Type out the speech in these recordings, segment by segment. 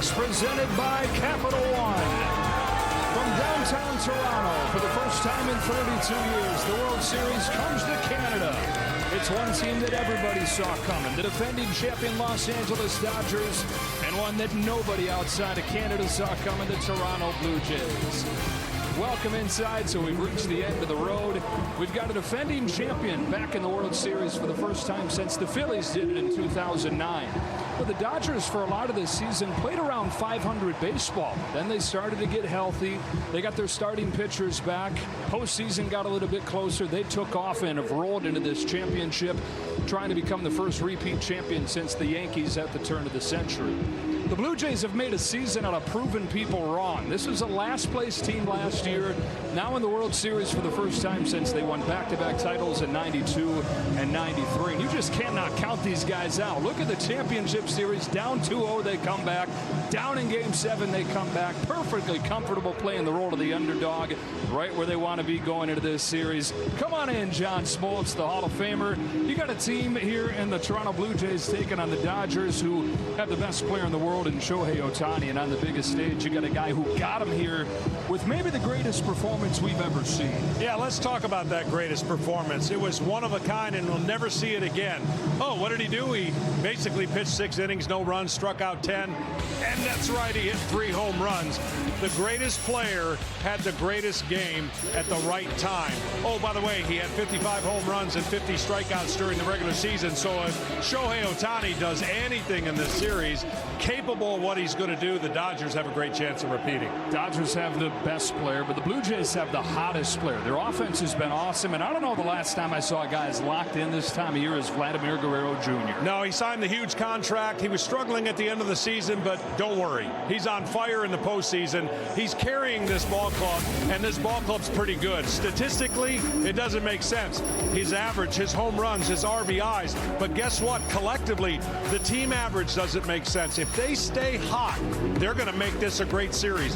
Series presented by Capital One. From downtown Toronto, for the first time in 32 years, the World Series comes to Canada. It's one team that everybody saw coming, the defending champion Los Angeles Dodgers, and one that nobody outside of Canada saw coming, the Toronto Blue Jays. Welcome inside. So we've reached the end of the road. We've got a defending champion back in the World Series for the first time since the Phillies did it in 2009. But the Dodgers, for a lot of this season, played around 500 baseball. Then they started to get healthy. They got their starting pitchers back. Postseason got a little bit closer. They took off and have rolled into this championship, trying to become the first repeat champion since the Yankees at the turn of the century. The Blue Jays have made a season out of proving people wrong. This was a last-place team last year, now in the World Series for the first time since they won back-to-back titles in 92 and 93. And you just cannot count these guys out. Look at the championship series. Down 2-0, they come back. Down in Game 7, they come back. Perfectly comfortable playing the role of the underdog, right where they want to be going into this series. Come on in, John Smoltz, the Hall of Famer. You got a team here in the Toronto Blue Jays taking on the Dodgers, who have the best player in the world in Shohei Ohtani, and on the biggest stage you got a guy who got him here with maybe the greatest performance we've ever seen. Yeah, let's talk about that greatest performance. It was one of a kind, and we'll never see it again. Oh, what did he do? He basically pitched 6 innings, no runs, struck out 10, and that's right, he hit 3 home runs. The greatest player had the greatest game at the right time. Oh, by the way, he had 55 home runs and 50 strikeouts during the regular season, so if Shohei Ohtani does anything in this series, capable of what he's going to do, the Dodgers have a great chance of repeating. Dodgers have the best player, but the Blue Jays have the hottest player. Their offense has been awesome, and I don't know the last time I saw a guy as locked in this time of year as Vladimir Guerrero Jr. No, he signed the huge contract. He was struggling at the end of the season, but don't worry. He's on fire in the postseason. He's carrying this ball club, and this ball club's pretty good. Statistically, it doesn't make sense. His average, his home runs, his RBIs, but guess what? Collectively, the team average doesn't make sense. If they stay hot, they're going to make this a great series.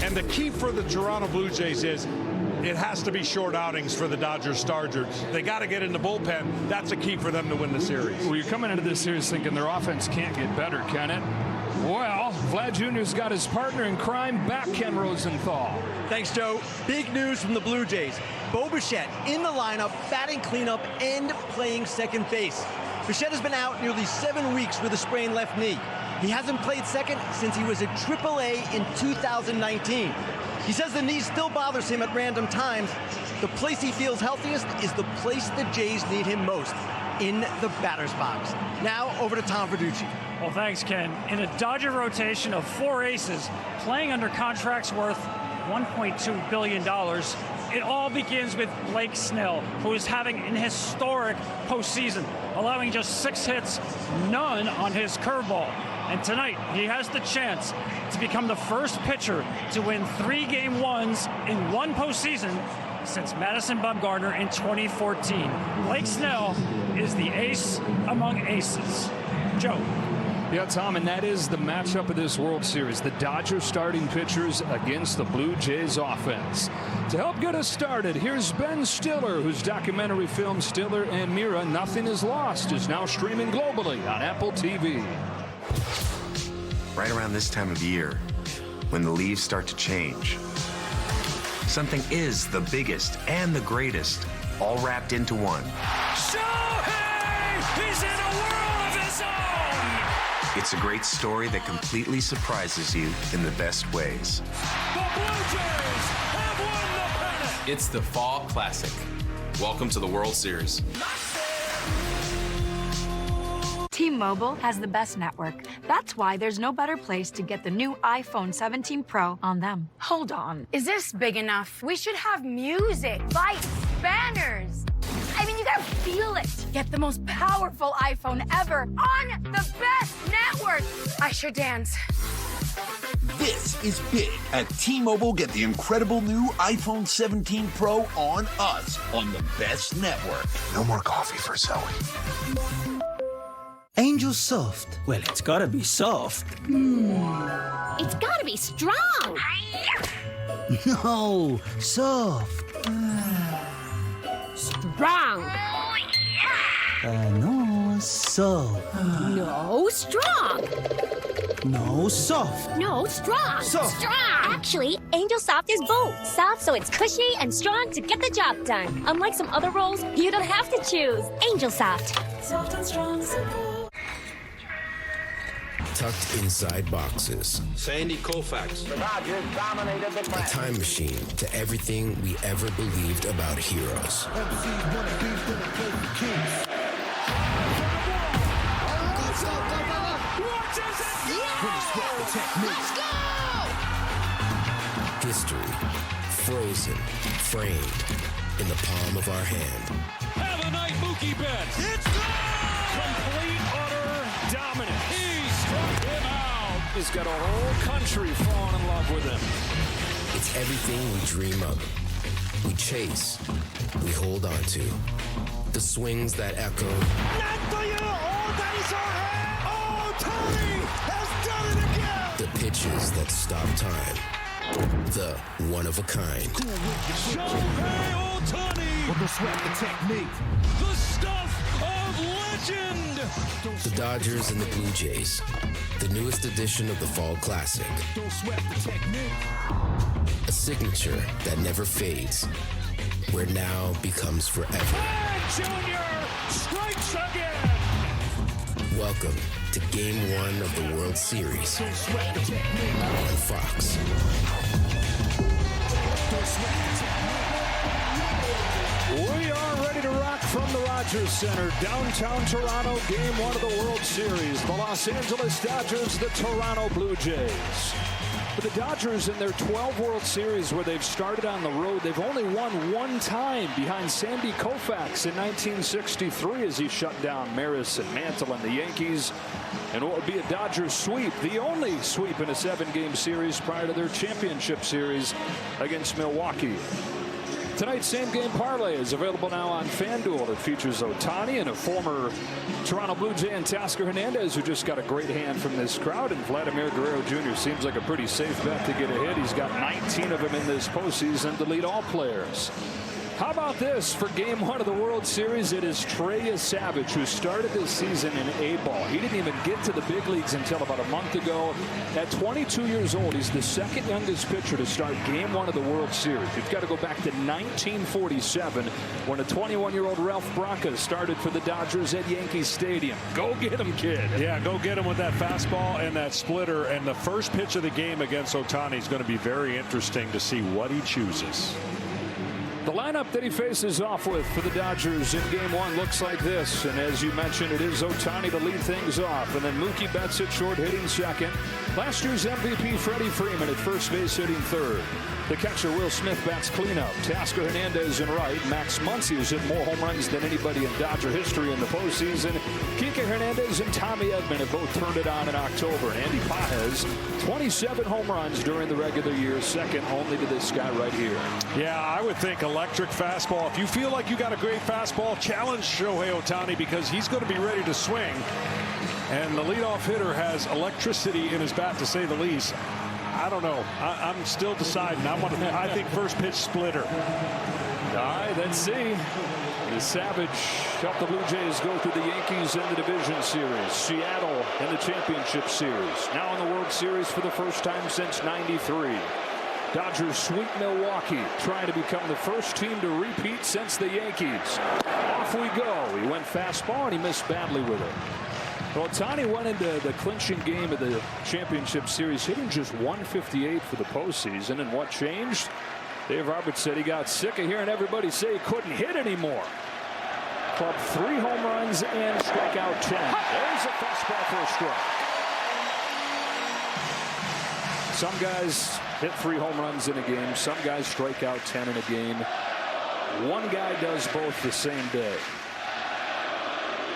And the key for the Toronto Blue Jays is it has to be short outings for the Dodgers starters. They got to get in the bullpen. That's a key for them to win the series. Well, you're coming into this series thinking their offense can't get better, can it? Well, Vlad Jr.'s got his partner in crime back, Ken Rosenthal. Thanks, Joe. Big news from the Blue Jays. Bo Bichette in the lineup, batting cleanup and playing second base. Bichette has been out nearly 7 weeks with a sprained left knee. He hasn't played second since he was at AAA in 2019. He says the knee still bothers him at random times. The place he feels healthiest is the place the Jays need him most, in the batter's box. Now, over to Tom Verducci. Well, thanks, Ken. In a Dodger rotation of 4 aces, playing under contracts worth $1.2 billion, it all begins with Blake Snell, who is having an historic postseason, allowing just 6 hits, none on his curveball. And tonight, he has the chance to become the first pitcher to win 3 Game 1s in one postseason since Madison Bumgarner in 2014. Blake Snell is the ace among aces. Joe. Yeah, Tom, and that is the matchup of this World Series. The Dodgers starting pitchers against the Blue Jays offense. To help get us started, here's Ben Stiller, whose documentary film Stiller and Mira, Nothing is Lost, is now streaming globally on Apple TV. Right around this time of year, when the leaves start to change, something is the biggest and the greatest, all wrapped into one. Shohei! He's in a world of his own! It's a great story that completely surprises you in the best ways. The Blue Jays have won the pennant! It's the Fall Classic. Welcome to the World Series. T-Mobile has the best network. That's why there's no better place to get the new iPhone 17 Pro on them. Hold on. Is this big enough? We should have music, lights, banners. I mean, you gotta feel it. Get the most powerful iPhone ever on the best network. I sure dance. This is big. At T-Mobile, get the incredible new iPhone 17 Pro on us on the best network. No more coffee for Zoe. Angel Soft. Well, it's gotta be soft. It's gotta be strong. No, soft. Strong. No, soft. No, strong. No, soft. No, strong. Soft. Strong. Actually, Angel Soft is both. Soft so it's cushy and strong to get the job done. Unlike some other rolls, you don't have to choose. Angel Soft. Soft and strong, simple. Tucked inside boxes. Sandy Koufax. The Dodgers dominated the A time machine to everything we ever believed about heroes. Let's go! History, frozen, framed in the palm of our hand. Have a night, Mookie Betts. It's complete, utter dominance. He struck him out. He's got a whole country falling in love with him. It's everything we dream of. We chase. We hold on to. The swings that echo. Not for you! Oh, that is our hand! Oh, Tony has done it again! The pitches that stop time. The one-of-a-kind. Shohei Ohtani! With the sweat, the technique. The stuff of legend! The Dodgers and the Blue Jays. The newest edition of the Fall Classic. Don't sweat the technique. A signature that never fades. Where now becomes forever. Junior strikes again! Welcome to Game 1 of the World Series on Fox. We are ready to rock from the Rogers Center, downtown Toronto, Game 1 of the World Series. The Los Angeles Dodgers, the Toronto Blue Jays. For the Dodgers in their 12 World Series where they've started on the road, they've only won one time behind Sandy Koufax in 1963 as he shut down Maris and Mantle and the Yankees. And what would be a Dodgers sweep, the only sweep in a 7-game series prior to their championship series against Milwaukee. Tonight's same-game parlay is available now on FanDuel. It features Ohtani and a former Toronto Blue Jay and Teoscar Hernandez, who just got a great hand from this crowd. And Vladimir Guerrero Jr. seems like a pretty safe bet to get a hit. He's got 19 of them in this postseason to lead all players. How about this for Game 1 of the World Series? It is Trey Savage, who started this season in A-ball. He didn't even get to the big leagues until about a month ago. At 22 years old, he's the second youngest pitcher to start Game 1 of the World Series. You've got to go back to 1947 when a 21-year-old Ralph Branca started for the Dodgers at Yankee Stadium. Go get him, kid. Yeah, go get him with that fastball and that splitter. And the first pitch of the game against Ohtani is going to be very interesting to see what he chooses. The lineup that he faces off with for the Dodgers in Game 1 looks like this. And as you mentioned, it is Ohtani to lead things off. And then Mookie Betts at short, hitting second. Last year's MVP Freddie Freeman at first base, hitting third. The catcher Will Smith bats cleanup. Teoscar Hernandez in right. Max Muncy has hit more home runs than anybody in Dodger history in the postseason. Kike Hernandez and Tommy Edman have both turned it on in October. Andy Pages, 27 home runs during the regular year, second only to this guy right here. Yeah, I would think electric fastball. If you feel like you got a great fastball, challenge Shohei Ohtani because he's going to be ready to swing. And the leadoff hitter has electricity in his bat, to say the least. I don't know. I'm still deciding. I think first pitch splitter. All right, let's see. The Savage helped the Blue Jays go through the Yankees in the division series. Seattle in the championship series. Now in the World Series for the first time since '93. Dodgers sweep Milwaukee, trying to become the first team to repeat since the Yankees. Off we go. He went fastball and he missed badly with it. Ohtani went into the clinching game of the championship series hitting just 158 for the postseason. And what changed? Dave Roberts said he got sick of hearing everybody say he couldn't hit anymore. Clubbed 3 home runs and struck out 10. There's a fastball for a strike. Some guys hit 3 home runs in a game. Some guys strike out 10 in a game. One guy does both the same day.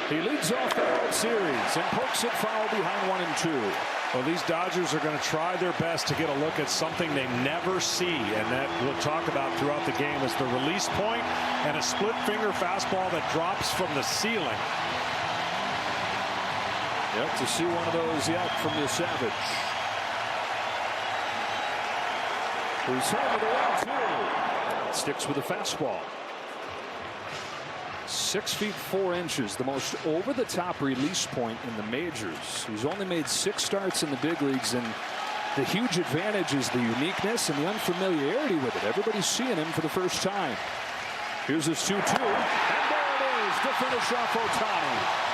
He leads off the World Series and pokes it foul behind 1 and 2. Well, these Dodgers are going to try their best to get a look at something they never see, and that we'll talk about throughout the game is the release point and a split finger fastball that drops from the ceiling. Yep, to see one of those yet from the Savage. He's home with a 1-2. Sticks with the fastball. 6 feet 4 inches, the most over-the-top release point in the majors. He's only made 6 starts in the big leagues, and the huge advantage is the uniqueness and the unfamiliarity with it. Everybody's seeing him for the first time. Here's his 2-2, and there it is to finish off Ohtani.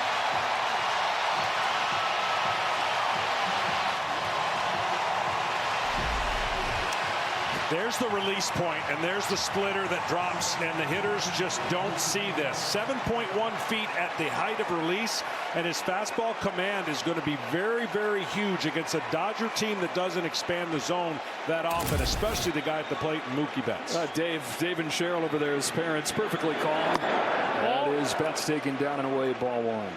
There's the release point, and there's the splitter that drops, and the hitters just don't see this. 7.1 feet at the height of release, and his fastball command is going to be very, very huge against a Dodger team that doesn't expand the zone that often, especially the guy at the plate, Mookie Betts. Dave and Cheryl over there, his parents, perfectly calm. That is Betts taken down and away, ball 1.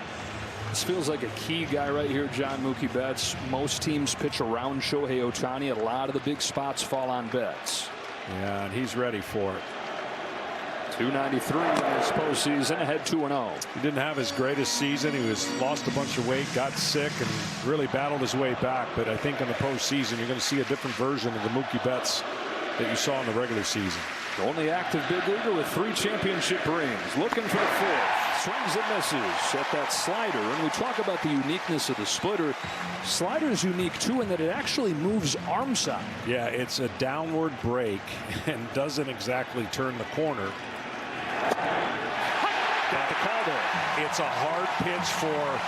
This feels like a key guy right here, John. Mookie Betts. Most teams pitch around Shohei Ohtani. A lot of the big spots fall on Betts. Yeah, and he's ready for it. 293 in this postseason, ahead 2-0. He didn't have his greatest season. He lost a bunch of weight, got sick, and really battled his way back. But I think in the postseason, you're going to see a different version of the Mookie Betts that you saw in the regular season. The only active big leaguer with 3 championship rings. Looking for the 4th. Swings and misses at that slider. And we talk about the uniqueness of the splitter. Slider is unique, too, in that it actually moves arm side. Yeah, it's a downward break and doesn't exactly turn the corner. Got the call there. It's a hard pitch for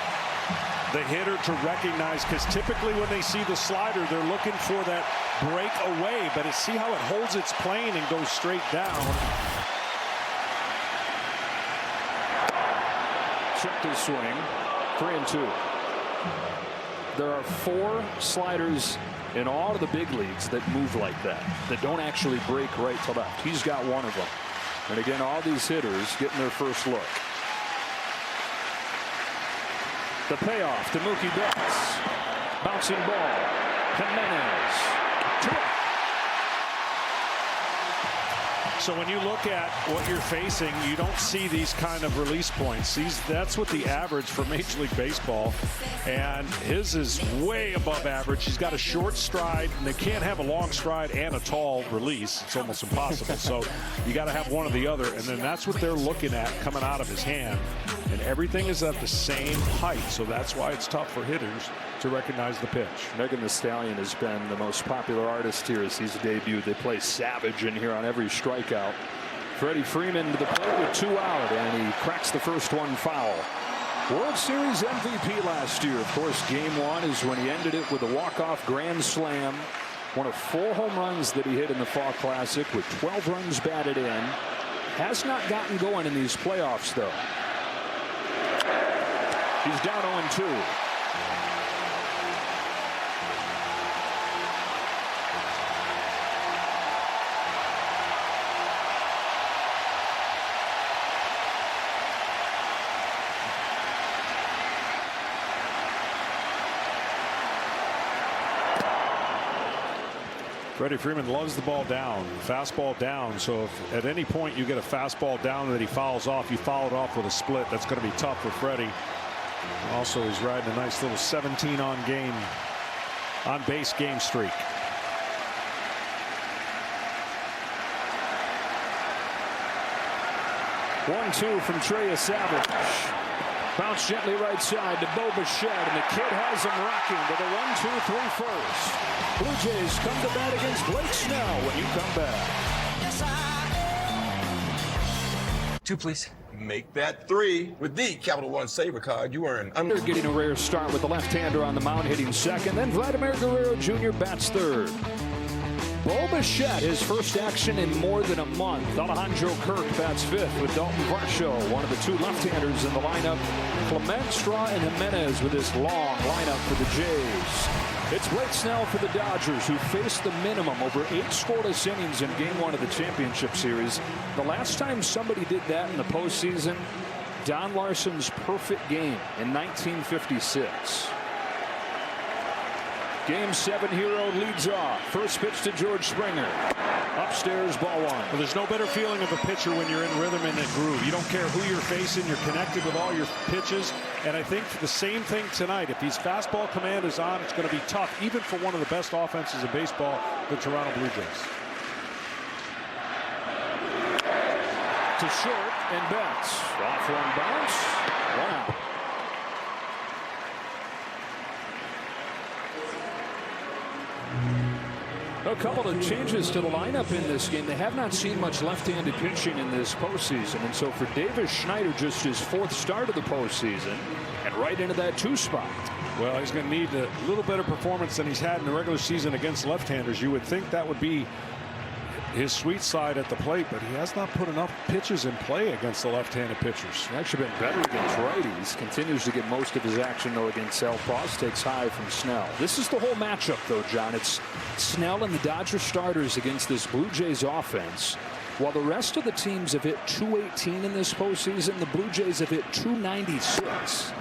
the hitter to recognize, because typically when they see the slider, they're looking for that break away. But see how it holds its plane and goes straight down. Checked his swing. 3-2. There are 4 sliders in all of the big leagues that move like that don't actually break right to left. He's got one of them. And again, all these hitters getting their first look. The payoff to Mookie Betts. Bouncing ball. Jimenez. So when you look at what you're facing, you don't see these kind of release points. That's what the average for Major League Baseball, and his is way above average. He's got a short stride, and they can't have a long stride and a tall release. It's almost impossible. So you got to have one or the other, and then that's what they're looking at coming out of his hand. And everything is at the same height, so that's why it's tough for hitters to recognize the pitch. Megan Thee Stallion has been the most popular artist here as he's debuted. They play Savage in here on every strikeout. Freddie Freeman to the plate with 2 out, and he cracks the first one foul. World Series MVP last year. Of course, Game 1 is when he ended it with a walk-off grand slam. One of 4 home runs that he hit in the Fall Classic with 12 runs batted in. Has not gotten going in these playoffs, though. He's down 0-2. Freddie Freeman loves the ball down, fastball down. So if at any point you get a fastball down that he fouls off, you foul it off with a split. That's going to be tough for Freddie. Also, he's riding a nice little 17 on base game streak. One-two from Trey Savage. Bounce gently right side to Bo Bichette, and the kid has him rocking to the 1-2-3 first. Blue Jays come to bat against Blake Snell when you come back. 2, please. Make that 3 with the Capital One Saver card. You earn. They're getting a rare start with the left-hander on the mound hitting second. Then Vladimir Guerrero Jr. bats third. Bo Bichette, his first action in more than a month. Alejandro Kirk bats fifth with Dalton Varsho, one of the 2 left-handers in the lineup. Clement, Straw, and Jimenez with this long lineup for the Jays. It's Blake Snell for the Dodgers, who faced the minimum over 8 scoreless innings in Game 1 of the championship series. The last time somebody did that in the postseason, Don Larsen's perfect game in 1956. Game 7 hero leads off. First pitch to George Springer. Upstairs, ball 1. Well, there's no better feeling of a pitcher when you're in rhythm and in groove. You don't care who you're facing. You're connected with all your pitches. And I think the same thing tonight. If his fastball command is on, it's going to be tough, even for one of the best offenses in baseball, the Toronto Blue Jays. To short. And Betts off one bounce. 1 out. A couple of changes to the lineup in this game. They have not seen much left-handed pitching in this postseason. And so for Davis Schneider, just his 4th start of the postseason, and right into that 2 spot. Well, he's going to need a little better performance than he's had in the regular season against left-handers. You would think that would be his sweet side at the plate, but he has not put enough pitches in play against the left-handed pitchers. He's actually been better against righties. Continues to get most of his action, though, against Sal. Paws takes high from Snell. This is the whole matchup, though, John. It's Snell and the Dodgers starters against this Blue Jays offense. While the rest of the teams have hit .218 in this postseason, the Blue Jays have hit .296.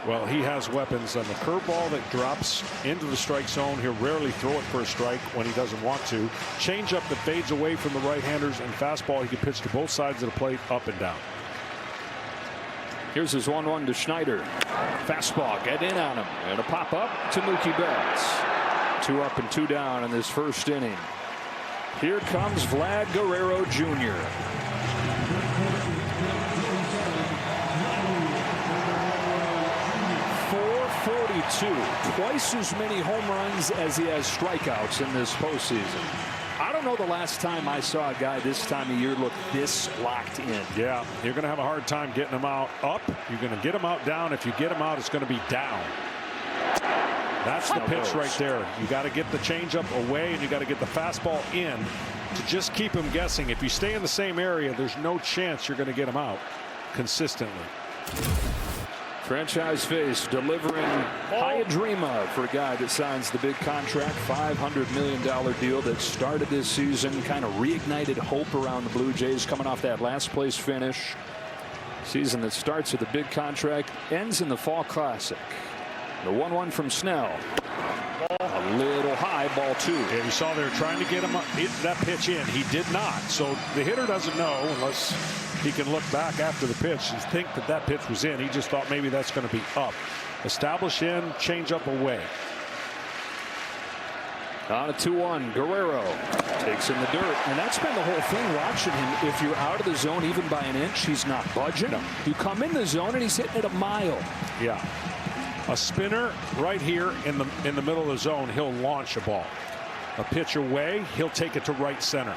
Well, he has weapons on the curveball that drops into the strike zone. He'll rarely throw it for a strike when he doesn't want to. Changeup that fades away from the right-handers, and fastball he can pitch to both sides of the plate, up and down. Here's his 1-1 to Schneider. Fastball, get in on him, and a pop up to Mookie Betts. 2 up and 2 down in this first inning. Here comes Vlad Guerrero Jr. 442, twice as many home runs as he has strikeouts in this postseason. I don't know the last time I saw a guy this time of year look this locked in. Yeah, you're going to have a hard time getting him out up. You're going to get him out down. If you get him out, it's going to be down. That's the pitch right there. You got to get the changeup away, and you got to get the fastball in to just keep him guessing. If you stay in the same area, there's no chance you're going to get him out consistently. Franchise face delivering high dream of for a guy that signs the big contract, $500 million deal that started this season, kind of reignited hope around the Blue Jays coming off that last place finish. Season that starts with a big contract, ends in the Fall Classic. The 1-1 from Snell. A little high, ball 2. Yeah, you saw they were trying to get him that pitch in. He did not. So the hitter doesn't know unless he can look back after the pitch and think that that pitch was in. He just thought maybe that's going to be up. Establish in, change up away. On a 2-1, Guerrero takes in the dirt, and that's been the whole thing watching him. If you're out of the zone even by an inch, he's not budging. No. You come in the zone and he's hitting it a mile. Yeah. A spinner right here in the middle of the zone, he'll launch a ball. A pitch away, he'll take it to right center.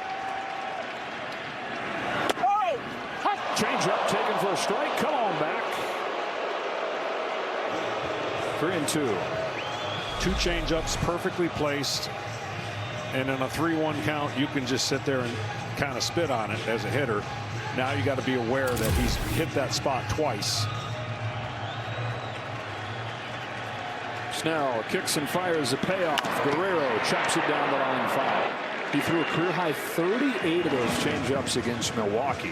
Change up, taken for a strike. Come on back. 3-2. 2 changeups perfectly placed. And in a 3-1 count, you can just sit there and kind of spit on it as a hitter. Now you got to be aware that he's hit that spot twice. Snell kicks and fires a payoff. Guerrero chops it down the line foul. He threw a career high 38 of those changeups against Milwaukee.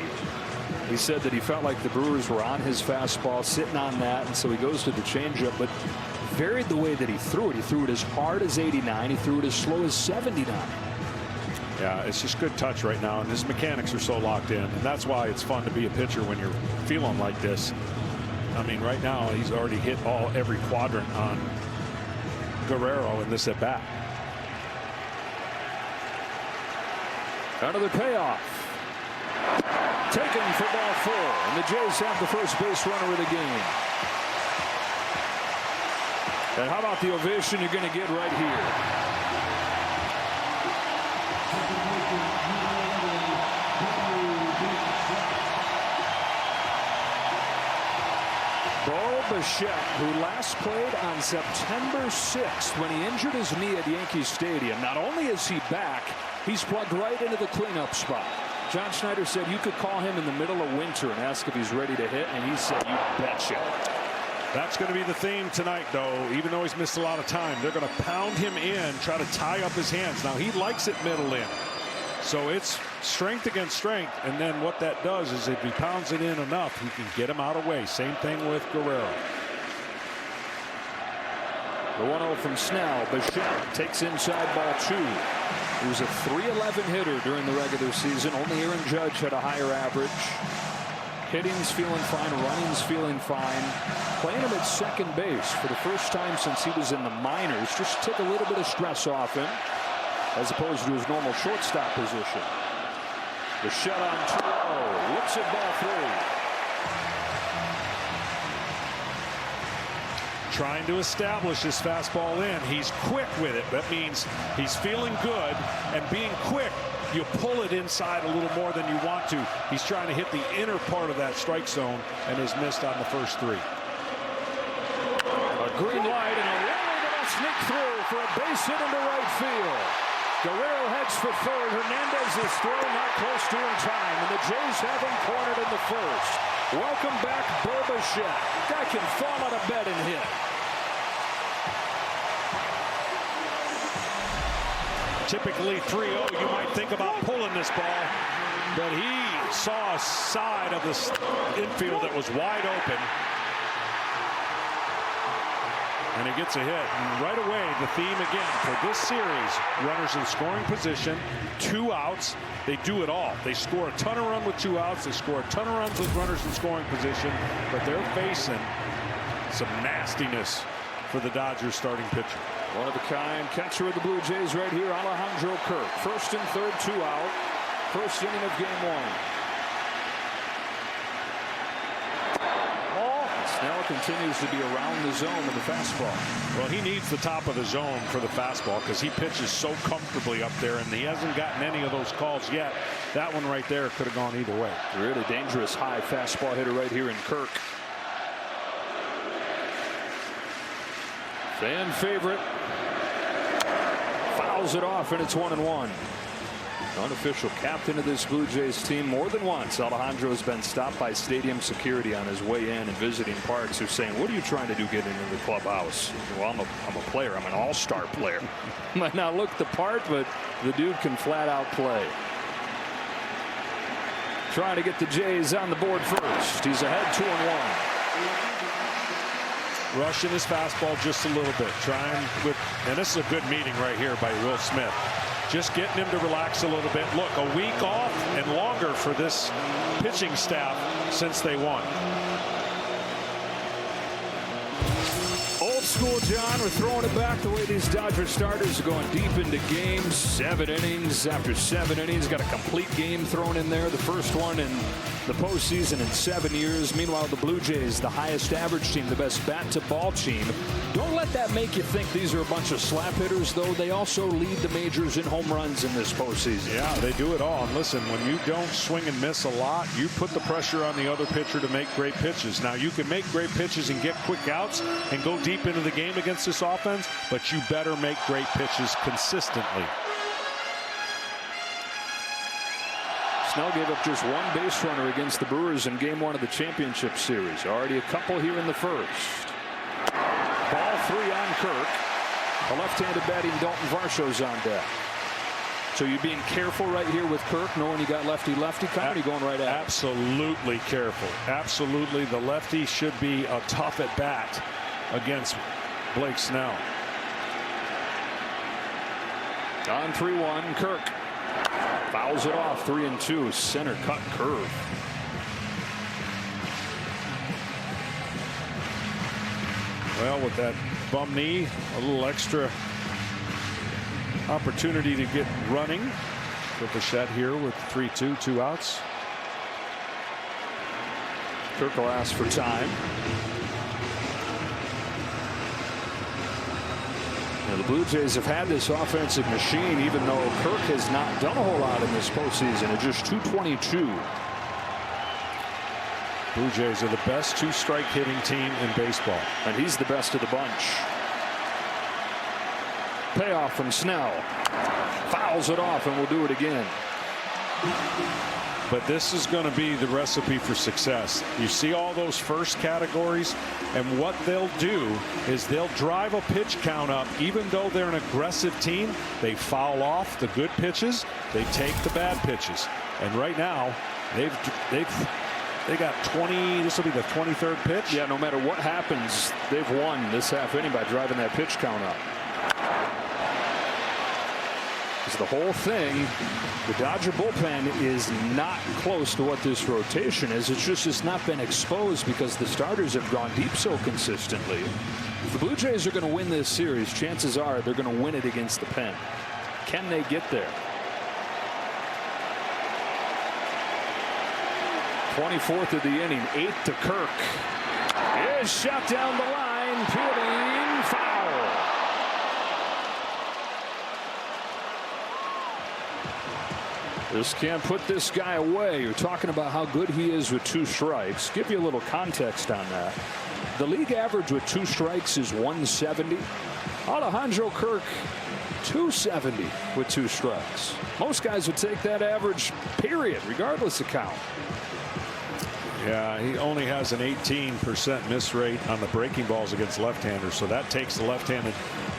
He said that he felt like the Brewers were on his fastball, sitting on that, and so he goes to the changeup, but varied the way that he threw it. He threw it as hard as 89. He threw it as slow as 79. Yeah, it's just good touch right now, and his mechanics are so locked in, and that's why it's fun to be a pitcher when you're feeling like this. I mean, right now he's already hit every quadrant on Guerrero in this at bat. Another payoff. Taken for ball 4, and the Jays have the first base runner of the game. And how about the ovation you're going to get right here? Bo Bichette, who last played on September 6th when he injured his knee at Yankee Stadium. Not only is he back, he's plugged right into the cleanup spot. John Schneider said you could call him in the middle of winter and ask if he's ready to hit, and he said, you betcha. That's going to be the theme tonight, though. Even though he's missed a lot of time, they're going to pound him in, try to tie up his hands. Now, he likes it middle in. So it's strength against strength, and then what that does is if he pounds it in enough, he can get him out of the way. Same thing with Guerrero. The 1-0 from Snell. Bichette takes inside ball 2. He was a .311 hitter during the regular season. Only Aaron Judge had a higher average. Hitting's feeling fine. Running's feeling fine. Playing him at second base for the first time since he was in the minors. Just took a little bit of stress off him as opposed to his normal shortstop position. Bichette on 2-0. Looks at ball 3. Trying to establish his fastball in. He's quick with it. That means he's feeling good, and being quick, you pull it inside a little more than you want to. He's trying to hit the inner part of that strike zone and has missed on the first 3. A green light and a rally that'll sneak through for a base hit into right field. Guerrero heads for third. Hernandez's throw not close to in time, and the Jays have him cornered in the first. Welcome back, Bo Bichette. Guy can fall out of bed and hit. Typically 3-0, you might think about pulling this ball, but he saw a side of this infield that was wide open, and he gets a hit. And right away, the theme again for this series: runners in scoring position, 2 outs. They do it all. They score a ton of runs with 2 outs. They score a ton of runs with runners in scoring position, but they're facing some nastiness for the Dodgers starting pitcher. One of a kind catcher of the Blue Jays right here, Alejandro Kirk. First and third, 2 out. First inning of game 1. Snell continues to be around the zone with the fastball. Well, he needs the top of the zone for the fastball because he pitches so comfortably up there, and he hasn't gotten any of those calls yet. That one right there could have gone either way. Really dangerous high fastball hitter right here in Kirk. Fan favorite. Fouls it off, and it's 1-1. Unofficial captain of this Blue Jays team. More than once, Alejandro has been stopped by stadium security on his way in and visiting parks, who's saying, "What are you trying to do getting into the clubhouse?" Well, I'm a player. I'm an all-star player. Might not look the part, but the dude can flat out play. Trying to get the Jays on the board first. He's ahead 2-1. Rushing his fastball just a little bit. Trying with, and this is a good meeting right here by Will Smith. Just getting him to relax a little bit. Look, a week off and longer for this pitching staff since they won. Old school, John. We're throwing it back the way these Dodger starters are going deep into games. 7 innings after 7 innings. Got a complete game thrown in there. The first one in the postseason in 7 years. Meanwhile, the Blue Jays, the highest average team, the best bat-to-ball team. Don't let that make you think these are a bunch of slap hitters, though. They also lead the majors in home runs in this postseason. Yeah, they do it all. And listen, when you don't swing and miss a lot, you put the pressure on the other pitcher to make great pitches. Now, you can make great pitches and get quick outs and go deep into the game against this offense, but you better make great pitches consistently. Snell gave up just 1 base runner against the Brewers in game 1 of the championship series. Already a couple here in the first. Ball 3 on Kirk. A left-handed batting Dalton Varsho's on deck. So you're being careful right here with Kirk, knowing you got lefty-lefty coming, you going right at it? Absolutely careful. Absolutely. The lefty should be a tough at bat against Blake Snell. On 3-1, Kirk fouls it off. 3-2, center cut curve. Well, with that bum knee, a little extra opportunity to get running for Bichette here with 3-2, 2 outs. Kirk will ask for time. Now, the Blue Jays have had this offensive machine, even though Kirk has not done a whole lot in this postseason at just .222. Blue Jays are the best 2-strike hitting team in baseball. And he's the best of the bunch. Payoff from Snell. Fouls it off, and we'll do it again. But this is going to be the recipe for success. You see all those first categories, and what they'll do is they'll drive a pitch count up. Even though they're an aggressive team, they foul off the good pitches, they take the bad pitches. And right now, they got 20. This will be the 23rd pitch. Yeah, no matter what happens, they've won this half inning by driving that pitch count up. Because the whole thing, the Dodger bullpen is not close to what this rotation is. It's just it's not been exposed because the starters have gone deep so consistently. If the Blue Jays are going to win this series, chances are they're going to win it against the pen. Can they get there? 24th of the inning, 8 to Kirk. Is shot down the line, peeling, foul. This can't put this guy away. You're talking about how good he is with 2 strikes. Give you a little context on that. The league average with 2 strikes is 170. Alejandro Kirk, 270 with 2 strikes. Most guys would take that average, period, regardless of count. Yeah, he only has an 18% miss rate on the breaking balls against left-handers, so that takes the left-handed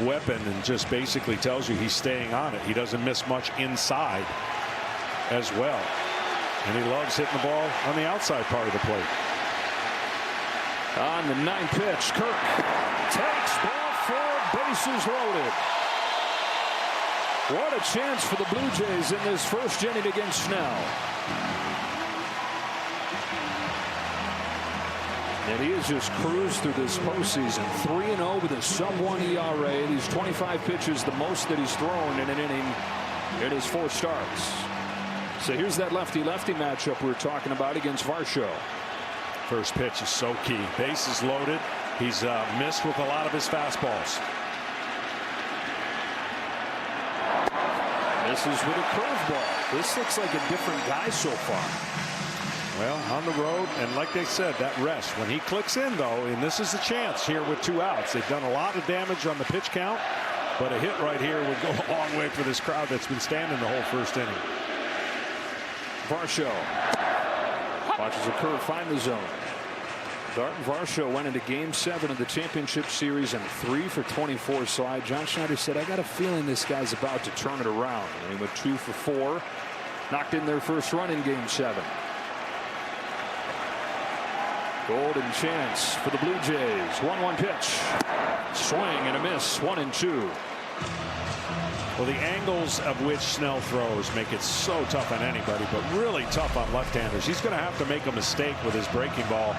weapon and just basically tells you he's staying on it. He doesn't miss much inside as well, and he loves hitting the ball on the outside part of the plate. On the 9th pitch, Kirk takes ball 4, bases loaded. What a chance for the Blue Jays in this first inning against Snell. And he has just cruised through this postseason, 3-0 with a sub-1 ERA. These 25 pitches, the most that he's thrown in an inning in his 4 starts. So here's that lefty-lefty matchup we were talking about against Varsho. First pitch is so key. Bases loaded. He's missed with a lot of his fastballs. Misses with a curveball. This looks like a different guy so far. Well, on the road, and like they said, that rest. When he clicks in, though, and this is a chance here with 2 outs. They've done a lot of damage on the pitch count, but a hit right here would go a long way for this crowd that's been standing the whole first inning. Varsho watches a curve find the zone. Dalton Varsho went into Game 7 of the championship series and 3 for 24 slide. John Schneider said, I got a feeling this guy's about to turn it around. And he went 2 for 4. Knocked in their first run in Game 7. Golden chance for the Blue Jays. 1-1 pitch. Swing and a miss. 1-2. Well, the angles of which Snell throws make it so tough on anybody, but really tough on left-handers. He's going to have to make a mistake with his breaking ball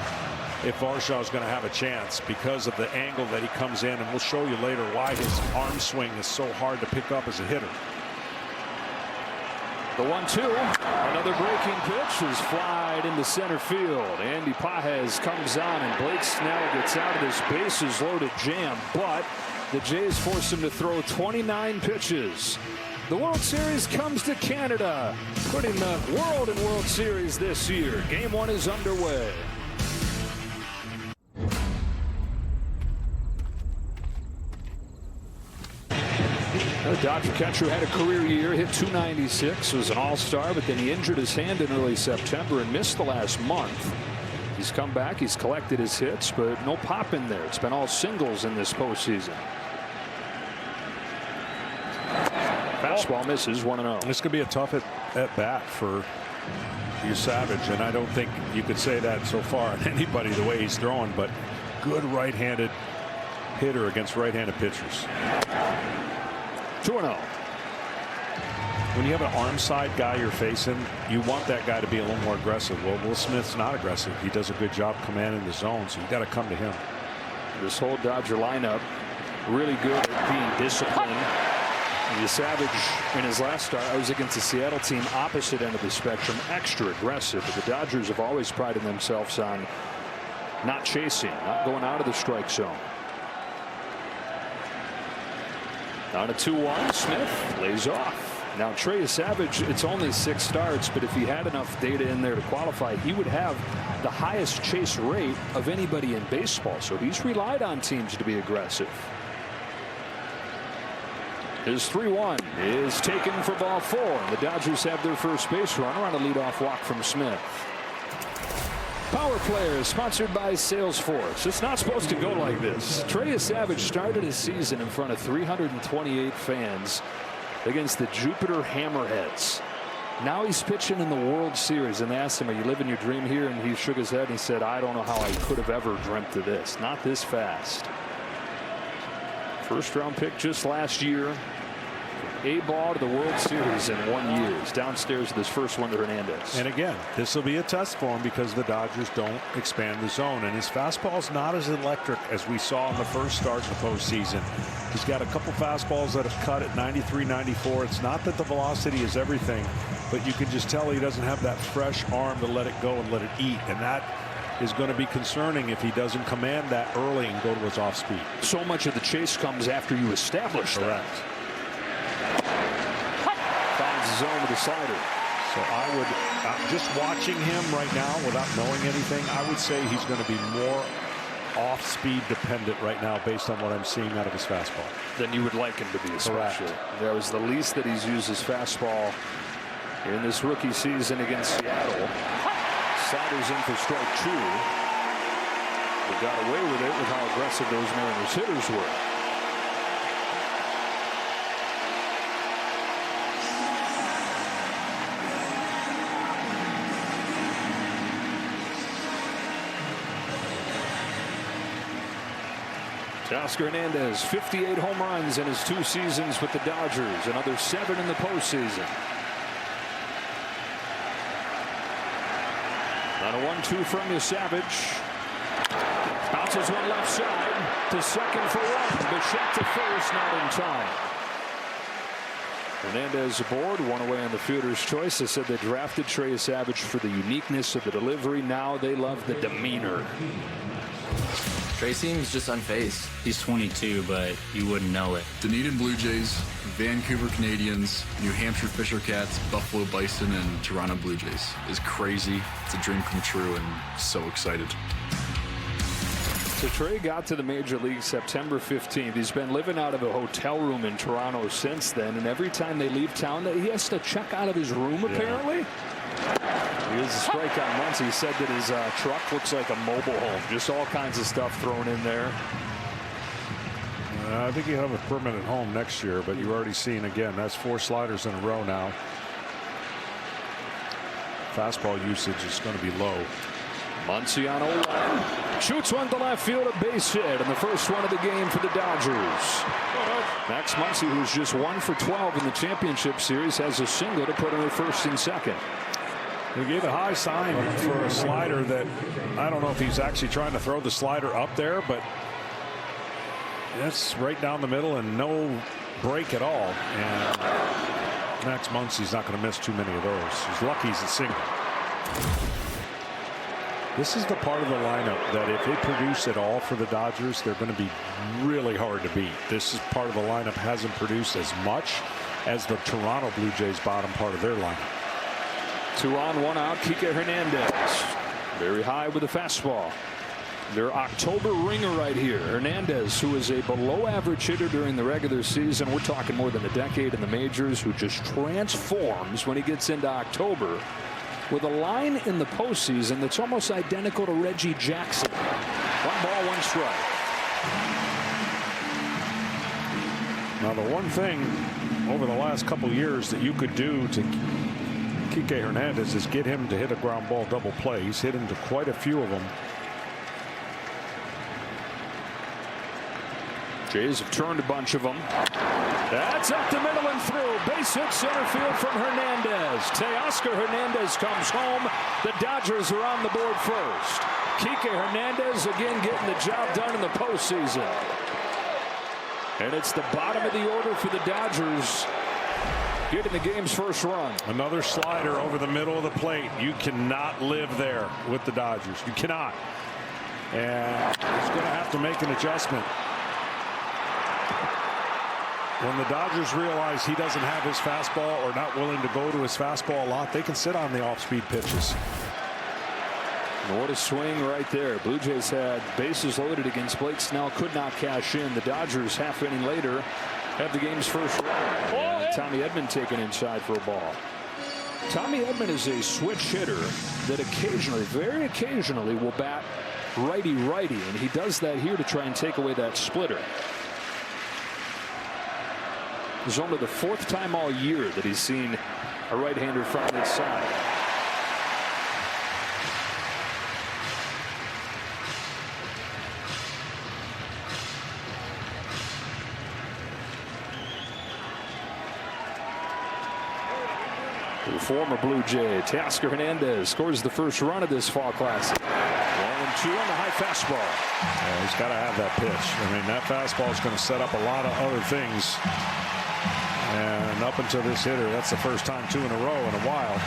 if Varsho is going to have a chance because of the angle that he comes in, and we'll show you later why his arm swing is so hard to pick up as a hitter. The 1-2. Another breaking pitch is flied into center field. Andy Pages comes on, and Blake Snell gets out of this bases loaded jam, but the Jays force him to throw 29 pitches. The World Series comes to Canada, putting the world in World Series this year. Game 1 is underway. The Dodger catcher had a career year, hit .296, was an all-star, but then he injured his hand in early September and missed the last month. He's come back, he's collected his hits, but no pop in there. It's been all singles in this postseason. Fastball misses, 1-0. This could be a tough at bat for your Savage, and I don't think you could say that so far on anybody the way he's throwing, but good right-handed hitter against right-handed pitchers. 2-0. When you have an arm side guy you're facing, you want that guy to be a little more aggressive. Well, Will Smith's not aggressive. He does a good job commanding the zone, so you got to come to him. This whole Dodger lineup really good at being disciplined. The Savage in his last start, I was against the Seattle team, opposite end of the spectrum, extra aggressive. But the Dodgers have always prided themselves on not chasing, not going out of the strike zone. On a 2-1, Smith lays off. Now Trey Savage, it's only 6 starts, but if he had enough data in there to qualify, he would have the highest chase rate of anybody in baseball. So he's relied on teams to be aggressive. His 3-1 is taken for ball 4. The Dodgers have their first base runner on a leadoff walk from Smith. Power Player is sponsored by Salesforce. It's not supposed to go like this. Trey Savage started his season in front of 328 fans against the Jupiter Hammerheads. Now he's pitching in the World Series, and they asked him, are you living your dream here? And he shook his head and he said, I don't know how I could have ever dreamt of this. Not this fast. First round pick just last year. A-ball to the World Series in 1 year. He's downstairs with his first one to Hernandez. And again, this will be a test for him because the Dodgers don't expand the zone. And his fastball's not as electric as we saw in the first start in the postseason. He's got a couple fastballs that have cut at 93, 94. It's not that the velocity is everything. but you can just tell he doesn't have that fresh arm to let it go and let it eat, and that is going to be concerning if he doesn't command that early and go to his off speed. So much of the chase comes after you establish that. Finds his zone with the slider. So I would, just watching him right now without knowing anything, I would say he's going to be more off-speed dependent right now based on what I'm seeing out of his fastball. Than you would like him to be, especially. That was the least that he's used his fastball in this rookie season against Seattle. Sliders in for strike 2. They got away with it with how aggressive those Mariners hitters were. Teoscar Hernandez, 58 home runs in his 2 seasons with the Dodgers, another 7 in the postseason. On a 1-2 from Savage. Bounces one left side to second for 1. Bichette to first, not in time. Hernandez aboard, 1 away on the fielder's choice. They said they drafted Trey Savage for the uniqueness of the delivery. Now they love the demeanor. Trey seems just unfazed. He's 22, but you wouldn't know it. Dunedin Blue Jays, Vancouver Canadians, New Hampshire Fisher Cats, Buffalo Bison, and Toronto Blue Jays is crazy. It's a dream come true, and so excited. So Trey got to the major league September 15th. He's been living out of a hotel room in Toronto since then, and every time they leave town, he has to check out of his room, apparently. He was a strikeout once. He said that his truck looks like a mobile home. Just all kinds of stuff thrown in there. I think he'll have a permanent home next year, but you've already seen, again, that's 4 sliders in a row now. Fastball usage is going to be low. Muncy on 0-1. Shoots one to left field, a base hit, and the first one of the game for the Dodgers. Max Muncy, who's just 1 for 12 in the championship series, has a single to put him at first and second. He gave a high sign for a slider that I don't know if he's actually trying to throw the slider up there, but that's right down the middle and no break at all. And Max Muncy's not going to miss too many of those. He's lucky he's a single. This is the part of the lineup that if they produce at all for the Dodgers, they're going to be really hard to beat. This is part of the lineup hasn't produced as much as the Toronto Blue Jays bottom part of their lineup. 2 on, 1 out. Kike Hernandez very high with a fastball. Their October ringer right here. Hernandez, who is a below average hitter during the regular season. We're talking more than a decade in the majors, who just transforms when he gets into October with a line in the postseason that's almost identical to Reggie Jackson. 1 ball, 1 strike. Now the one thing over the last couple years that you could do to Kike Hernandez is get him to hit a ground ball double play. He's hit into quite a few of them. Jays have turned a bunch of them. That's up the middle and through. Base hit center field from Hernandez. Teoscar Hernandez comes home. The Dodgers are on the board first. Kike Hernandez again getting the job done in the postseason. And it's the bottom of the order for the Dodgers, getting the game's first run. Another slider over the middle of the plate. You cannot live there with the Dodgers. You cannot. And he's going to have to make an adjustment. When the Dodgers realize he doesn't have his fastball or not willing to go to his fastball a lot, they can sit on the off-speed pitches. And what a swing right there. Blue Jays had bases loaded against Blake Snell, could not cash in. The Dodgers, half inning later, have the game's first run. And Tommy Edman taken inside for a ball. Tommy Edman is a switch hitter that occasionally, very occasionally, will bat righty-righty, and he does that here to try and take away that splitter. It's only the 4th time all year that he's seen a right-hander from this side. The former Blue Jay, Teoscar Hernandez, scores the first run of this fall classic. 1-2 on the high fastball. Yeah, he's got to have that pitch. I mean, that fastball is going to set up a lot of other things. And And up until this hitter, that's the first time 2 in a row in a while.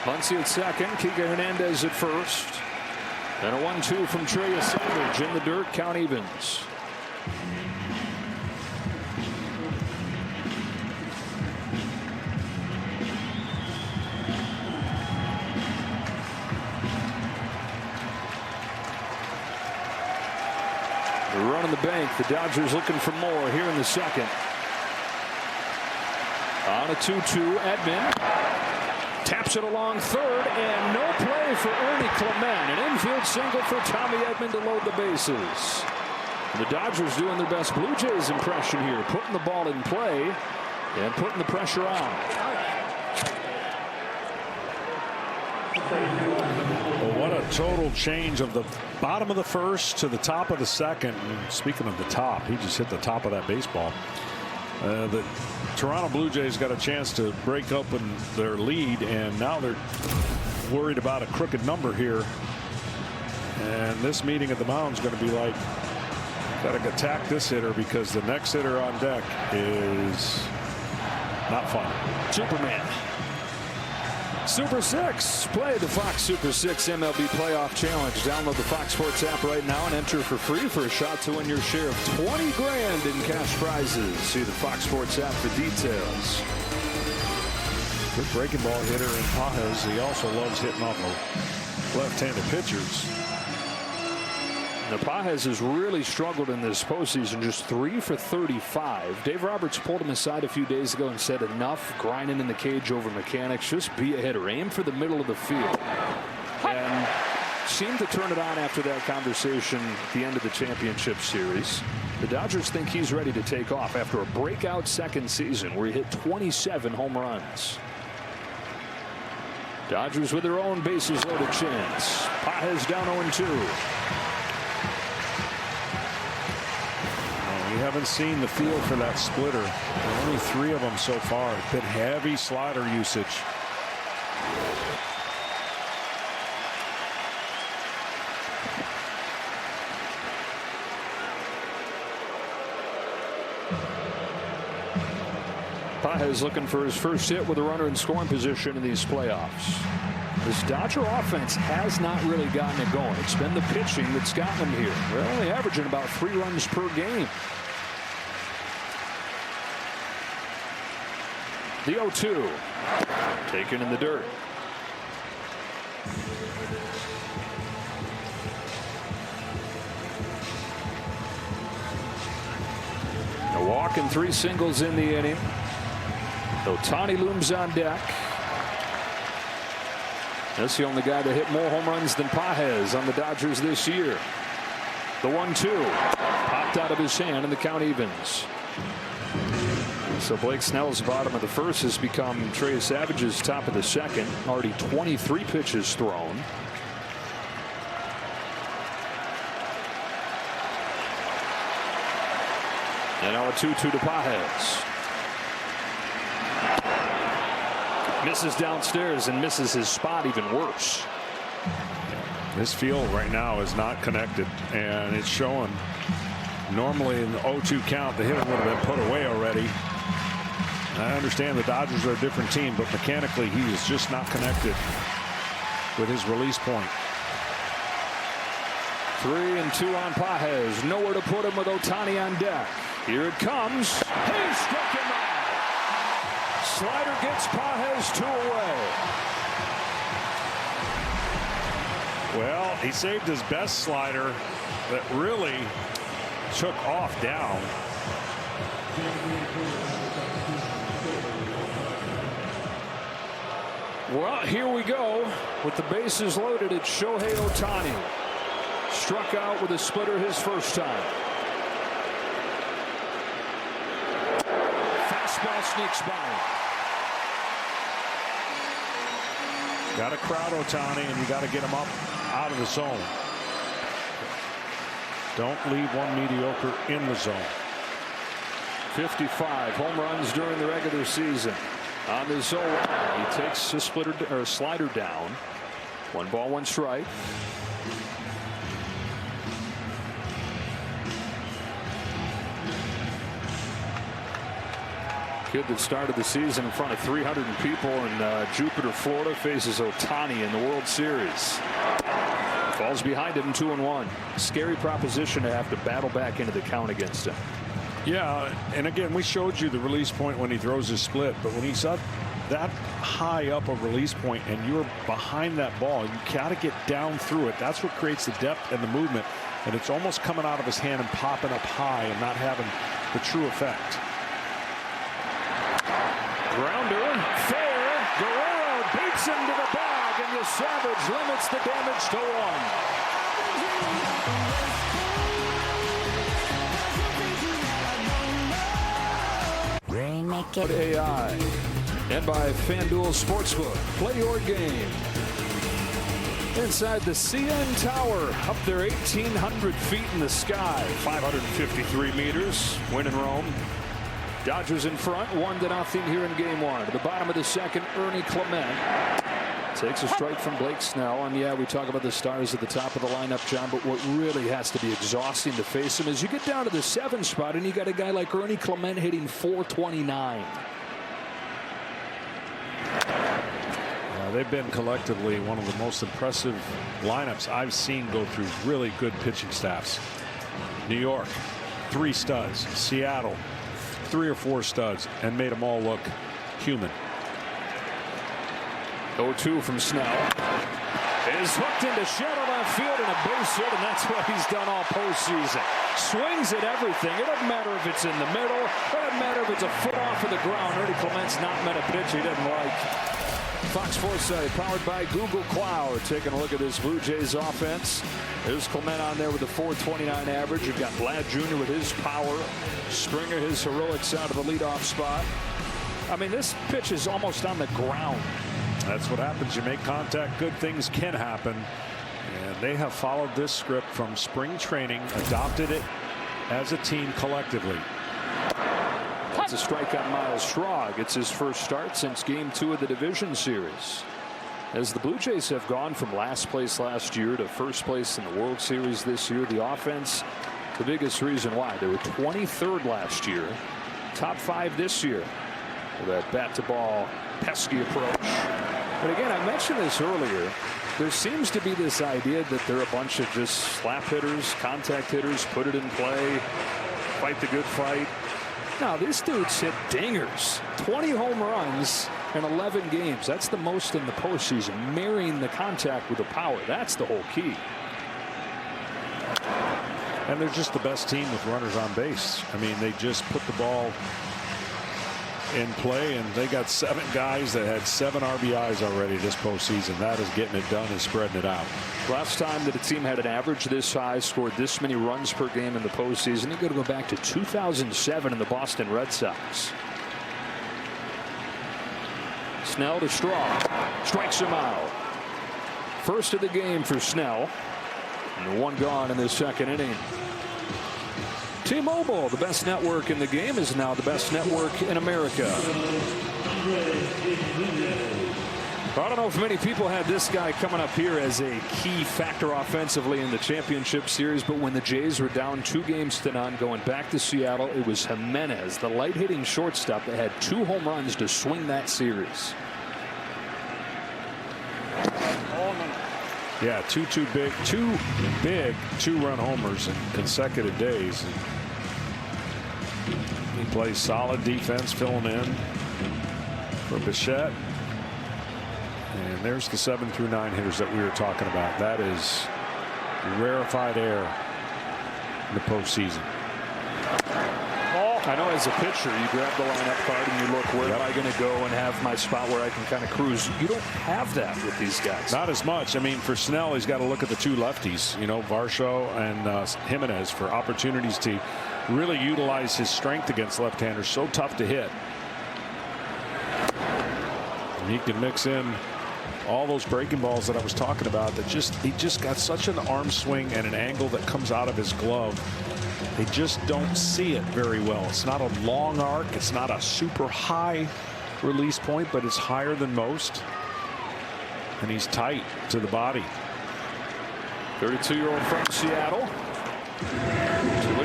Muncy at second, Kike Hernandez at first. And a 1-2 from Trey Savage in the dirt, count evens. The run on the bank, the Dodgers looking for more here in the second. On a 2-2, Edman. Taps it along third, and no play for Ernie Clement. An infield single for Tommy Edman to load the bases. The Dodgers doing their best Blue Jays impression here, putting the ball in play and putting the pressure on. Well, what a total change of the bottom of the first to the top of the second. And speaking of the top, he just hit the top of that baseball. The Toronto Blue Jays got a chance to break open their lead, and now they're worried about a crooked number here. And this meeting at the mound is going to be like, got to attack this hitter because the next hitter on deck is not fun. Superman. Super 6. Play the Fox Super 6 MLB Playoff Challenge. Download the Fox Sports app right now and enter for free for a shot to win your share of $20 grand in cash prizes. See the Fox Sports app for details. Good breaking ball hitter in Pages. He also loves hitting off of left-handed pitchers. Now, Pages has really struggled in this postseason, just 3 for 35. Dave Roberts pulled him aside a few days ago and said enough grinding in the cage over mechanics. Just be a hitter. Aim for the middle of the field. And seemed to turn it on after that conversation at the end of the championship series. The Dodgers think he's ready to take off after a breakout second season where he hit 27 home runs. Dodgers with their own bases loaded chance. Pages down 0-2. We haven't seen the feel for that splitter. There are only 3 of them so far. It's been heavy slider usage. Pages looking for his first hit with a runner in scoring position in these playoffs. This Dodger offense has not really gotten it going. It's been the pitching that's gotten them here. They're only averaging about 3 runs per game. The 0-2. Taken in the dirt. A walk and 3 singles in the inning. Ohtani looms on deck. That's the only guy that hit more home runs than Pages on the Dodgers this year. The 1-2 popped out of his hand and the count evens. So Blake Snell's bottom of the first has become Trey Savage's top of the second. Already 23 pitches thrown. And now a 2-2 to Pages. Misses downstairs and misses his spot even worse. This field right now is not connected, and it's showing. Normally in the 0-2 count, the hitter would have been put away already. I understand the Dodgers are a different team, but mechanically he is just not connected with his release point. 3-2 on Pages. Nowhere to put him with Ohtani on deck. Here it comes. He struck him out. Slider gets Pages 2 away. Well, he saved his best slider that really took off down. Well, here we go with the bases loaded. It's Shohei Ohtani. Struck out with a splitter his first time. Fastball sneaks by. Got to crowd Ohtani, and you got to get him up out of the zone. Don't leave one mediocre in the zone. 55 home runs during the regular season. On the 0-1, he takes a slider down. 1 ball, 1 strike. Kid that started the season in front of 300 people in Jupiter, Florida, faces Ohtani in the World Series. Falls behind him 2-1. Scary proposition to have to battle back into the count against him. Yeah, and again, we showed you the release point when he throws his split, but when he's up that high up a release point and you're behind that ball, you got to get down through it. That's what creates the depth and the movement, and it's almost coming out of his hand and popping up high and not having the true effect. Grounder, fair. Guerrero beats him to the bag, and Savage limits the damage to 1. Rainmaker AI and by FanDuel Sportsbook. Play your game. Inside the CN Tower, up there 1,800 feet in the sky, 553 meters. Win in Rome. Dodgers in front, 1-0 here in game 1. At the bottom of the second, Ernie Clement takes a strike from Blake Snell. And yeah, we talk about the stars at the top of the lineup, John, but what really has to be exhausting to face him is you get down to the 7 spot and you got a guy like Ernie Clement hitting .429. They've been collectively one of the most impressive lineups I've seen go through really good pitching staffs. New York, 3 studs. Seattle, 3 or 4 studs, and made them all look human. 0-2 from Snell. Is hooked into shallow left field and a base hit, and that's what he's done all postseason. Swings at everything. It doesn't matter if it's in the middle. It doesn't matter if it's a foot off of the ground. Ernie Clement's not met a pitch he doesn't like. Fox Foresight, powered by Google Cloud. Taking a look at this Blue Jays offense. There's Clement on there with a .429 average. You've got Vlad Jr. with his power. Springer, his heroics out of the leadoff spot. I mean, this pitch is almost on the ground. That's what happens. You make contact, good things can happen. And they have followed this script from spring training, adopted it as a team collectively. That's a strike on Miles Schrag. It's his first start since game 2 of the division series. As the Blue Jays have gone from last place last year to first place in the World Series this year, the offense, the biggest reason why. They were 23rd last year, top 5 this year. With that bat to ball pesky approach. But again, I mentioned this earlier. There seems to be this idea that they're a bunch of just slap hitters, contact hitters, put it in play, fight the good fight. Now, these dudes hit dingers. 20 home runs in 11 games. That's the most in the postseason. Marrying the contact with the power. That's the whole key. And they're just the best team with runners on base. I mean, they just put the ball in play, and they got 7 guys that had 7 RBIs already this postseason. That is getting it done and spreading it out. Last time that a team had an average this high, scored this many runs per game in the postseason, you got to go back to 2007 in the Boston Red Sox. Snell to Straw, strikes him out. First of the game for Snell, and 1 gone in the second inning. T-Mobile, the best network in the game, is now the best network in America. I don't know if many people had this guy coming up here as a key factor offensively in the championship series, but when the Jays were down 2-0 going back to Seattle, it was Jimenez, the light-hitting shortstop, that had 2 home runs to swing that series. Yeah, two big 2-run homers in consecutive days. He plays solid defense, filling in for Bichette. And there's the 7 through 9 hitters that we were talking about. That is rarefied air in the postseason. I know as a pitcher, you grab the lineup card and you look, where am I going to go and have my spot where I can kind of cruise. You don't have that with these guys. Not as much. I mean, for Snell, he's got to look at the 2 lefties, you know, Varsho and Jimenez, for opportunities to really utilize his strength against left-handers. So tough to hit. And he can mix in all those breaking balls that I was talking about. That he just got such an arm swing and an angle that comes out of his glove. They just don't see it very well. It's not a long arc. It's not a super high release point, but it's higher than most. And he's tight to the body. 32-year-old from Seattle.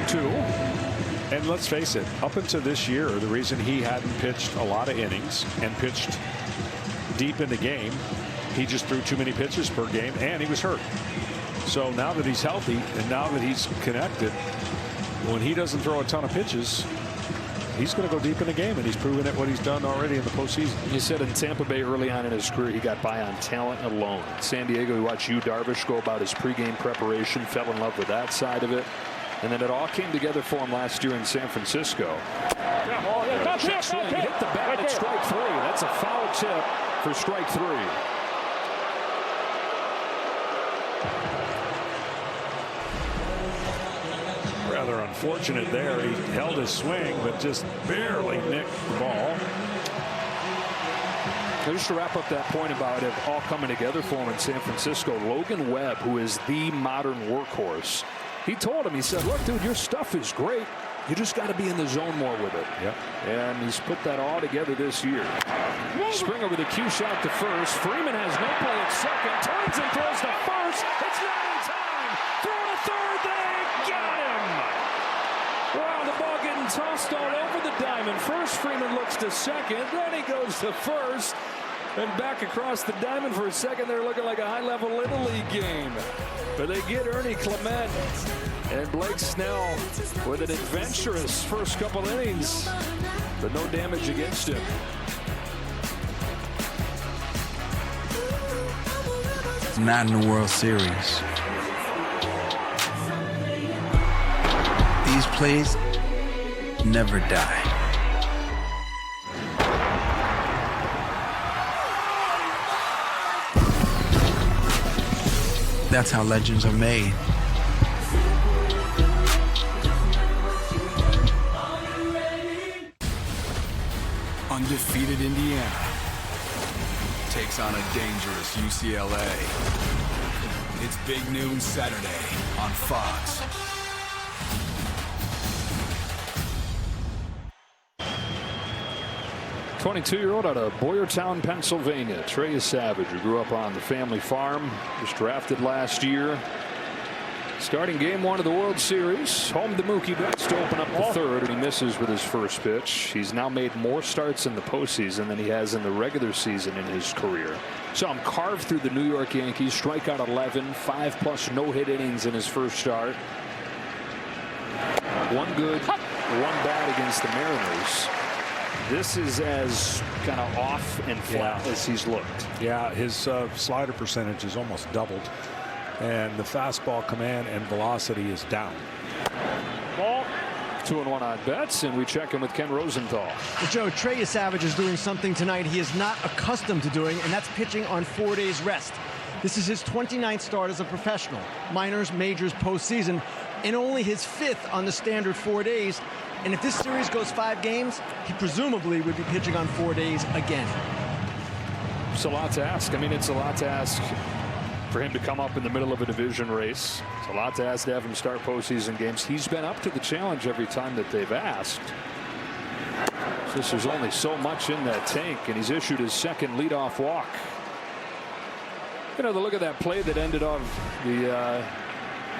2-2. And let's face it, up until this year, the reason he hadn't pitched a lot of innings and pitched deep in the game, he just threw too many pitches per game, and he was hurt. So now that he's healthy and now that he's connected, when he doesn't throw a ton of pitches, he's going to go deep in the game, and he's proven it what he's done already in the postseason. He said in Tampa Bay early on in his career, he got by on talent alone. San Diego, he watched Yu Darvish go about his pregame preparation, fell in love with that side of it. And then it all came together for him last year in San Francisco. Check swing, he hit the bat at strike 3. That's a foul tip for strike 3. Rather unfortunate there. He held his swing, but just barely nicked the ball. Just to wrap up that point about it all coming together for him in San Francisco, Logan Webb, who is the modern workhorse, he told him, he said, look, dude, your stuff is great. You just got to be in the zone more with it. Yep. And he's put that all together this year. Springer with a cue shot to first. Freeman has no play at second. Turns and throws to first. It's not in time. Throw to third. They got him. Wow, the ball getting tossed all over the diamond. First, Freeman looks to second. Then he goes to first. And back across the diamond for a second. They're looking like a high-level Little League game. But they get Ernie Clement and Blake Snell with an adventurous first couple innings, but no damage against him. Not in the World Series. These plays never die. That's how legends are made. Undefeated Indiana takes on a dangerous UCLA. It's Big Noon Saturday on Fox. .22-year-old out of Boyertown, Pennsylvania, Trey Savage, who grew up on the family farm, was drafted last year. Starting game 1 of the World Series, home to Mookie Betts to open up the third, and he misses with his first pitch. He's now made more starts in the postseason than he has in the regular season in his career. Saw him carve through the New York Yankees, strikeout 11, 5+ no-hit innings in his first start. 1 good, 1 bad against the Mariners. This is as kind of off and flat as he's looked. Yeah, his slider percentage is almost doubled, and the fastball command and velocity is down. Ball. 2-1 on Betts, and we check in with Ken Rosenthal. Well, Joe, Trey Savage is doing something tonight he is not accustomed to doing, and that's pitching on 4 days rest. This is his 29th start as a professional, minors, majors, postseason, and only his 5th on the standard 4 days. And if this series goes 5 games, he presumably would be pitching on 4 days again. It's a lot to ask. I mean, it's a lot to ask for him to come up in the middle of a division race. It's a lot to ask to have him start postseason games. He's been up to the challenge every time that they've asked. Just there's only so much in that tank, and he's issued his second leadoff walk. You know, the look at that play that ended off the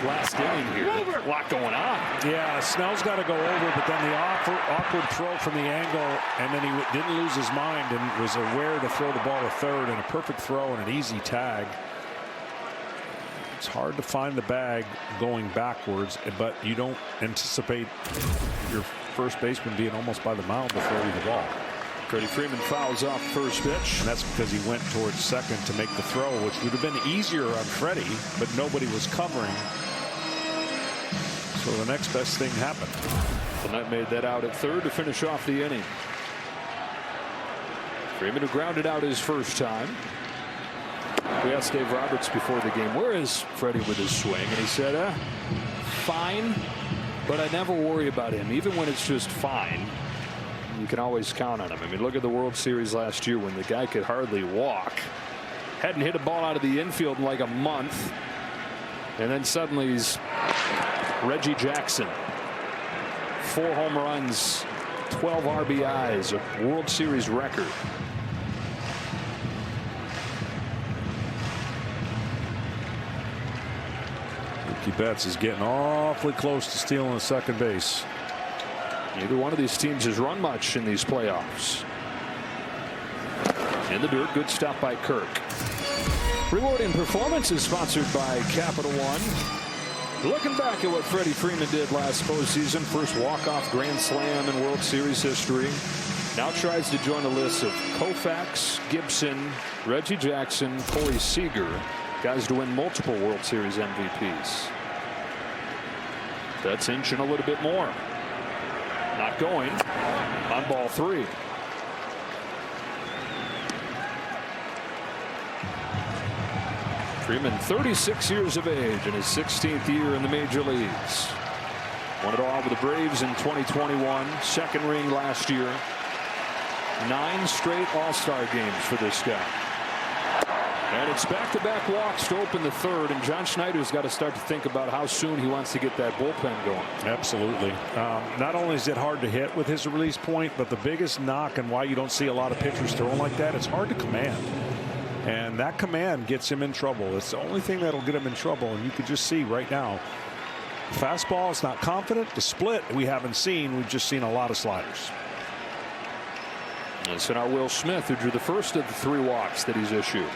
last inning here. A lot going on. Yeah, Snell's got to go over, but then the awkward throw from the angle, and then he didn't lose his mind and was aware to throw the ball to third, and a perfect throw and an easy tag. It's hard to find the bag going backwards, but you don't anticipate your first baseman being almost by the mound before you the ball. Freddie Freeman fouls off first pitch. And that's because he went towards second to make the throw, which would have been easier on Freddie, but nobody was covering. So the next best thing happened. Clement made that out at third to finish off the inning. Freeman, who grounded out his first time. We asked Dave Roberts before the game, where is Freddie with his swing? And he said, fine, but I never worry about him. Even when it's just fine, you can always count on him. I mean, look at the World Series last year when the guy could hardly walk. Hadn't hit a ball out of the infield in like a month. And then suddenly he's Reggie Jackson. 4 home runs 12 RBIs, a World Series record. Mookie Betts is getting awfully close to stealing the second base. Neither one of these teams has run much in these playoffs. In the dirt, good stop by Kirk. Rewarding Performance is sponsored by Capital One. Looking back at what Freddie Freeman did last postseason, first walk-off Grand Slam in World Series history. Now tries to join the list of Koufax, Gibson, Reggie Jackson, Corey Seager, guys to win multiple World Series MVPs. That's inching a little bit more. Not going. On ball 3. Freeman, 36 years of age in his 16th year in the major leagues. Won it all with the Braves in 2021. Second ring last year. 9 straight All-Star games for this guy. And it's back-to-back walks to open the third, and John Schneider's got to start to think about how soon he wants to get that bullpen going. Absolutely. Not only is it hard to hit with his release point, but the biggest knock and why you don't see a lot of pitchers throwing like that, it's hard to command. And that command gets him in trouble. It's the only thing that'll get him in trouble. And you can just see right now, fastball is not confident. The split we haven't seen. We've just seen a lot of sliders. And so now Will Smith, who drew the first of the 3 walks that he's issued.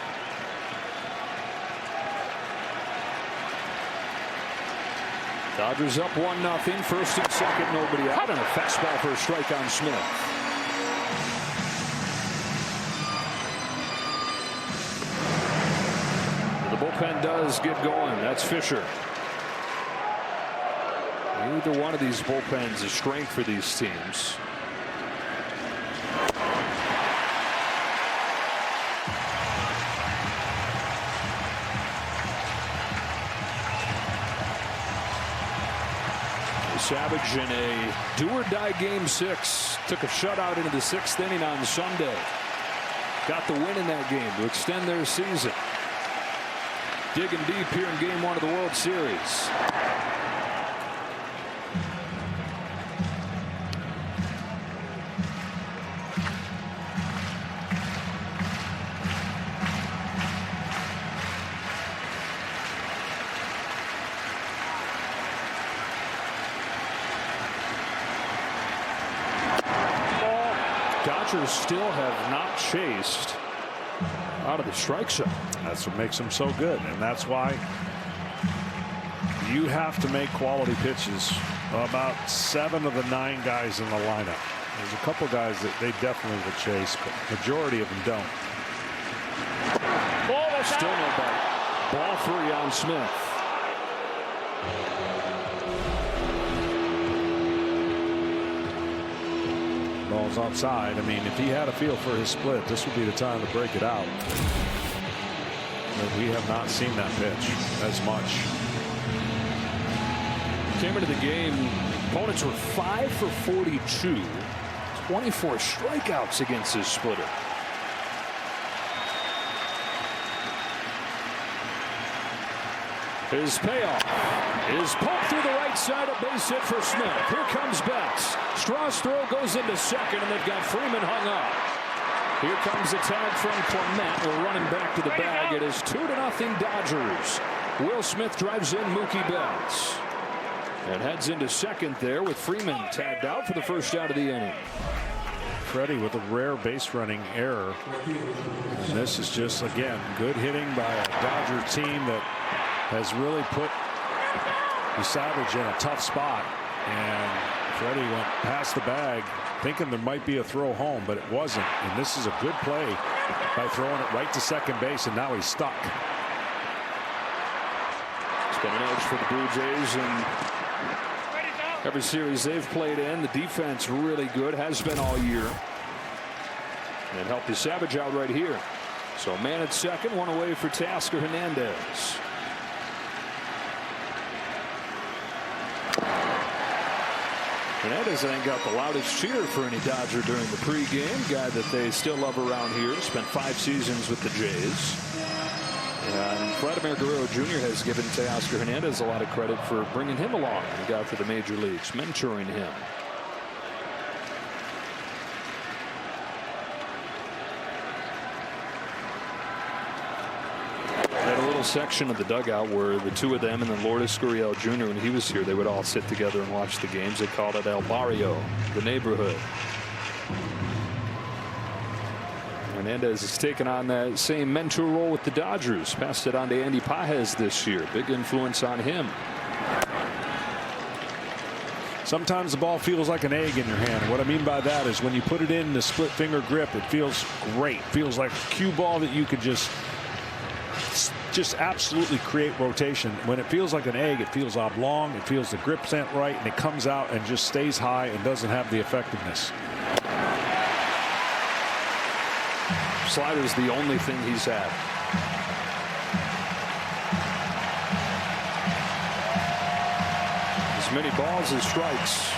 Dodgers up 1-0. First and second, nobody out, and a fastball for a strike on Smith. The bullpen does get going. That's Fisher. Neither one of these bullpens is strength for these teams. Savage in a do-or-die game 6 took a shutout into the 6th inning on Sunday. Got the win in that game to extend their season. Digging deep here in game 1 of the World Series. Dodgers still have not chased out of the strike zone. That's what makes them so good, and that's why you have to make quality pitches. About 7 of the 9 guys in the lineup. There's a couple guys that they definitely will chase, but majority of them don't. Still no bite. Ball 3 on Smith. Ball's outside. I mean, if he had a feel for his split, this would be the time to break it out. But we have not seen that pitch as much. Came into the game, opponents were 5 for 42, 24 strikeouts against his splitter. His payoff is poked through the right side, a base hit for Smith. Here comes Betts. Strauss throw goes into second, and they've got Freeman hung up. Here comes the tag from Clement. We're running back to the bag. It is 2-0 Dodgers. Will Smith drives in Mookie Betts and heads into second there with Freeman tagged out for the first out of the inning. Freddie with a rare base running error. And this is just, again, good hitting by a Dodger team that has really put Savage in a tough spot. And Freddie went past the bag thinking there might be a throw home, but it wasn't. And this is a good play by throwing it right to second base, and now he's stuck. It's been an edge for the Blue Jays, and every series they've played in, the defense really good, has been all year. And helped the Savage out right here. So man at second, one away for Teoscar Hernandez. Hernandez, I think, got the loudest cheer for any Dodger during the pregame. Guy that they still love around here. Spent 5 seasons with the Jays. And Vladimir Guerrero Jr. has given Teoscar Hernandez a lot of credit for bringing him along when he got to the major leagues, mentoring him. section of the dugout where the two of them and then Lourdes Gurriel Jr. when he was here, they would all sit together and watch the games. They called it El Barrio, the neighborhood. Hernandez has taken on that same mentor role with the Dodgers. Passed it on to Andy Pages this year. Big influence on him. Sometimes the ball feels like an egg in your hand. What I mean by that is when you put it in the split finger grip, it feels great. Feels like a cue ball that you could just absolutely create rotation. When it feels like an egg, it feels oblong. It feels the grip's not right, and it comes out and just stays high and doesn't have the effectiveness. Slider's the only thing he's had. As many balls as strikes.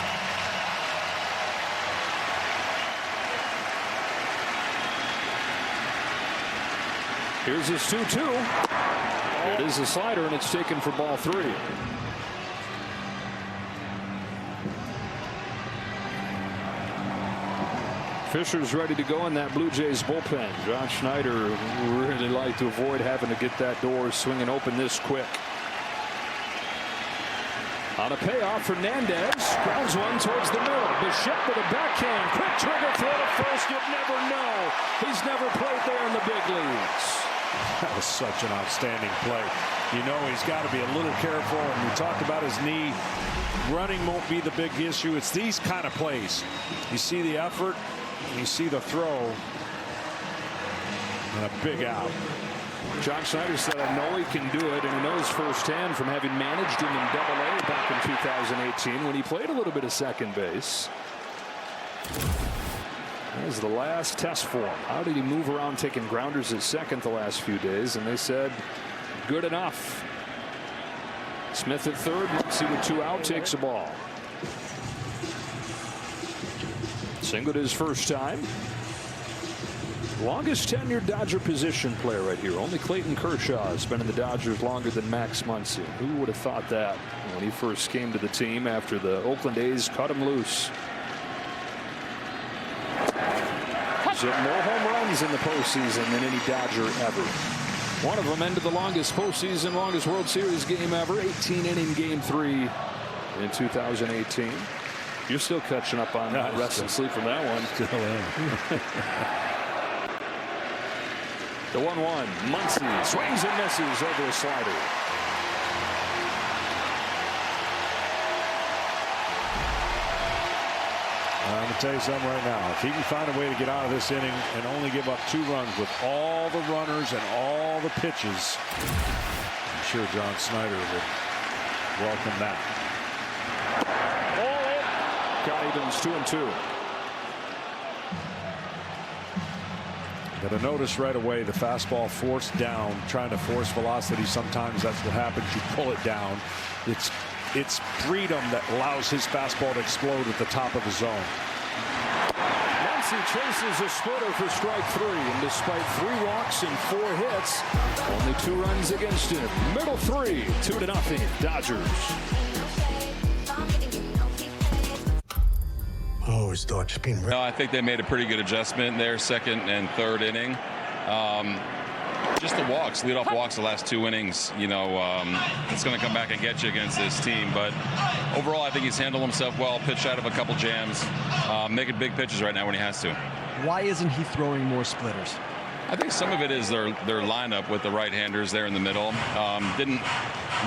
Here's his 2-2. It is a slider, and it's taken for ball 3. Fisher's ready to go in that Blue Jays bullpen. John Schneider really like to avoid having to get that door swinging open this quick. On a payoff, Hernandez grounds one towards the middle. Bichette with a backhand. Quick trigger throw to first. You'd never know. He's never played there in the big leagues. That was such an outstanding play. You know he's got to be a little careful, and we talked about his knee. Running won't be the big issue. It's these kind of plays. You see the effort, you see the throw, and a big out. John Schneider said, I know he can do it, and he knows firsthand from having managed him in Double-A back in 2018 when he played a little bit of second base. That was the last test for him. How did he move around taking grounders at second the last few days? And they said, good enough. Smith at third. Muncy with 2 out takes a ball. Singled his first time. Longest tenured Dodger position player right here. Only Clayton Kershaw has been in the Dodgers longer than Max Muncy. Who would have thought that when he first came to the team after the Oakland A's cut him loose? He's hit more home runs in the postseason than any Dodger ever. One of them ended the longest postseason, longest World Series game ever, 18-inning Game 3 in 2018. You're still catching up on rest and sleep from that one. Still in. The 1-1. Muncy swings and misses over a slider. I'm going to tell you something right now. If he can find a way to get out of this inning and only give up 2 runs with all the runners and all the pitches, I'm sure John Schneider would welcome that. Count evens 2-2. Got to notice right away the fastball forced down, trying to force velocity. Sometimes that's what happens. You pull it down. It's freedom that allows his fastball to explode at the top of the zone. Muncy chases a splitter for strike 3, and despite 3 walks and 4 hits, only 2 runs against him. Middle 3, 2-0 Dodgers. Always thought just being. No, I think they made a pretty good adjustment there, second and third inning. Just the walks, leadoff walks the last 2 innings, you know, it's going to come back and get you against this team. But overall, I think he's handled himself well, pitched out of a couple jams, making big pitches right now when he has to. Why isn't he throwing more splitters? I think some of it is their lineup with the right-handers there in the middle. Didn't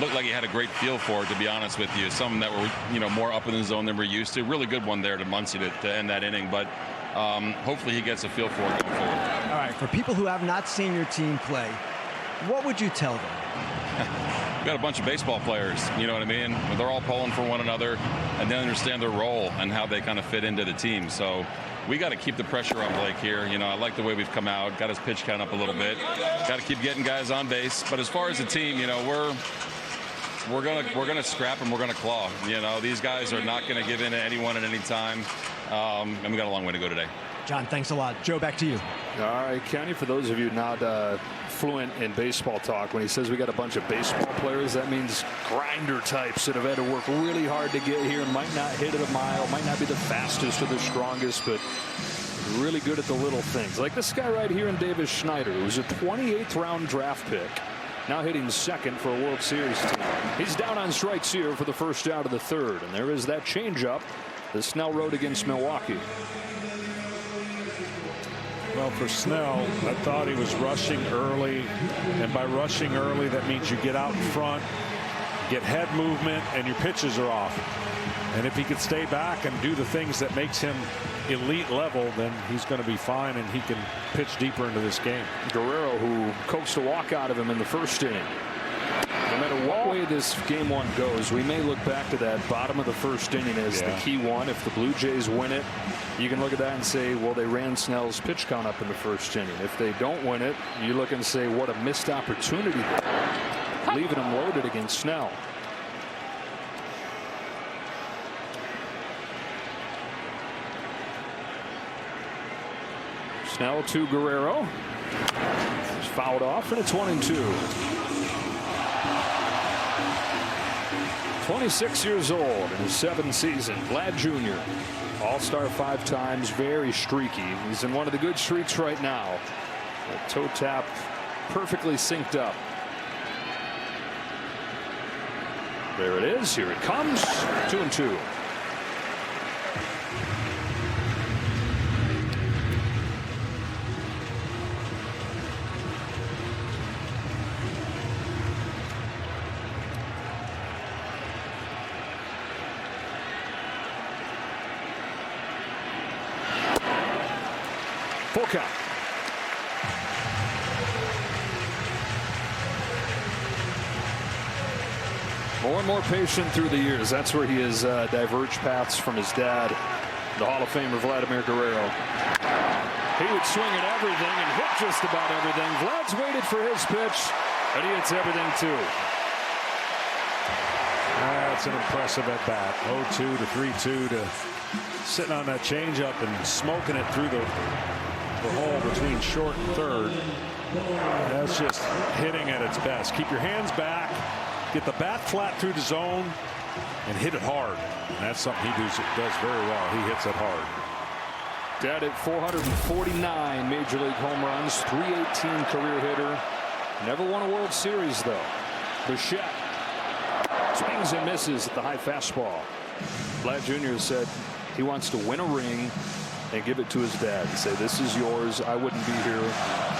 look like he had a great feel for it, to be honest with you. Some that were, you know, more up in the zone than we're used to. Really good one there to Muncy to end that inning. But hopefully he gets a feel for it going forward. All right, for people who have not seen your team play, what would you tell them? We've got a bunch of baseball players, you know what I mean? They're all pulling for one another, and they understand their role and how they kind of fit into the team. So we got to keep the pressure on Blake here. You know, I like the way we've come out, got his pitch count up a little bit. Got to keep getting guys on base. But as far as the team, you know, we're gonna scrap and we're gonna claw. You know, these guys are not gonna give in to anyone at any time. And we got a long way to go today. John, thanks a lot. Joe, back to you. All right, Kenny, for those of you not fluent in baseball talk, when he says we got a bunch of baseball players, that means grinder types that have had to work really hard to get here, might not hit it a mile, might not be the fastest or the strongest, but really good at the little things. Like this guy right here in Davis Schneider, who was a 28th round draft pick now hitting second for a World Series team. He's down on strikes here for the first out of the third, and there is that changeup that Snell rode against Milwaukee. Well, for Snell, I thought he was rushing early, and by rushing early, that means you get out in front, get head movement, and your pitches are off. And if he could stay back and do the things that makes him elite level, then he's going to be fine, and he can pitch deeper into this game. Guerrero, who coaxed a walk out of him in the first inning. No matter what way this game one goes, we may look back to that bottom of the first inning as the key one. If the Blue Jays win it, you can look at that and say, well, they ran Snell's pitch count up in the first inning. If they don't win it, you look and say, what a missed opportunity there, leaving them loaded against Snell. Snell to Guerrero. He's fouled off, and it's 1-2. 26 years old in his 7th season. Vlad Jr. All-Star 5 times, very streaky. He's in one of the good streaks right now. The toe tap perfectly synced up. There it is. Here it comes. 2-2. Full count. More and more patient through the years. That's where he has diverged paths from his dad, the Hall of Famer Vladimir Guerrero. He would swing at everything and hit just about everything. Vlad's waited for his pitch, and he hits everything too. That's an impressive at bat. 0-2 to 3-2 to sitting on that changeup and smoking it through the hole between short and third. That's just hitting at its best. Keep your hands back, get the bat flat through the zone, and hit it hard. And that's something he does very well. He hits it hard. Dad at 449 major league home runs, 318 career hitter. Never won a World Series though. Bichette swings and misses at the high fastball. Vlad Jr. said he wants to win a ring and give it to his dad and say, this is yours. I wouldn't be here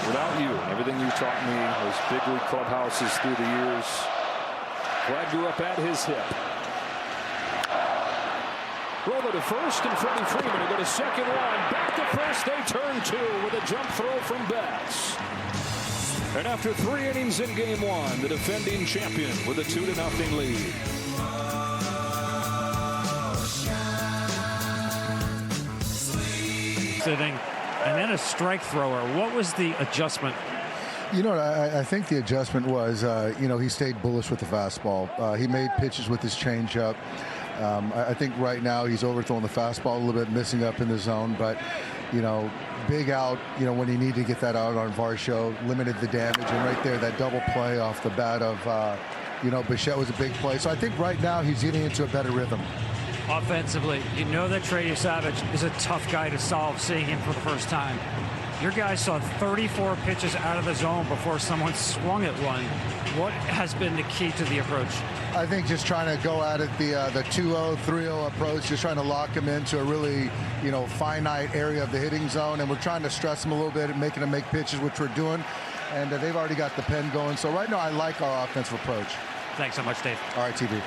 without you. Everything you taught me, those big league clubhouses through the years. Vlad grew up at his hip. Roller to first, and Freddie Freeman will go to second one. Back to first, they turn two with a jump throw from Betts. And after 3 innings in game one, the defending champion with a 2-0 lead. Sitting, and then a strike thrower. What was the adjustment? You know, I think the adjustment was, you know, he stayed bullish with the fastball. He made pitches with his changeup. I think right now he's overthrowing the fastball a little bit, missing up in the zone. But, you know, big out, you know, when he needed to get that out on Varsho, limited the damage. And right there, that double play off the bat of, you know, Bichette was a big play. So I think right now he's getting into a better rhythm. Offensively, you know that Trey Savage is a tough guy to solve, seeing him for the first time. Your guys saw 34 pitches out of the zone before someone swung at one. What has been the key to the approach? I think just trying to go at it the 2-0, 3-0 approach, just trying to lock him into a really, you know, finite area of the hitting zone. And we're trying to stress him a little bit and making him make pitches, which we're doing. And they've already got the pen going. So right now I like our offensive approach. Thanks so much, Dave. All right, TV.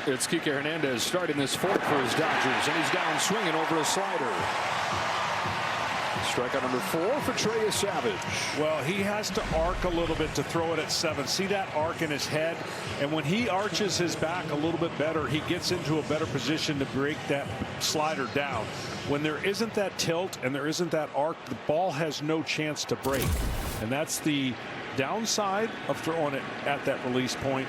It's Kike Hernandez starting this fourth for his Dodgers, and he's down swinging over a slider. Strikeout number 4 for Trey Savage. Well, he has to arc a little bit to throw it at 7. See that arc in his head? And when he arches his back a little bit better, he gets into a better position to break that slider down. When there isn't that tilt and there isn't that arc, the ball has no chance to break. And that's the downside of throwing it at that release point.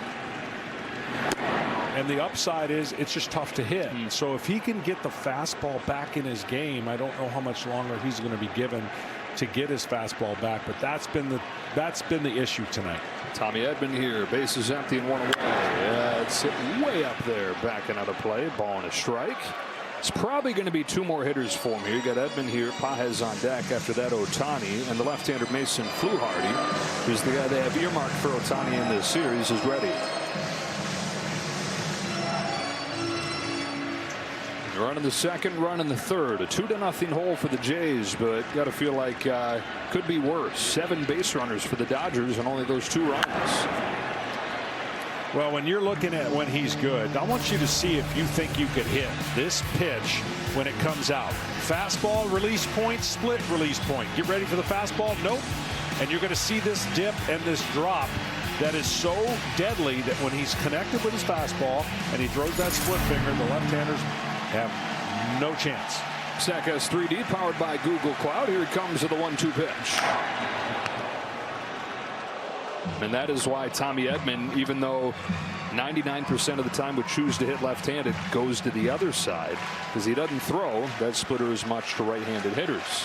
And the upside is it's just tough to hit. So if he can get the fastball back in his game, I don't know how much longer he's going to be given to get his fastball back. But that's been the issue tonight. Tommy Edman here, bases empty and 1 away. Yeah, it's hit way up there, backing out of play. Ball and a strike. It's probably going to be 2 more hitters for him here. You got Edman here, Pages on deck. After that, Ohtani, and the left-hander Mason Fluharty, who's the guy they have earmarked for Ohtani in this series, is ready. Run in the second, run in the third. A 2-0 hole for the Jays, but got to feel like could be worse. 7 base runners for the Dodgers and only those 2 runs. Well, when you're looking at when he's good, I want you to see if you think you could hit this pitch when it comes out. Fastball release point, split release point. Get ready for the fastball. Nope. And you're going to see this dip and this drop that is so deadly that when he's connected with his fastball and he throws that split finger, the left-handers have no chance. Statcast 3D powered by Google Cloud. Here it comes to the 1-2 pitch. And that is why Tommy Edman, even though 99% of the time would choose to hit left-handed, goes to the other side because he doesn't throw that splitter as much to right-handed hitters.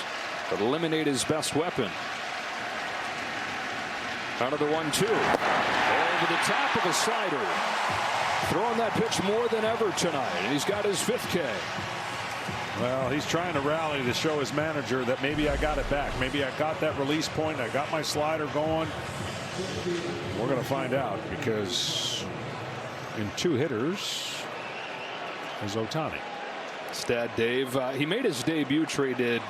But eliminate his best weapon. Another 1-2. Over the top of a slider. Throwing that pitch more than ever tonight. And he's got his 5th K. Well, he's trying to rally to show his manager that maybe I got it back. Maybe I got that release point. I got my slider going. We're going to find out because in 2 hitters is Ohtani. Stat Dave. He made his debut traded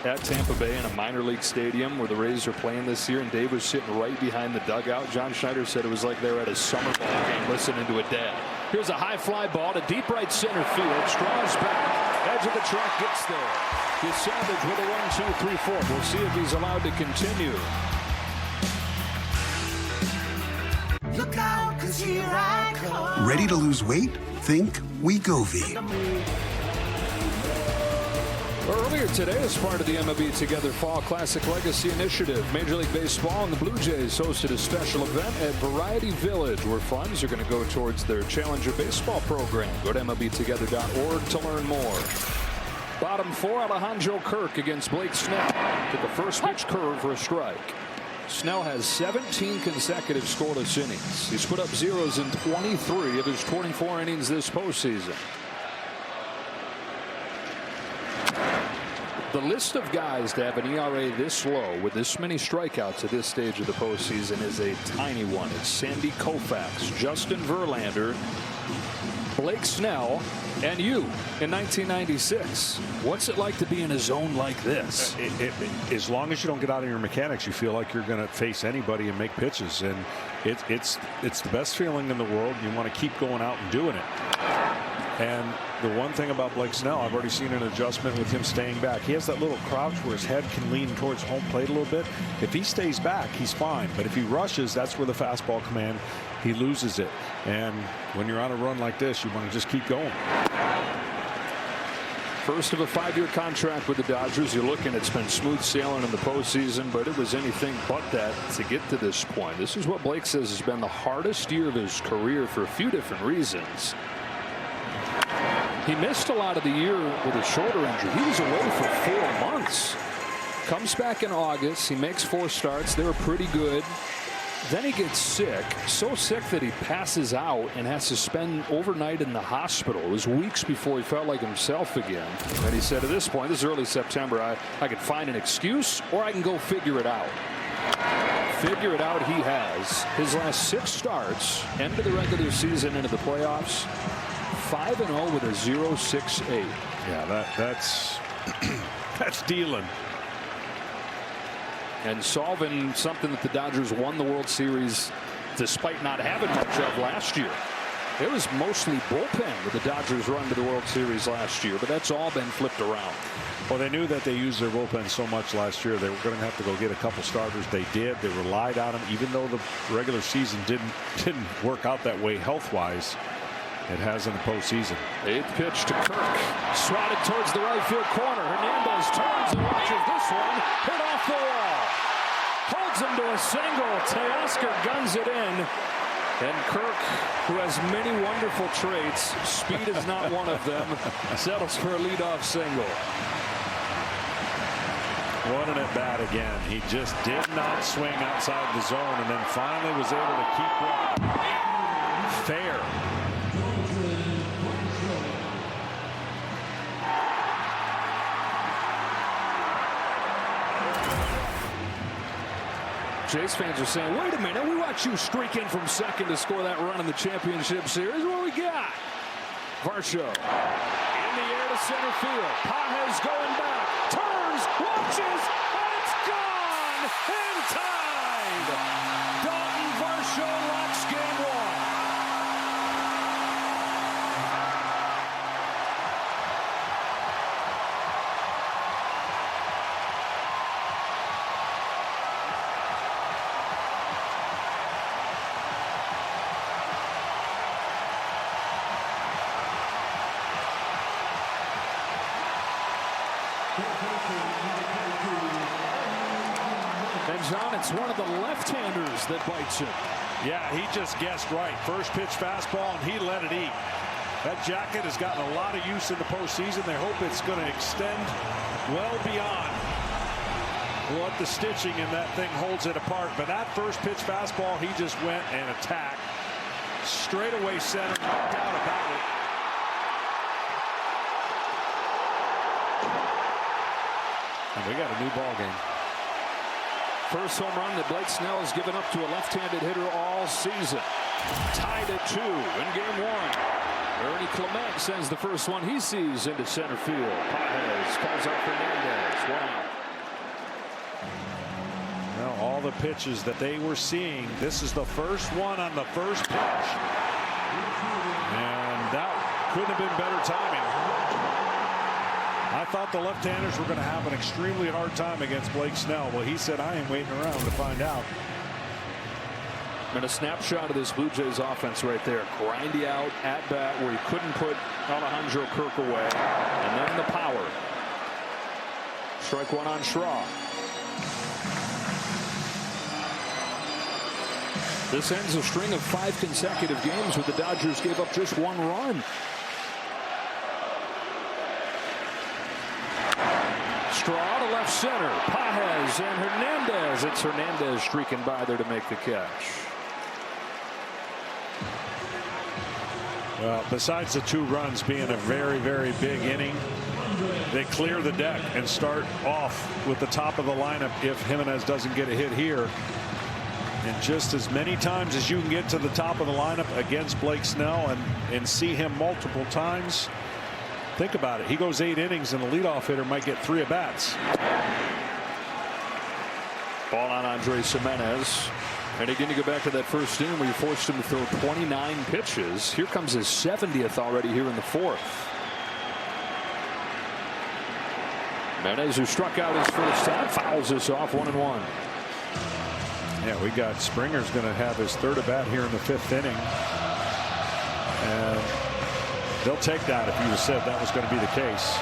at Tampa Bay in a minor league stadium where the Rays are playing this year, and Dave was sitting right behind the dugout. John Schneider said it was like they were at a summer ball game listening to a dad. Here's a high fly ball to deep right center field. Straws back. Edge of the track gets there. He's Savage with a 1-2-3-4. We'll see if he's allowed to continue. Look out, 'cause here I come. Ready to lose weight? Think Wegovy. Earlier today, as part of the MLB Together Fall Classic Legacy Initiative, Major League Baseball and the Blue Jays hosted a special event at Variety Village where funds are going to go towards their Challenger Baseball program. Go to MLBtogether.org to learn more. Bottom 4, Alejandro Kirk against Blake Snell. Took a first pitch curve for a strike. Snell has 17 consecutive scoreless innings. He's put up zeros in 23 of his 24 innings this postseason. The list of guys to have an ERA this low with this many strikeouts at this stage of the postseason is a tiny one. It's Sandy Koufax, Justin Verlander, Blake Snell, and you in 1996. What's it like to be in a zone like this? As long as you don't get out of your mechanics, you feel like you're going to face anybody and make pitches, and it's the best feeling in the world. You want to keep going out and doing it. And the one thing about Blake Snell, I've already seen an adjustment with him staying back. He has that little crouch where his head can lean towards home plate a little bit. If he stays back, he's fine. But if he rushes, that's where the fastball command, he loses it. And when you're on a run like this, you want to just keep going. First of a 5-year contract with the Dodgers. You're looking, it's been smooth sailing in the postseason, but it was anything but that to get to this point. This is what Blake says has been the hardest year of his career for a few different reasons. He missed a lot of the year with a shoulder injury. He was away for 4 months. Comes back in August. He makes 4 starts. They were pretty good. Then he gets sick, so sick that he passes out and has to spend overnight in the hospital. It was weeks before he felt like himself again. And he said, at this point, this is early September, I could find an excuse or I can go figure it out. Figure it out he has. His last 6 starts, end of the regular season into the playoffs, 5-0 with a 0.68. Yeah, that's that's dealing. And solving something that the Dodgers won the World Series despite not having much of last year. It was mostly bullpen with the Dodgers run to the World Series last year, but that's all been flipped around. Well, they knew that they used their bullpen so much last year. They were going to have to go get a couple starters. They did. They relied on them, even though the regular season didn't work out that way health-wise. It has in the postseason. 8th pitch to Kirk. Swatted towards the right field corner. Hernandez turns and watches this one. Hit off the wall. Holds him to a single. Teoscar guns it in. And Kirk, who has many wonderful traits, speed is not one of them, settles for a leadoff single. What an at-bat again. He just did not swing outside the zone and then finally was able to keep running. Fair. Jays fans are saying, wait a minute, we watched you streak in from second to score that run in the championship series. What we got? Varsho in the air to center field. Pages going back, turns, watches, and it's gone and tied. Dalton Varsho locks game one. And John, it's one of the left-handers that bites him. Yeah, he just guessed right. First pitch fastball, and he let it eat. That jacket has gotten a lot of use in the postseason. They hope it's going to extend well beyond what the stitching in that thing holds it apart. But that first pitch fastball, he just went and attacked. Straightaway center, no doubt about it. And we got a new ball game. First home run that Blake Snell has given up to a left-handed hitter all season. Tied at 2 in game one. Ernie Clement sends the first one he sees into center field. Pages calls out Hernandez. Wow. Well, all the pitches that they were seeing, this is the first one on the first pitch. And that couldn't have been better timing. I thought the left-handers were going to have an extremely hard time against Blake Snell. Well, he said, I ain't waiting around to find out. And a snapshot of this Blue Jays offense right there. Grindy out at bat where he couldn't put Alejandro Kirk away. And then the power. Strike one on Schraw. This ends a string of 5 consecutive games where the Dodgers gave up just 1 run. Straw to left center. Pages and Hernandez. It's Hernandez streaking by there to make the catch. Well, besides the 2 runs being a very, very big inning, they clear the deck and start off with the top of the lineup if Jimenez doesn't get a hit here. And just as many times as you can get to the top of the lineup against Blake Snell and see him multiple times. Think about it. He goes 8 innings and a leadoff hitter might get 3 at-bats. Ball on Andres Gimenez. And again, you go back to that first inning where you forced him to throw 29 pitches. Here comes his 70th already here in the 4th. Gimenez, who struck out his first time, fouls this off 1-1. Yeah, we got Springer's going to have his 3rd at-bat here in the 5th inning. And they'll take that if you said that was going to be the case.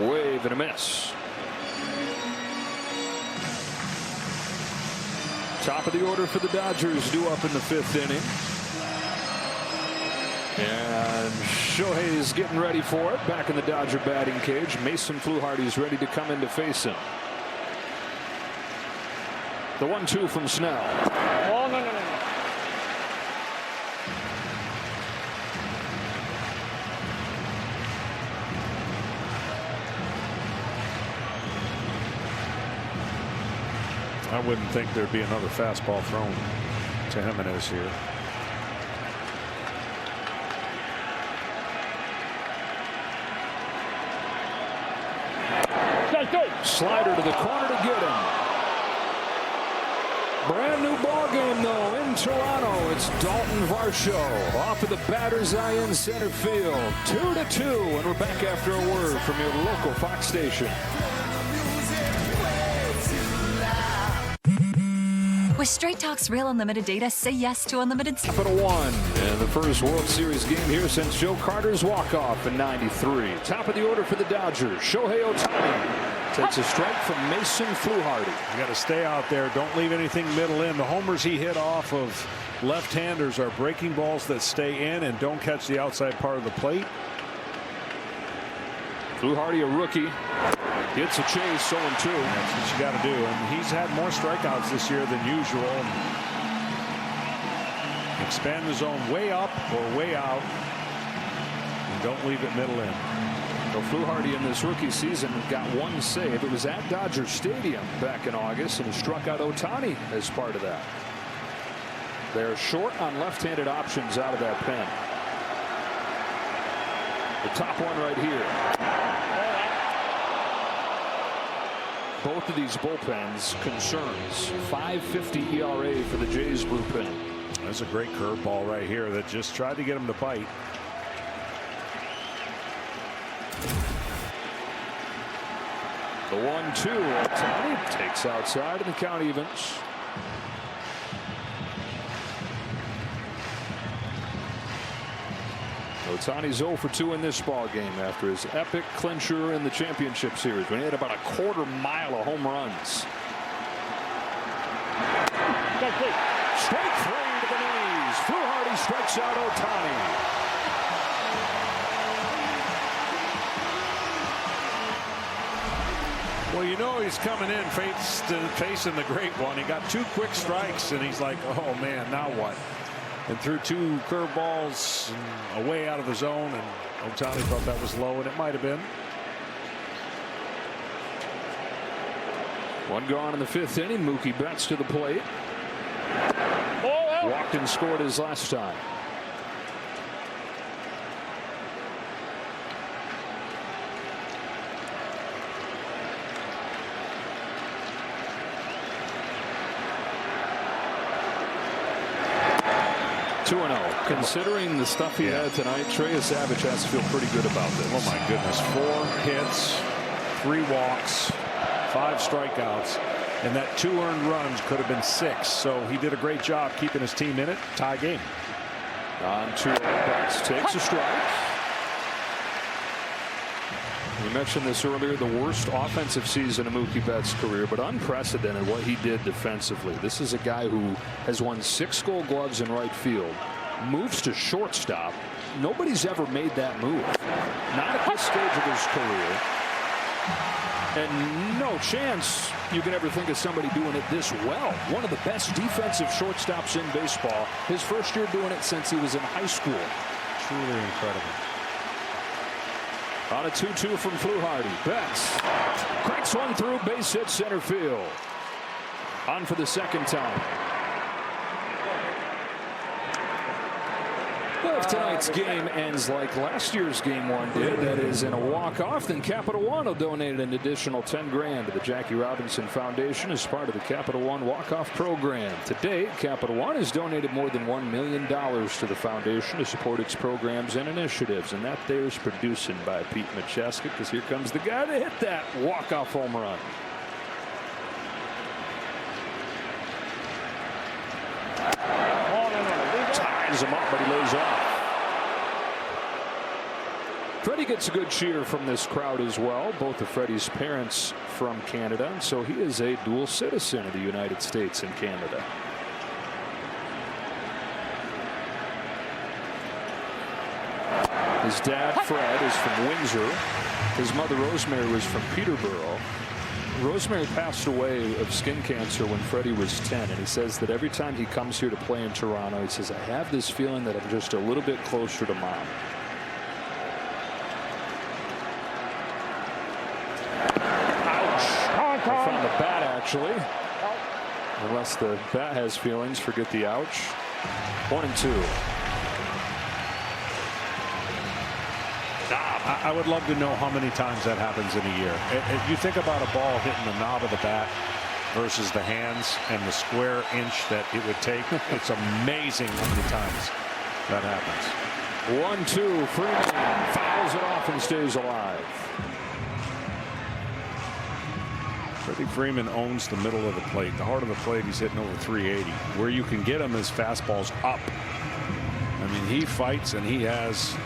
Wave and a miss. Top of the order for the Dodgers, due up in the 5th inning. And Shohei's getting ready for it. Back in the Dodger batting cage. Mason Fluharty's ready to come in to face him. The 1-2 from Snell. Oh, no. I wouldn't think there'd be another fastball thrown to Jimenez here. Slider to the corner to get him. Brand new ball game though in Toronto. It's Dalton Varsho off of the batter's eye in center field. 2-2, and we're back after a word from your local Fox station. With Straight Talk's Real Unlimited data, say yes to unlimited. Capital One in the first World Series game here since Joe Carter's walk-off in '93. Top of the order for the Dodgers, Shohei Ohtani takes a strike from Mason Fluharty. You got to stay out there. Don't leave anything middle in. The homers he hit off of left-handers are breaking balls that stay in and don't catch the outside part of the plate. Fluharty, a rookie. Gets a chase, 0-2. That's what you got to do. And he's had more strikeouts this year than usual. Expand the zone way up or way out. And don't leave it middle in. So Fluharty in this rookie season got one save. It was at Dodger Stadium back in August, and he struck out Ohtani as part of that. They're short on left-handed options out of that pen. The top one right here. Both of these bullpens concerns. 5.50 ERA for the Jays bullpen. That's a great curveball right here that just tried to get him to bite. The 1-2. Ohtani takes outside, and the count evens. Ohtani's 0 for 2 in this ball game after his epic clincher in the championship series when he had about a quarter mile of home runs. Strike 3 to the knees. Fluharty strikes out Ohtani. Well, you know he's coming in facing the great one. He got 2 quick strikes, and he's like, oh, man, now what? And threw 2 curveballs away out of the zone, and Ohtani thought that was low, and it might have been. One gone in the 5th inning. Mookie Betts to the plate. Walked and scored his last time. Considering the stuff he had tonight, Trey Savage has to feel pretty good about this. Oh my goodness, 4 hits, 3 walks, 5 strikeouts, and that 2 earned runs could have been 6. So he did a great job keeping his team in it. Tie game. On 2-0, Betts takes a strike. We mentioned this earlier, the worst offensive season of Mookie Betts' career, but unprecedented what he did defensively. This is a guy who has won 6 Gold Gloves in right field, moves to shortstop. Nobody's ever made that move. Not at this stage of his career. And no chance you can ever think of somebody doing it this well. One of the best defensive shortstops in baseball. His first year doing it since he was in high school. Truly incredible. On a 2-2 from Fluharty. Betts cracks one through, base hit center field. On for the second time. Well, if tonight's game ends like last year's game 1 did, that is in a walk-off, then Capital One will donate an additional $10,000 to the Jackie Robinson Foundation as part of the Capital One walk-off program. To date, Capital One has donated more than $1 million to the foundation to support its programs and initiatives, and that there is producing by Pete Macheska, because here comes the guy to hit that walk-off home run. Ties him up, but he lays off. Freddie gets a good cheer from this crowd as well. Both of Freddie's parents from Canada, and so he is a dual citizen of the United States and Canada. His dad, Fred, is from Windsor. His mother, Rosemary, was from Peterborough. Rosemary passed away of skin cancer when Freddie was 10, and he says that every time he comes here to play in Toronto, he says, I have this feeling that I'm just a little bit closer to Mom. Ouch. I found the bat, actually. Unless the bat has feelings, forget the ouch. 1-2. I would love to know how many times that happens in a year. If you think about a ball hitting the knob of the bat versus the hands and the square inch that it would take, it's amazing how many times that happens. 1-2. Freeman fouls it off and stays alive. Freddie Freeman owns the middle of the plate. The heart of the plate, he's hitting over 380. Where you can get him is fastballs up. I mean, he fights and he has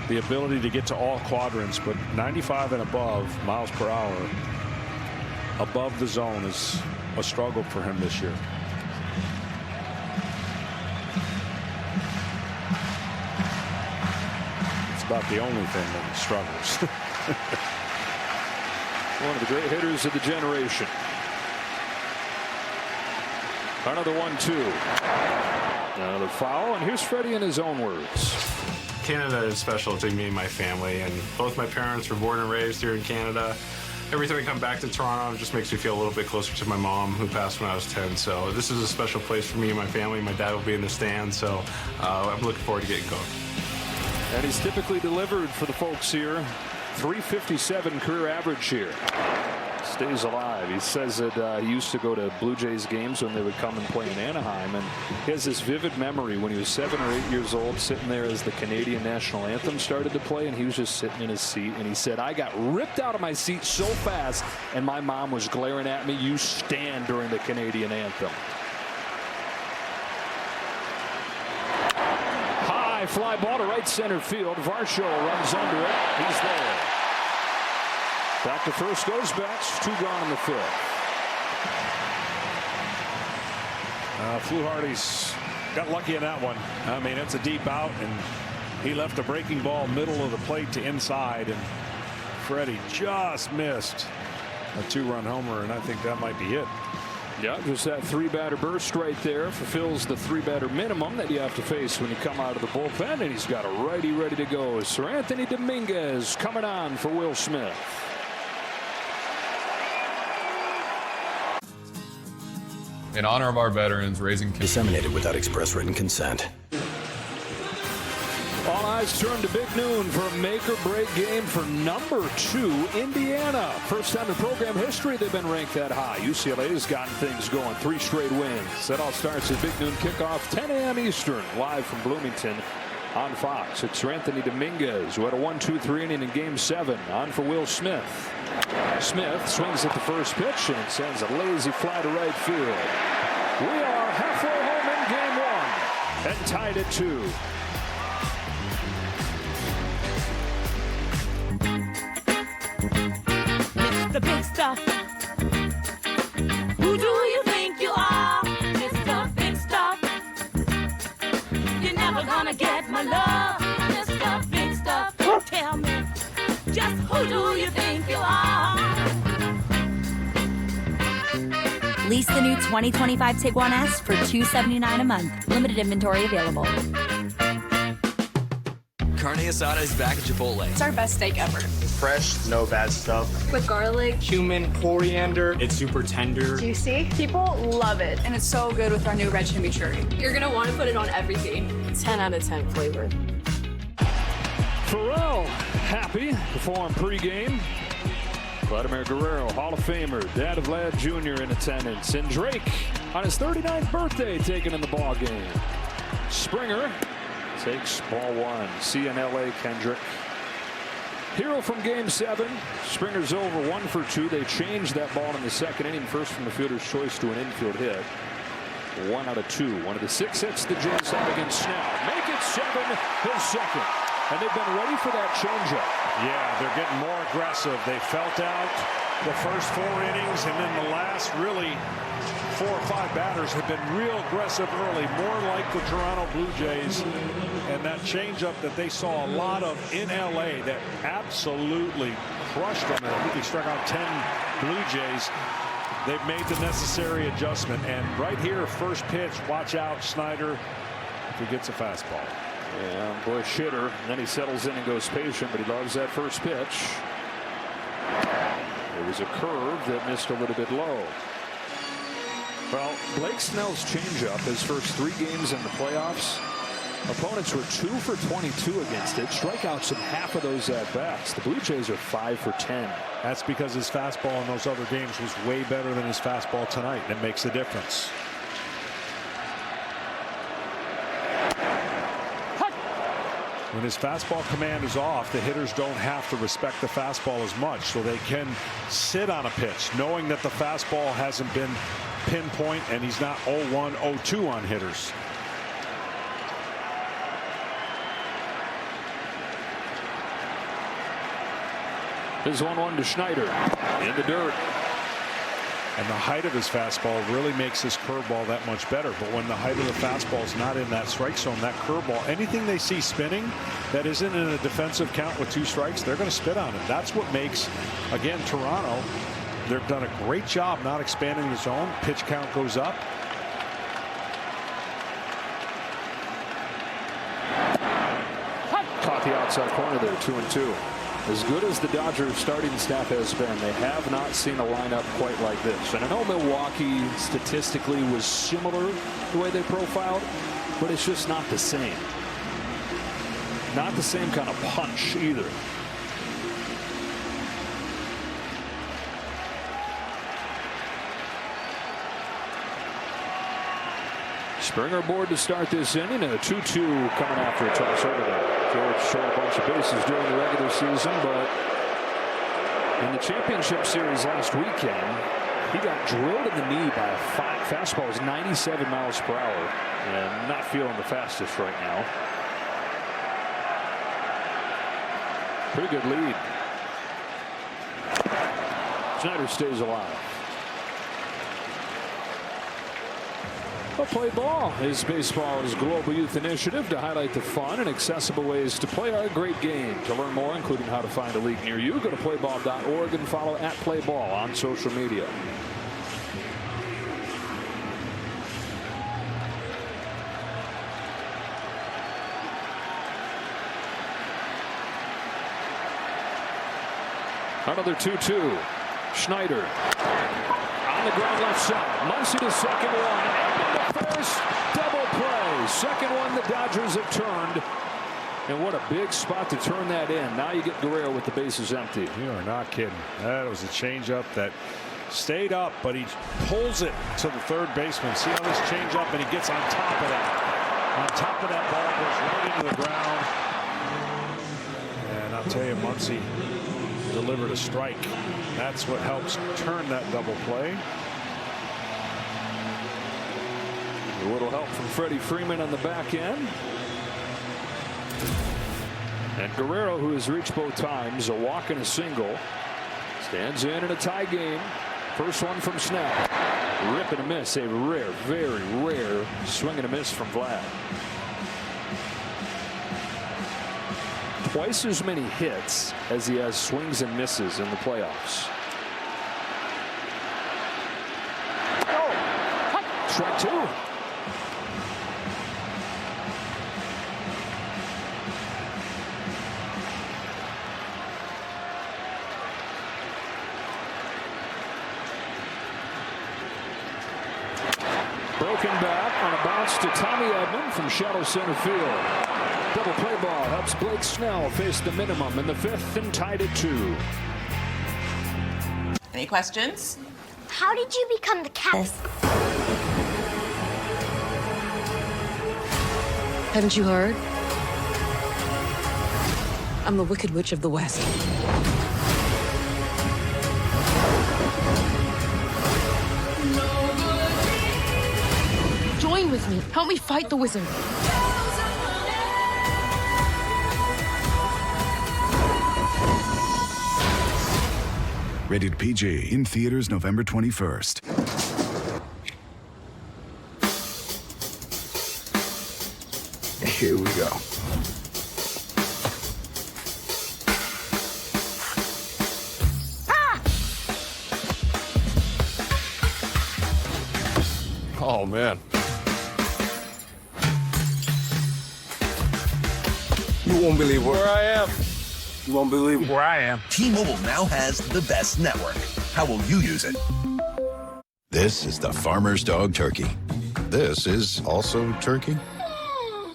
the ability to get to all quadrants, but 95 and above miles per hour above the zone is a struggle for him this year. It's about the only thing that he struggles. One of the great hitters of the generation. Another 1-2. Another foul, and here's Freddie in his own words. Canada is special to me and my family, and both my parents were born and raised here in Canada. Every time I come back to Toronto, it just makes me feel a little bit closer to my mom, who passed when I was 10. So this is a special place for me and my family. My dad will be in the stand, so I'm looking forward to getting going. And he's typically delivered for the folks here. 357 career average here. Stays alive. He says that he used to go to Blue Jays games when they would come and play in Anaheim, and he has this vivid memory when he was 7 or 8 years old, sitting there as the Canadian national anthem started to play, and he was just sitting in his seat, and he said, I got ripped out of my seat so fast, and my mom was glaring at me, you stand during the Canadian anthem. High fly ball to right center field. Varsho runs under it. He's there. Back to first goes Betts. 2 gone in the 5th. Fluharty's got lucky in that one. I mean, it's a deep out, and he left a breaking ball middle of the plate to inside, and Freddie just missed a 2-run homer, and I think that might be it. Yeah, just that 3-batter burst right there fulfills the 3-batter minimum that you have to face when you come out of the bullpen, and he's got a righty ready to go. Seranthony Dominguez coming on for Will Smith. In honor of our veterans, raising disseminated without express written consent. All eyes turn to Big Noon for a make-or-break game for number 2, Indiana. First time in program history they've been ranked that high. UCLA's gotten things going. 3 straight wins. That all starts at Big Noon kickoff, 10 a.m. Eastern, live from Bloomington on Fox. It's Seranthony Dominguez, who had a 1-2-3 inning in Game 7. On for Will Smith. Smith swings at the first pitch and sends a lazy fly to right field. We are halfway home in Game 1 and tied at 2. The big stuff. Who do you think you are? Mr. Big Stuff. You're never gonna get my love, Mr. Big Stuff. Tell me, just who do you think you are? Lease the new 2025 Tiguan S for $279 a month. Limited inventory available. Carne asada is back at Chipotle. It's our best steak ever. Fresh, no bad stuff. With garlic, cumin, coriander. It's super tender. Juicy. People love it. And it's so good with our new red chimichurri. You're going to want to put it on everything. 10 out of 10 flavor. Pharrell happy performed pregame. Vladimir Guerrero, Hall of Famer, dad of Vlad Jr. in attendance. And Drake on his 39th birthday taken in the ball game. Springer takes ball 1. CNLA Kendrick. Hero from Game 7. Springer's over 1 for 2. They changed that ball in the second inning. First from the fielder's choice to an infield hit. 1 out of 2. One of the 6 hits the Jays have against Snell. Make it 7. His second. And they've been ready for that changeup. Yeah, they're getting more aggressive. They felt out the first 4 innings, and then the last really 4 or 5 batters have been real aggressive early, more like the Toronto Blue Jays. And that changeup that they saw a lot of in LA that absolutely crushed them. And I think he struck out 10 Blue Jays. They've made the necessary adjustment. And right here, first pitch, watch out, Snyder, if he gets a fastball. Yeah, Bush hitter. Then he settles in and goes patient, but he loves that first pitch. It was a curve that missed a little bit low. Well, Blake Snell's changeup, his first 3 games in the playoffs, opponents were 2 for 22 against it. Strikeouts in half of those at bats. The Blue Jays are 5 for 10. That's because his fastball in those other games was way better than his fastball tonight. That makes a difference. When his fastball command is off, the hitters don't have to respect the fastball as much, so they can sit on a pitch knowing that the fastball hasn't been pinpoint and he's not 0-1, 0-2 on hitters. Here's 1-1 to Schneider in the dirt. And the height of his fastball really makes his curveball that much better. But when the height of the fastball is not in that strike zone, that curveball, anything they see spinning that isn't in a defensive count with 2 strikes, they're going to spit on it. That's what makes, again, Toronto, they've done a great job not expanding the zone. Pitch count goes up. outside corner there, 2-2. As good as the Dodgers starting staff has been, they have not seen a lineup quite like this. And I know Milwaukee statistically was similar the way they profiled, but it's just not the same. Not the same kind of punch either. Springer aboard to start this inning, and a 2-2 coming after a toss over there. George showed a bunch of bases during the regular season, but in the championship series last weekend, he got drilled in the knee by a fastball. It was 97 miles per hour, and not feeling the fastest right now. Pretty good lead. Schneider stays alive. Well, Play Ball is baseball's global youth initiative to highlight the fun and accessible ways to play our great game. To learn more, including how to find a league near you, go to playball.org and follow @playball on social media. Another 2-2. Schneider on the ground left side. Muncy to second one. And to first. Double play. Second one the Dodgers have turned. And what a big spot to turn that in. Now you get Guerrero with the bases empty. You are not kidding. That was a changeup that stayed up, but he pulls it to the third baseman. See how this changeup, and he gets on top of that. On top of that ball, goes right into the ground. And I'll tell you, Muncy delivered a strike. That's what helps turn that double play. A little help from Freddie Freeman on the back end. And Guerrero, who has reached both times, a walk and a single, stands in a tie game. First one from Snap. Rip and a miss. A rare, very rare swing and a miss from Vlad. Twice as many hits as he has swings and misses in the playoffs. Strike two. Broken bat on a bounce to Tommy Edman from shallow center field. Double play ball helps Blake Snell face the minimum in the fifth and tied at 2. Any questions? How did you become the captain? Haven't you heard? I'm the Wicked Witch of the West. Join with me. Help me fight the wizard. Rated PG. In theaters November 21st. Here we go. Oh, man. You won't believe where I am. You won't believe where I am. T-Mobile now has the best network. How will you use it? This is the Farmer's Dog Turkey. This is also turkey,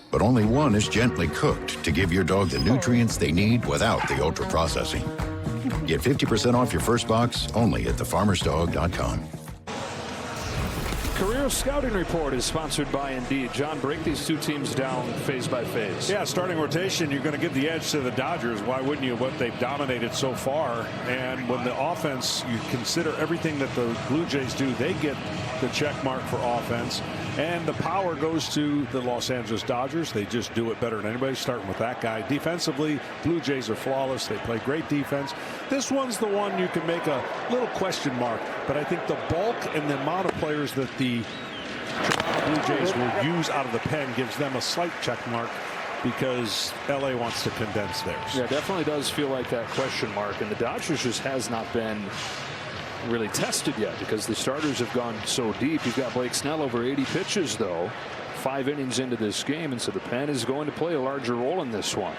but only one is gently cooked to give your dog the nutrients they need without the ultra-processing. Get 50% off your first box only at thefarmersdog.com. Career Scouting Report is sponsored by Indeed. John, break these two teams down phase by phase. Yeah, starting rotation, you're going to give the edge to the Dodgers. Why wouldn't you? What they've dominated so far. And when the offense, you consider everything that the Blue Jays do, they get the check mark for offense. And the power goes to the Los Angeles Dodgers. They just do it better than anybody, starting with that guy. Defensively, Blue Jays are flawless. They play great defense. This one's the one you can make a little question mark. But I think the bulk and the amount of players that the Toronto Blue Jays will use out of the pen gives them a slight check mark because LA wants to condense theirs. Yeah, definitely does feel like that question mark. And the Dodgers just has not been really tested yet because the starters have gone so deep. You've got Blake Snell over 80 pitches, though, 5 innings into this game, and so the pen is going to play a larger role in this one.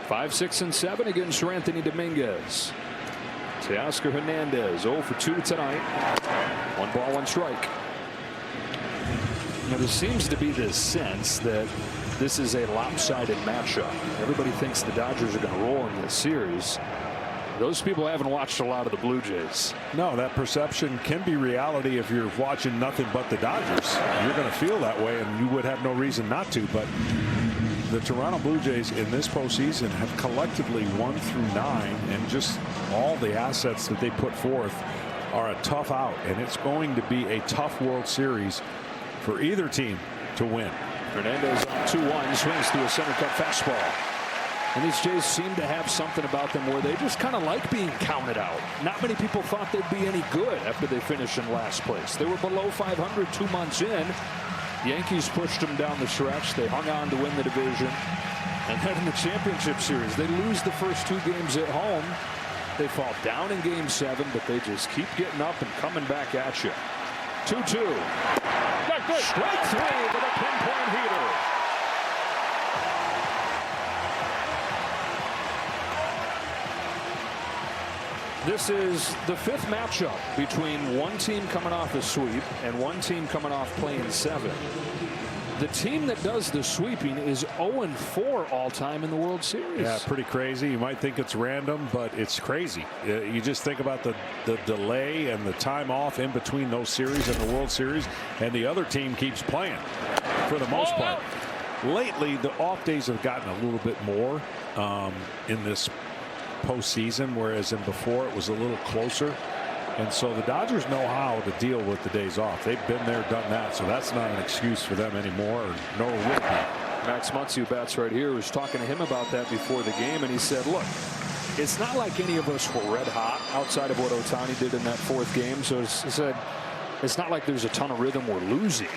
5, 6, and 7 against Anthony Dominguez. Teoscar Hernandez 0 for 2 tonight. 1 ball, 1 strike. Now, there seems to be this sense that this is a lopsided matchup. Everybody thinks the Dodgers are going to roll in this series. Those people haven't watched a lot of the Blue Jays. No, that perception can be reality if you're watching nothing but the Dodgers. You're going to feel that way, and you would have no reason not to. But the Toronto Blue Jays in this postseason have collectively 1 through 9, and just all the assets that they put forth are a tough out, and it's going to be a tough World Series for either team to win. Hernandez on 2-1, swings through a center cut fastball. And these Jays seem to have something about them where they just kind of like being counted out. Not many people thought they'd be any good after they finished in last place. They were below 500 2 months in. The Yankees pushed them down the stretch. They hung on to win the division. And then in the championship series, they lose the first 2 games at home. They fall down in game 7, but they just keep getting up and coming back at you. 2-2. Strike 3 with a pinpoint heater. This is the 5th matchup between one team coming off a sweep and one team coming off playing 7. The team that does the sweeping is 0-4 all time in the World Series. Yeah, pretty crazy. You might think it's random, but it's crazy. You just think about the delay and the time off in between those series and the World Series, and the other team keeps playing for the most part. Lately, the off days have gotten a little bit more in this postseason, whereas in before it was a little closer. And so the Dodgers know how to deal with the days off. They've been there, done that, so that's not an excuse for them anymore, nor will it be. Max Muncy, who bats right here, was talking to him about that before the game, and he said, look, it's not like any of us were red hot outside of what Ohtani did in that 4th game. So he said, it's not like there's a ton of rhythm we're losing.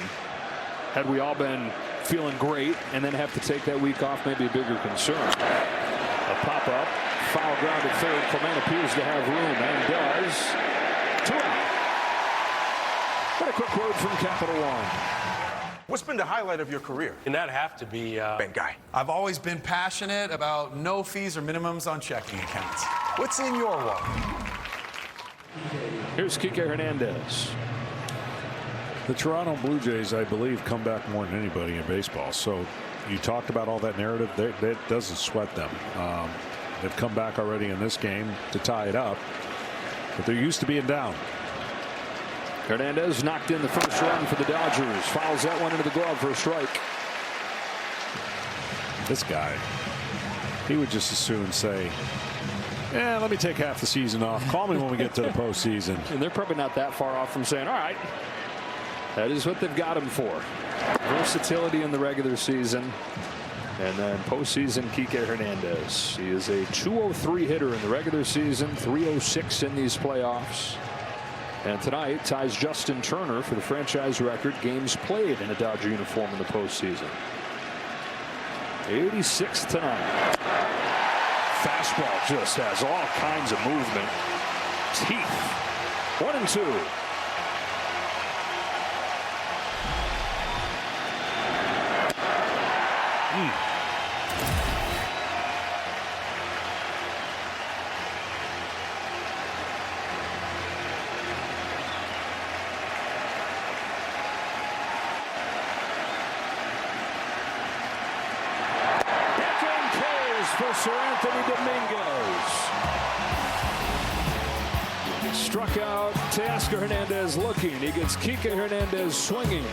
Had we all been feeling great and then have to take that week off, maybe a bigger concern. A pop-up, foul ground at third. Clement appears to have room and does. 2 out. Got a quick word from Capital One. What's been the highlight of your career? And that'd have to be bank guy. I've always been passionate about no fees or minimums on checking accounts. What's in your wallet? Here's Kike Hernandez. The Toronto Blue Jays, I believe, come back more than anybody in baseball. So you talked about all that narrative. That doesn't sweat them. They've come back already in this game to tie it up. But they're used to being down. Hernandez knocked in the first run for the Dodgers. Fouls that one into the glove for a strike. This guy, he would just as soon say, yeah, let me take half the season off. Call me when we get to the postseason. And they're probably not that far off from saying, all right, that is what they've got him for. Versatility in the regular season. And then postseason, Kike Hernandez. He is a .203 hitter in the regular season, .306 in these playoffs. And tonight ties Justin Turner for the franchise record games played in a Dodger uniform in the postseason. 86 tonight. Fastball just has all kinds of movement. Teeth. 1-2. For Sir Anthony Dominguez. Struck out Teoscar Hernandez looking. He gets Kike Hernandez swinging.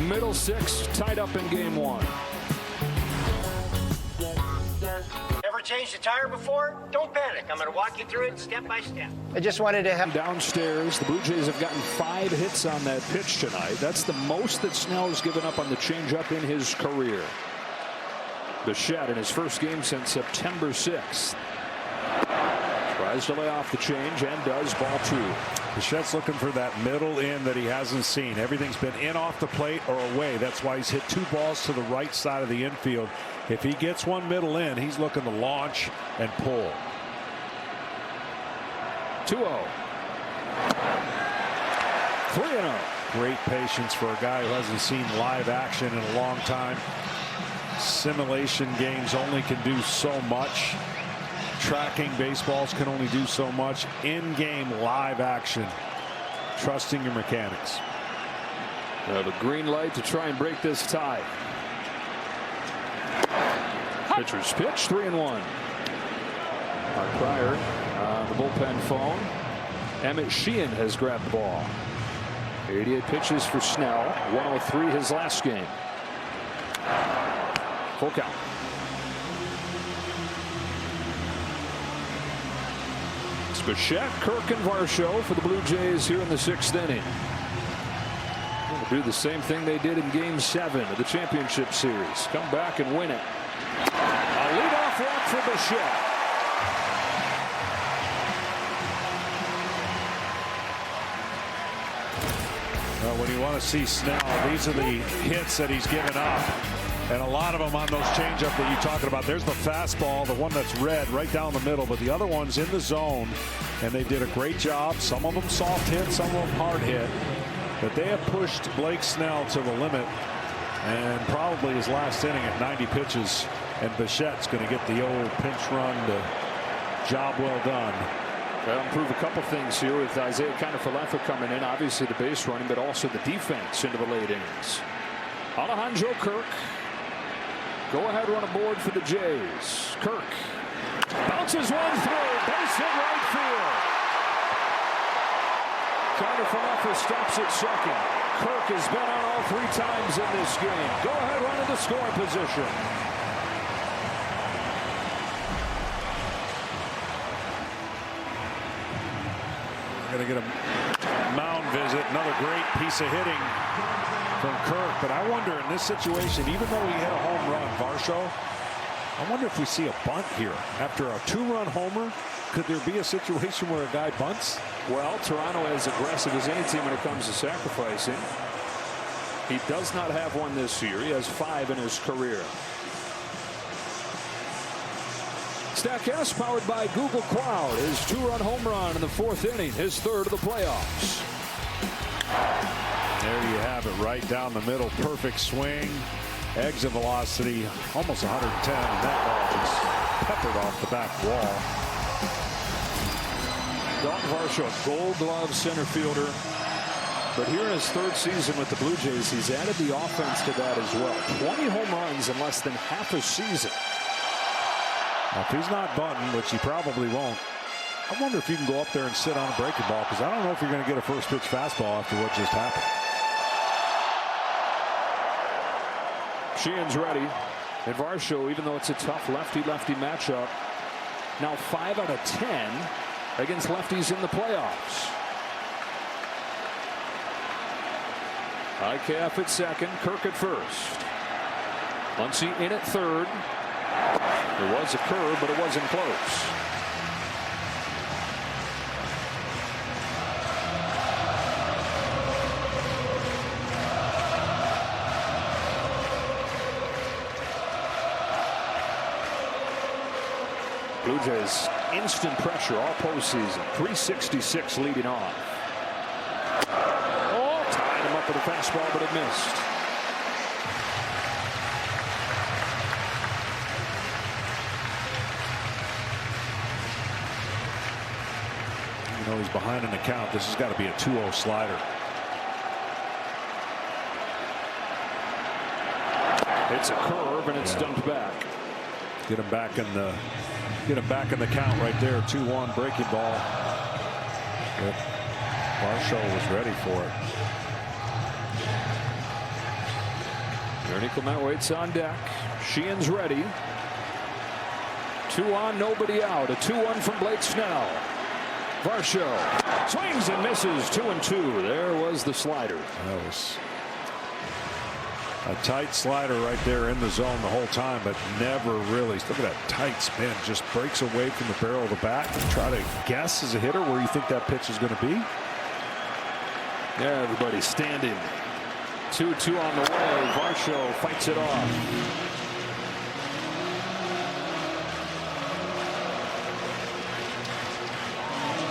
Middle 6 tied up in game 1. Ever changed a tire before? Don't panic. I'm going to walk you through it step by step. I just wanted to have downstairs. The Blue Jays have gotten 5 hits on that pitch tonight. That's the most that Snell's given up on the changeup in his career. Bichette in his first game since September 6th. Tries to lay off the change and does. Ball 2. Bichette's looking for that middle in that he hasn't seen. Everything's been in off the plate or away. That's why he's hit 2 balls to the right side of the infield. If he gets one middle in, he's looking to launch and pull. 2-0. 3-0. Great patience for a guy who hasn't seen live action in a long time. Simulation games only can do so much. Tracking baseballs can only do so much. In-game live action. Trusting your mechanics. Have a green light to try and break this tie. Pitcher's pitch, 3-1. Mark Pryor on the bullpen phone. Emmett Sheehan has grabbed the ball. 88 pitches for Snell. 103 his last game. Full count. It's Bichette, Kirk, and Varsho for the Blue Jays here in the 6th inning. They'll do the same thing they did in Game 7 of the championship series. Come back and win it. A leadoff walk for Bichette. Well, when you want to see Snell, these are the hits that he's given up. And a lot of them on those changeup that you're talking about. There's the fastball, the one that's red right down the middle, but the other one's in the zone. And they did a great job. Some of them soft hit, some of them hard hit. But they have pushed Blake Snell to the limit. And probably his last inning at 90 pitches. And Bichette's going to get the old pinch run to job well done. That'll improve a couple things here with Isaiah Kiner-Falefa coming in. Obviously the base running, but also the defense into the late innings. Alejandro Kirk. Go ahead run aboard for the Jays. Kirk bounces one through. Base hit right field. Kiner-Falefa stops at second. Kirk has been on all 3 times in this game. Go ahead run into scoring position. Going to get a mound visit. Another great piece of hitting from Kirk. But I wonder in this situation, even though he hit a home run, Varsho, I wonder if we see a bunt here. After a 2-run homer, could there be a situation where a guy bunts? Well, Toronto is aggressive as any team when it comes to sacrificing. He does not have one this year. He has 5 in his career. Statcast powered by Google Cloud. His 2-run home run in the 4th inning, his 3rd of the playoffs. There you have it, right down the middle. Perfect swing. Exit velocity almost 110. And that ball just peppered off the back wall. Dalton Varsho, Gold Glove center fielder. But here in his 3rd season with the Blue Jays, he's added the offense to that as well. 20 home runs in less than half a season. Now, if he's not bunting, which he probably won't, I wonder if you can go up there and sit on a breaking ball, because I don't know if you're going to get a first pitch fastball after what just happened. Sheehan's ready. And Varsho, even though it's a tough lefty-lefty matchup, now 5 out of 10 against lefties in the playoffs. IKF at second, Kirk at first. Muncy in at third. There was a curve, but it wasn't close. Blue Jays instant pressure all postseason. 366 leading off. Oh, tied him up with a fastball, but it missed. You know, he's behind in the count. This has got to be a 2-0 slider. It's a curve and it's dumped back. Get him back in the count right there. 2-1 breaking ball. Yep. Varsho was ready for it. Ernie Clement waits on deck. Sheehan's ready. 2 on, nobody out. A 2-1 from Blake Snell. Varsho swings and misses. 2-2. There was the slider. That was a tight slider right there in the zone the whole time, but never really. Look at that tight spin. Just breaks away from the barrel of the bat. And try to guess as a hitter where you think that pitch is going to be. Yeah, everybody standing. 2-2 on the way. Varsho fights it off.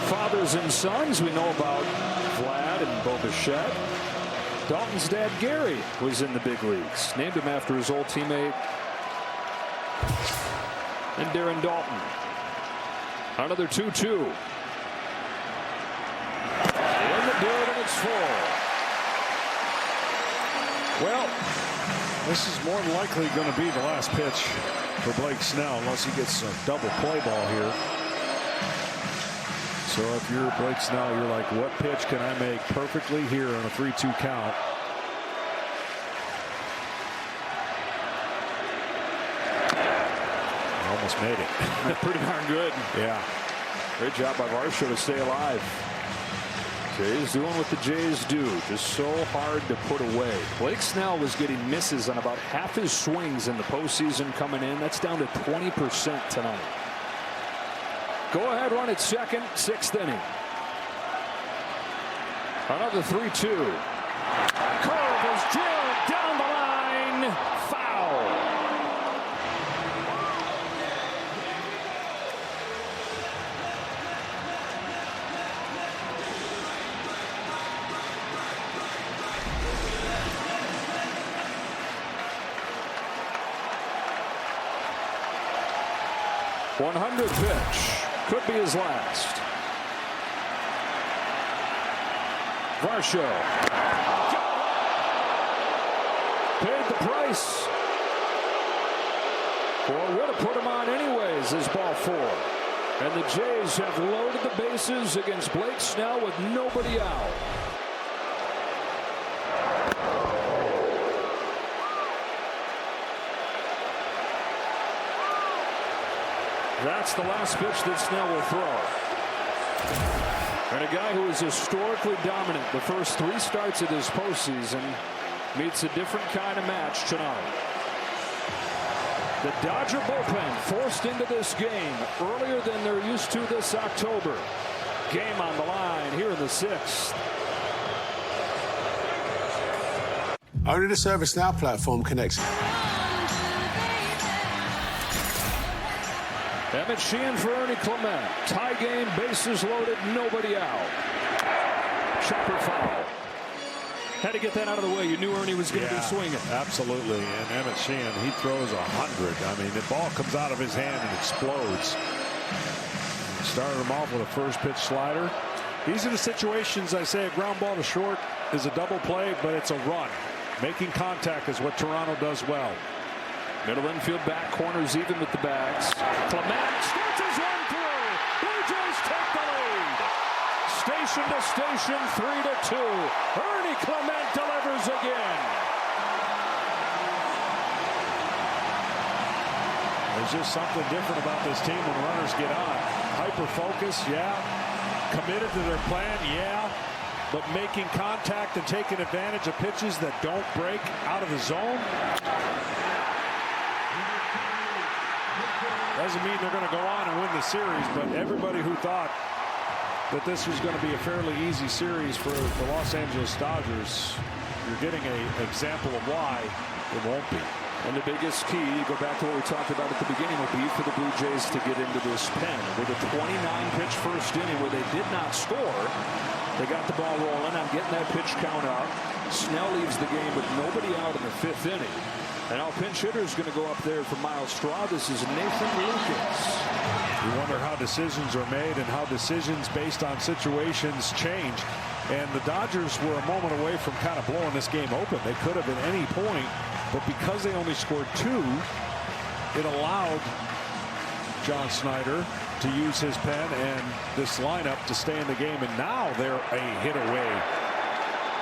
Fathers and sons, we know about Vlad and Bo Bichette. Dalton's dad, Gary, was in the big leagues. Named him after his old teammate, And Darren Dalton. Another 2-2. In the dirt, and it's 4. Well, this is more than likely going to be the last pitch for Blake Snell unless he gets a double play ball here. So if you're Blake Snell, you're like, what pitch can I make perfectly here on a 3-2 count? Almost made it. Pretty darn good. Yeah. Great job by Varsho to stay alive. Jays doing what the Jays do. Just so hard to put away. Blake Snell was getting misses on about half his swings in the postseason coming in. That's down to 20% tonight. Go ahead run at second, 6th inning. Another 3-2. Curve is drilled down the line. Foul. .100 pitch. Could be his last. Varsho paid the price. Or would have put him on anyways as ball 4. And the Jays have loaded the bases against Blake Snell with nobody out. That's the last pitch that Snell will throw. And a guy who is historically dominant the first 3 starts of this postseason meets a different kind of match tonight. The Dodger bullpen forced into this game earlier than they're used to this October. Game on the line here in the 6th. Only the ServiceNow platform connects. Emmett Sheehan for Ernie Clement. Tie game, bases loaded, nobody out. Chopper foul. Had to get that out of the way. You knew Ernie was going to be swinging. Absolutely. And Emmett Sheehan, he throws 100. I mean, the ball comes out of his hand and explodes. Started him off with a first pitch slider. These are the situations I say a ground ball to short is a double play, but it's a run. Making contact is what Toronto does well. Middle infield back corners even with the backs. Clement starts his run through. Blue Jays take the lead. Station to station, 3-2. Ernie Clement delivers again. There's just something different about this team when runners get on. Hyper-focused, yeah. Committed to their plan, yeah. But making contact and taking advantage of pitches that don't break out of the zone. Doesn't mean they're going to go on and win the series, but everybody who thought that this was going to be a fairly easy series for the Los Angeles Dodgers, you're getting an example of why it won't be. And the biggest key, go back to what we talked about at the beginning, will be for the Blue Jays to get into this pen. With a 29-pitch first inning where they did not score, they got the ball rolling. I'm getting that pitch count up. Snell leaves the game with nobody out in the 5th inning. And our pinch hitter is going to go up there for Miles Straw. This is Nathan Lucas. You wonder how decisions are made and how decisions based on situations change. And the Dodgers were a moment away from kind of blowing this game open. They could have at any point, but because they only scored 2, it allowed John Schneider to use his pen and this lineup to stay in the game. And now they're a hit away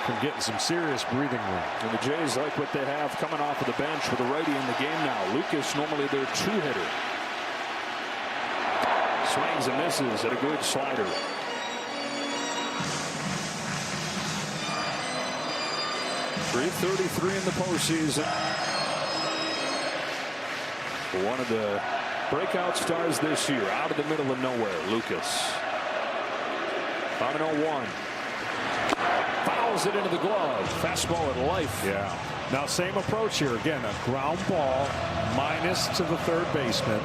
from getting some serious breathing room. And the Jays like what they have coming off of the bench with a righty in the game now. Lucas, normally their 2-hitter. Swings and misses at a good slider. .333 in the postseason. One of the breakout stars this year, out of the middle of nowhere, Lucas. On an 0-1. Fouls it into the glove. Fastball at life. Yeah. Now same approach here. Again, a ground ball minus to the third baseman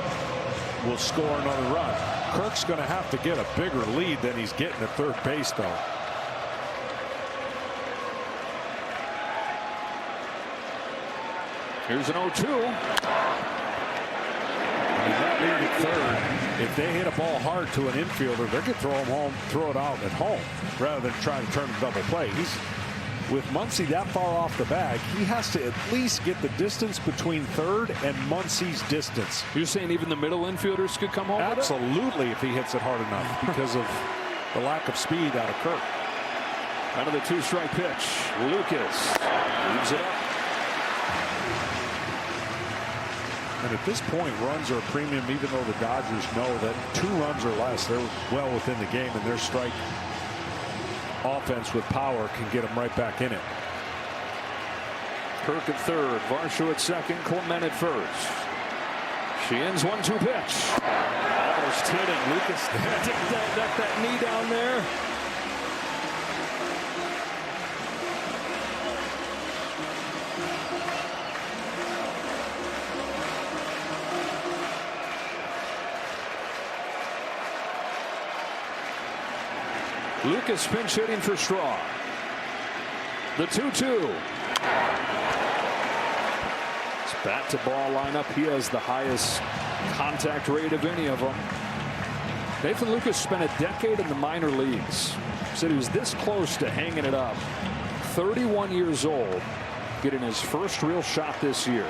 will score another run. Kirk's going to have to get a bigger lead than he's getting at third base, though. Here's an 0-2. I mean, that lead at third, if they hit a ball hard to an infielder, they're going to throw him home, throw it out at home, rather than trying to turn a double play. With Muncy that far off the bag, he has to at least get the distance between third and Muncy's distance. You're saying even the middle infielders could come home with it? Absolutely, if he hits it hard enough because of the lack of speed out of Kirk. Another 2-strike pitch. Lucas leaves it up. And at this point, runs are a premium, even though the Dodgers know that 2 runs or less, they're well within the game, and their strike offense with power can get them right back in it. Kirk at third, Varsho at second, Clement at first. Sheehan's 1-2 pitch. Almost hit it. Lucas ducked that knee down there. Lucas pinch hitting for Straw. The 2-2. It's bat to ball lineup. He has the highest contact rate of any of them. Nathan Lucas spent a decade in the minor leagues. Said he was this close to hanging it up. 31 years old, getting his first real shot this year.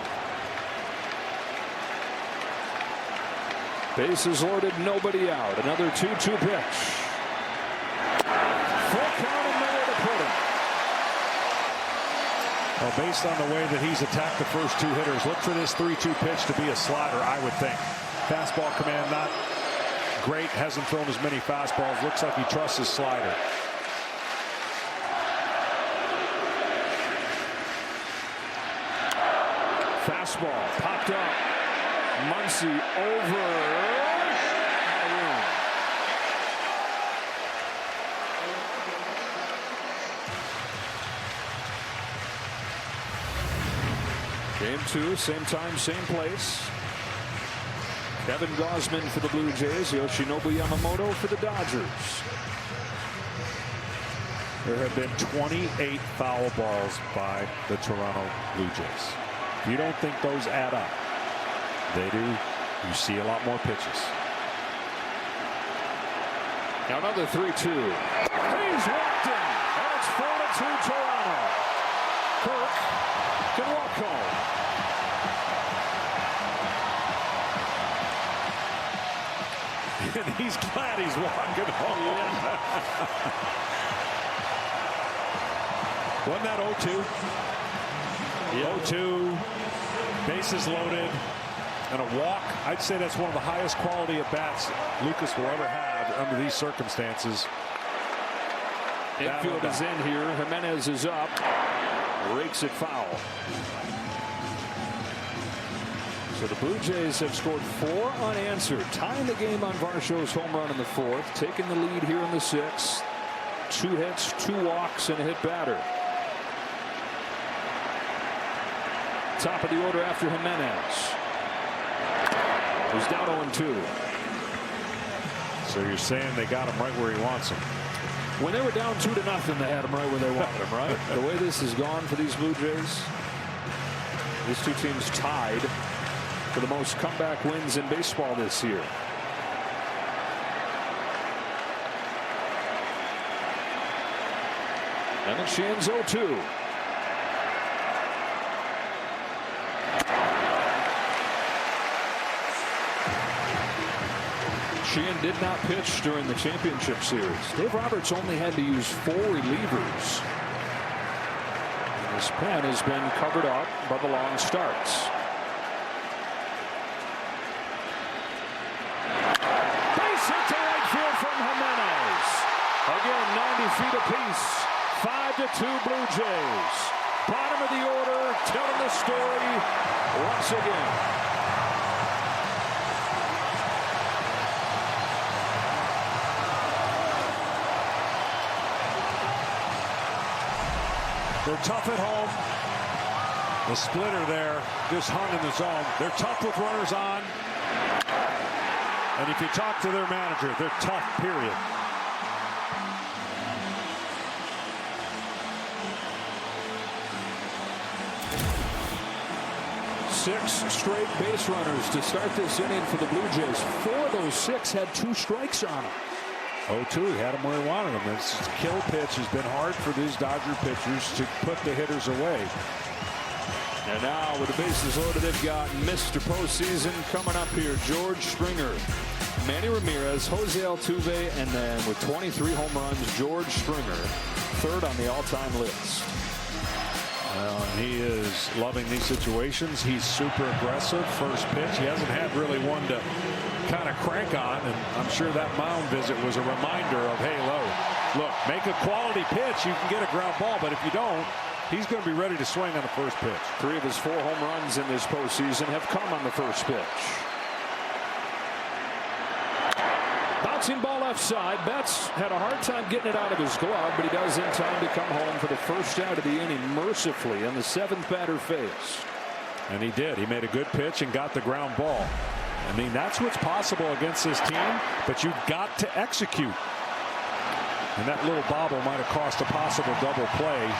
Bases loaded, nobody out. Another 2-2 pitch. Well, based on the way that he's attacked the first 2 hitters, look for this 3-2 pitch to be a slider, I would think. Fastball command not great, hasn't thrown as many fastballs. Looks like he trusts his slider. Fastball popped up. Muncy over. Game 2, same time, same place. Kevin Gausman for the Blue Jays, Yoshinobu Yamamoto for the Dodgers. There have been 28 foul balls by the Toronto Blue Jays. If you don't think those add up, they do. You see a lot more pitches. Now another 3-2. He's walked in, and it's 4-2 Toronto. Kirk can walk home. And he's glad he's walking home. Wasn't that 0-2? 0-2, bases loaded, and a walk. I'd say that's one of the highest quality at bats Lucas will ever have under these circumstances. Infield is in here. Jimenez is up. Rakes it foul. So the Blue Jays have scored 4 unanswered, tying the game on Varsho's home run in the 4th, taking the lead here in the 6th. 2 hits, 2 walks, and a hit batter. Top of the order after Jimenez, who's down 0-2. So you're saying they got him right where he wants him. When they were down 2-0, they had him right where they wanted him, right? The way this has gone for these Blue Jays, these 2 teams tied for the most comeback wins in baseball this year. Evan Sheehan's 0-2. Sheehan did not pitch during the championship series. Dave Roberts only had to use 4 relievers. This pen has been covered up by the long starts. Base hit to right field from Jimenez. Again, 90 feet apiece. 5-2 Blue Jays. Bottom of the order, telling the story once again. They're tough at home. The splitter there just hung in the zone. They're tough with runners on. And if you talk to their manager, they're tough, period. 6 straight base runners to start this inning for the Blue Jays. 4 of those 6 had 2 strikes on them. 0-2, he had him where he wanted him. This kill pitch has been hard for these Dodger pitchers to put the hitters away. And now with the bases loaded, they've got Mr. Postseason coming up here. George Springer, Manny Ramirez, Jose Altuve, and then with 23 home runs, George Springer, third on the all-time list. Well, he is loving these situations. He's super aggressive. First pitch, he hasn't had really one to kind of crank on, and I'm sure that mound visit was a reminder of, hey, look, make a quality pitch, you can get a ground ball, but if you don't, he's going to be ready to swing on the first pitch. 3 of his 4 home runs in this postseason have come on the first pitch. Bouncing ball left side. Betts had a hard time getting it out of his glove, but he does in time to come home for the first out of the inning mercifully in the 7th batter phase. And he did. He made a good pitch and got the ground ball. I mean, that's what's possible against this team, but you've got to execute. And that little bobble might have cost a possible double play.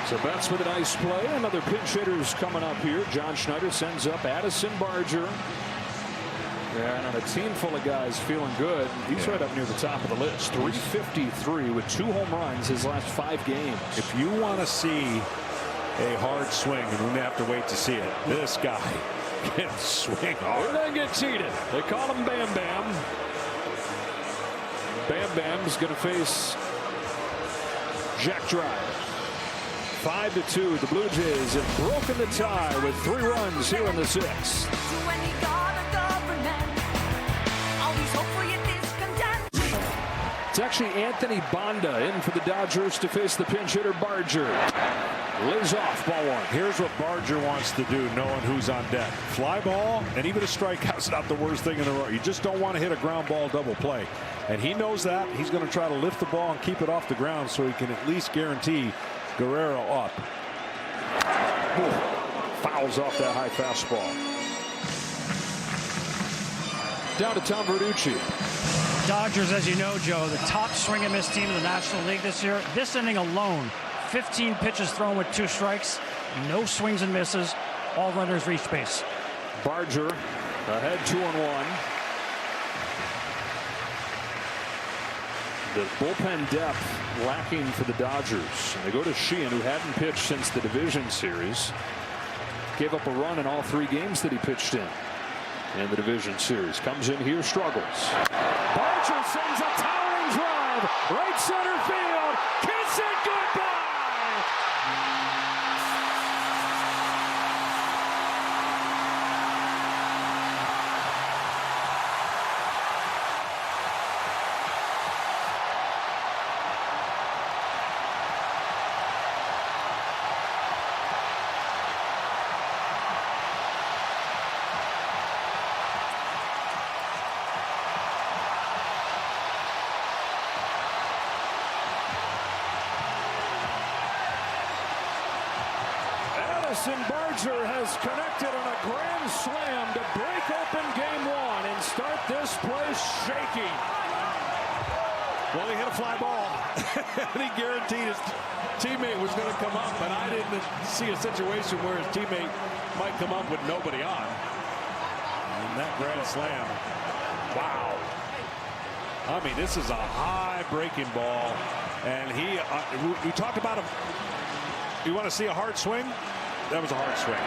So Betts with a nice play. Another pinch hitter's coming up here. John Schneider sends up Addison Barger. And on a team full of guys feeling good, he's right up near the top of the list. 353 with 2 home runs his last 5 games. If you want to see a hard swing, and we're going to have to wait to see it, this guy can swing hard. They get cheated. They call him Bam Bam. Bam Bam's going to face Jack Drive. 5-2. The Blue Jays have broken the tie with 3 runs here in the 6th. It's actually Anthony Banda in for the Dodgers to face the pinch hitter Barger. Lays off ball 1. Here's what Barger wants to do, knowing who's on deck. Fly ball, and even a strikeout's not the worst thing in the world. You just don't want to hit a ground ball double play. And he knows that. He's going to try to lift the ball and keep it off the ground so he can at least guarantee Guerrero up. Fouls off that high fastball. Down to Tom Verducci. Dodgers, as you know, Joe, the top swing and miss team in the National League this year. This inning alone, 15 pitches thrown with 2 strikes, no swings and misses, all runners reach base. Barger ahead 2-1. The bullpen depth lacking for the Dodgers. And they go to Sheehan, who hadn't pitched since the division series. Gave up a run in all 3 games that he pitched in the division series. Comes in here, struggles. Barger sends a towering drive. Right center field. Kiss it goodbye. Addison Barger has connected on a grand slam to break open game 1 and start this place shaking. Well, he hit a fly ball, and he guaranteed his teammate was going to come up, and I didn't see a situation where his teammate might come up with nobody on. And that grand slam, wow. I mean, this is a high breaking ball, and we talked about him. You want to see a hard swing? That was a hard swing.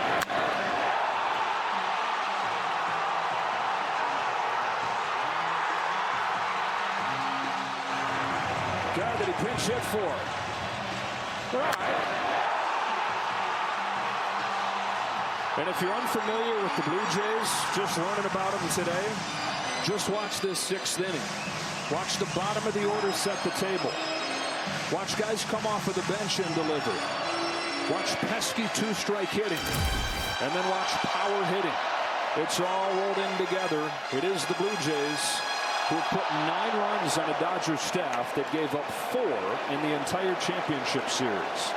Guy that he pinch hit for. All right. And if you're unfamiliar with the Blue Jays, just learning about them today, just watch this 6th inning. Watch the bottom of the order set the table. Watch guys come off of the bench and deliver. Watch pesky 2-strike hitting. And then watch power hitting. It's all rolled in together. It is the Blue Jays who have put 9 runs on a Dodgers staff that gave up 4 in the entire championship series.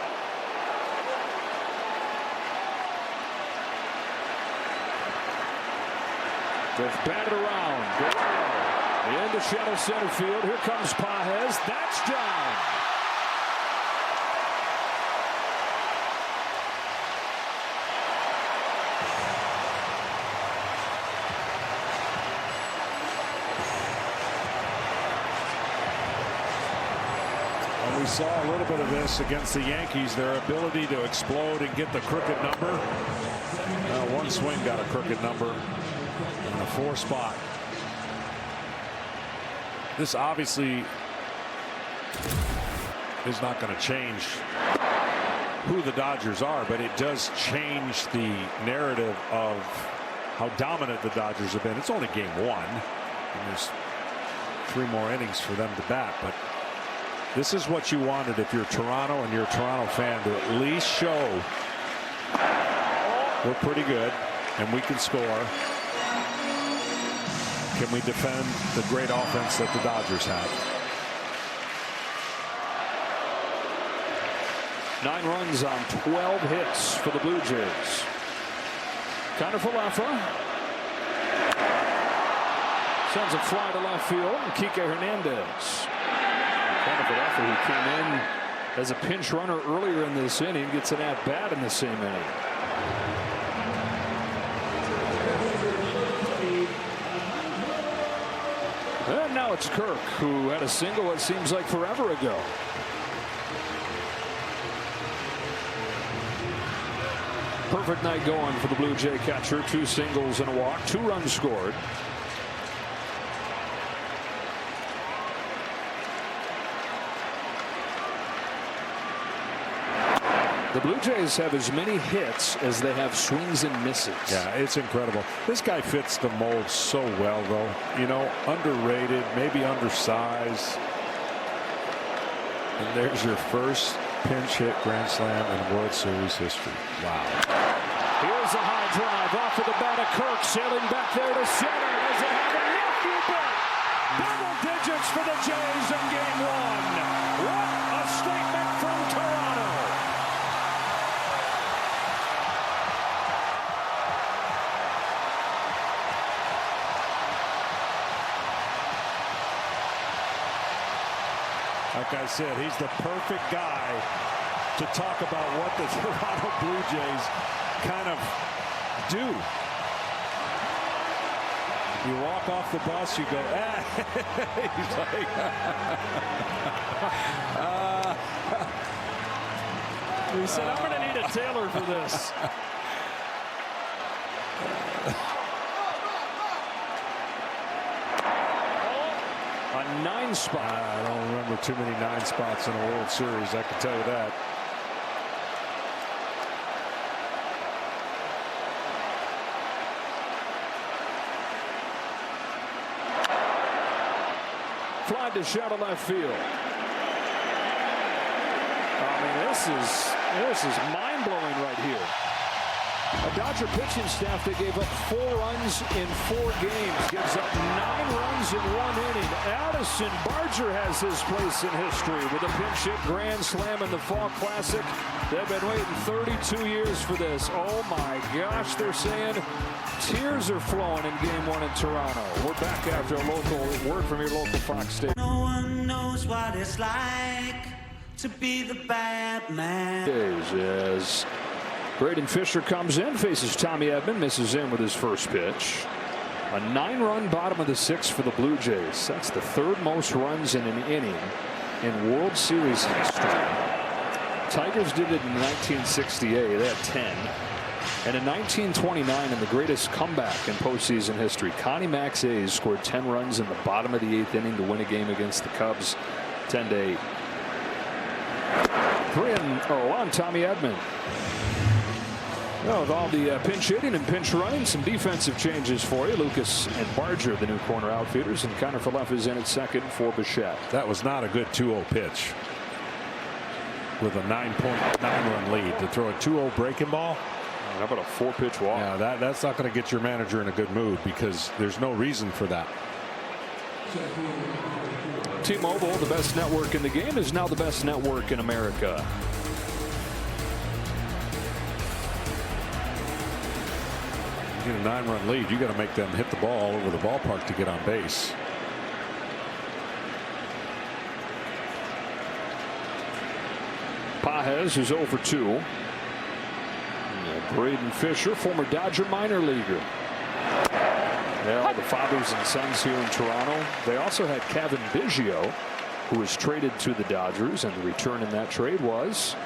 They've batted around. Guerrero Into shallow center field. Here comes Pages. That's down. And we saw a little bit of this against the Yankees, their ability to explode and get the crooked number. One swing got a crooked number in the 4 spot. This obviously is not going to change who the Dodgers are, but it does change the narrative of how dominant the Dodgers have been. It's only game 1, and there's 3 more innings for them to bat, but this is what you wanted if you're Toronto and you're a Toronto fan, to at least show we're pretty good and we can score. Can we defend the great offense that the Dodgers have? 9 runs on 12 hits for the Blue Jays. Kiner-Falefa sends a fly to left field. Kike Hernandez. Kiner-Falefa, who came in as a pinch runner earlier in this inning, gets an at-bat in the same inning. And now it's Kirk, who had a single, it seems like forever ago. Perfect night going for the Blue Jay catcher. 2 singles and a walk, 2 runs scored. The Blue Jays have as many hits as they have swings and misses. Yeah, it's incredible. This guy fits the mold so well, though. You know, underrated, maybe undersized. And there's your first pinch hit grand slam in World Series history. Wow. Here's a high drive off of the bat of Kirk, sailing back there to center. Does it have enough? You bet. Double digits for the Jays in game 1. What a statement from Toronto. Like I said, he's the perfect guy to talk about what the Toronto Blue Jays kind of do. You walk off the bus, you go, ah. He's like, he said, I'm going to need a tailor for this. A 9 spot. I don't remember too many 9 spots in a World Series, I can tell you that. Fly to shallow left field. I mean, this is mind-blowing right here. A Dodger pitching staff that gave up 4 runs in 4 games gives up 9 runs in 1 inning. Addison Barger has his place in history with a pinch hit grand slam in the Fall Classic. They've been waiting 32 years for this. Oh my gosh, they're saying tears are flowing in game 1 in Toronto. We're back after a local word from your local Fox station. No one knows what it's like to be the bad man. As Braden Fisher comes in, faces Tommy Edman, misses in with his first pitch. A 9-run bottom of the 6th for the Blue Jays. That's the 3rd most runs in an inning in World Series history. Tigers did it in 1968. They had 10. And in 1929, in the greatest comeback in postseason history, Connie Max A's scored 10 runs in the bottom of the 8th inning to win a game against the Cubs, 10-8. 3-0 on Tommy Edman. Well, with all the pinch hitting and pinch running, some defensive changes for you. Lucas and Barger, the new corner outfielders, and Kiner-Falefa is in at second for Bichette. That was not a good 2-0 pitch. With a 9.9-run lead to throw a 2-0 breaking ball. How about a 4-pitch walk? Yeah, that's not going to get your manager in a good mood because there's no reason for that. T-Mobile, the best network in the game, is now the best network in America. You get a 9-run lead, you got to make them hit the ball all over the ballpark to get on base. Pages is 0 for 2. Braden Fisher, former Dodger minor leaguer. Well, the fathers and sons here in Toronto. They also had Kevin Biggio, who was traded to the Dodgers, and the return in that trade was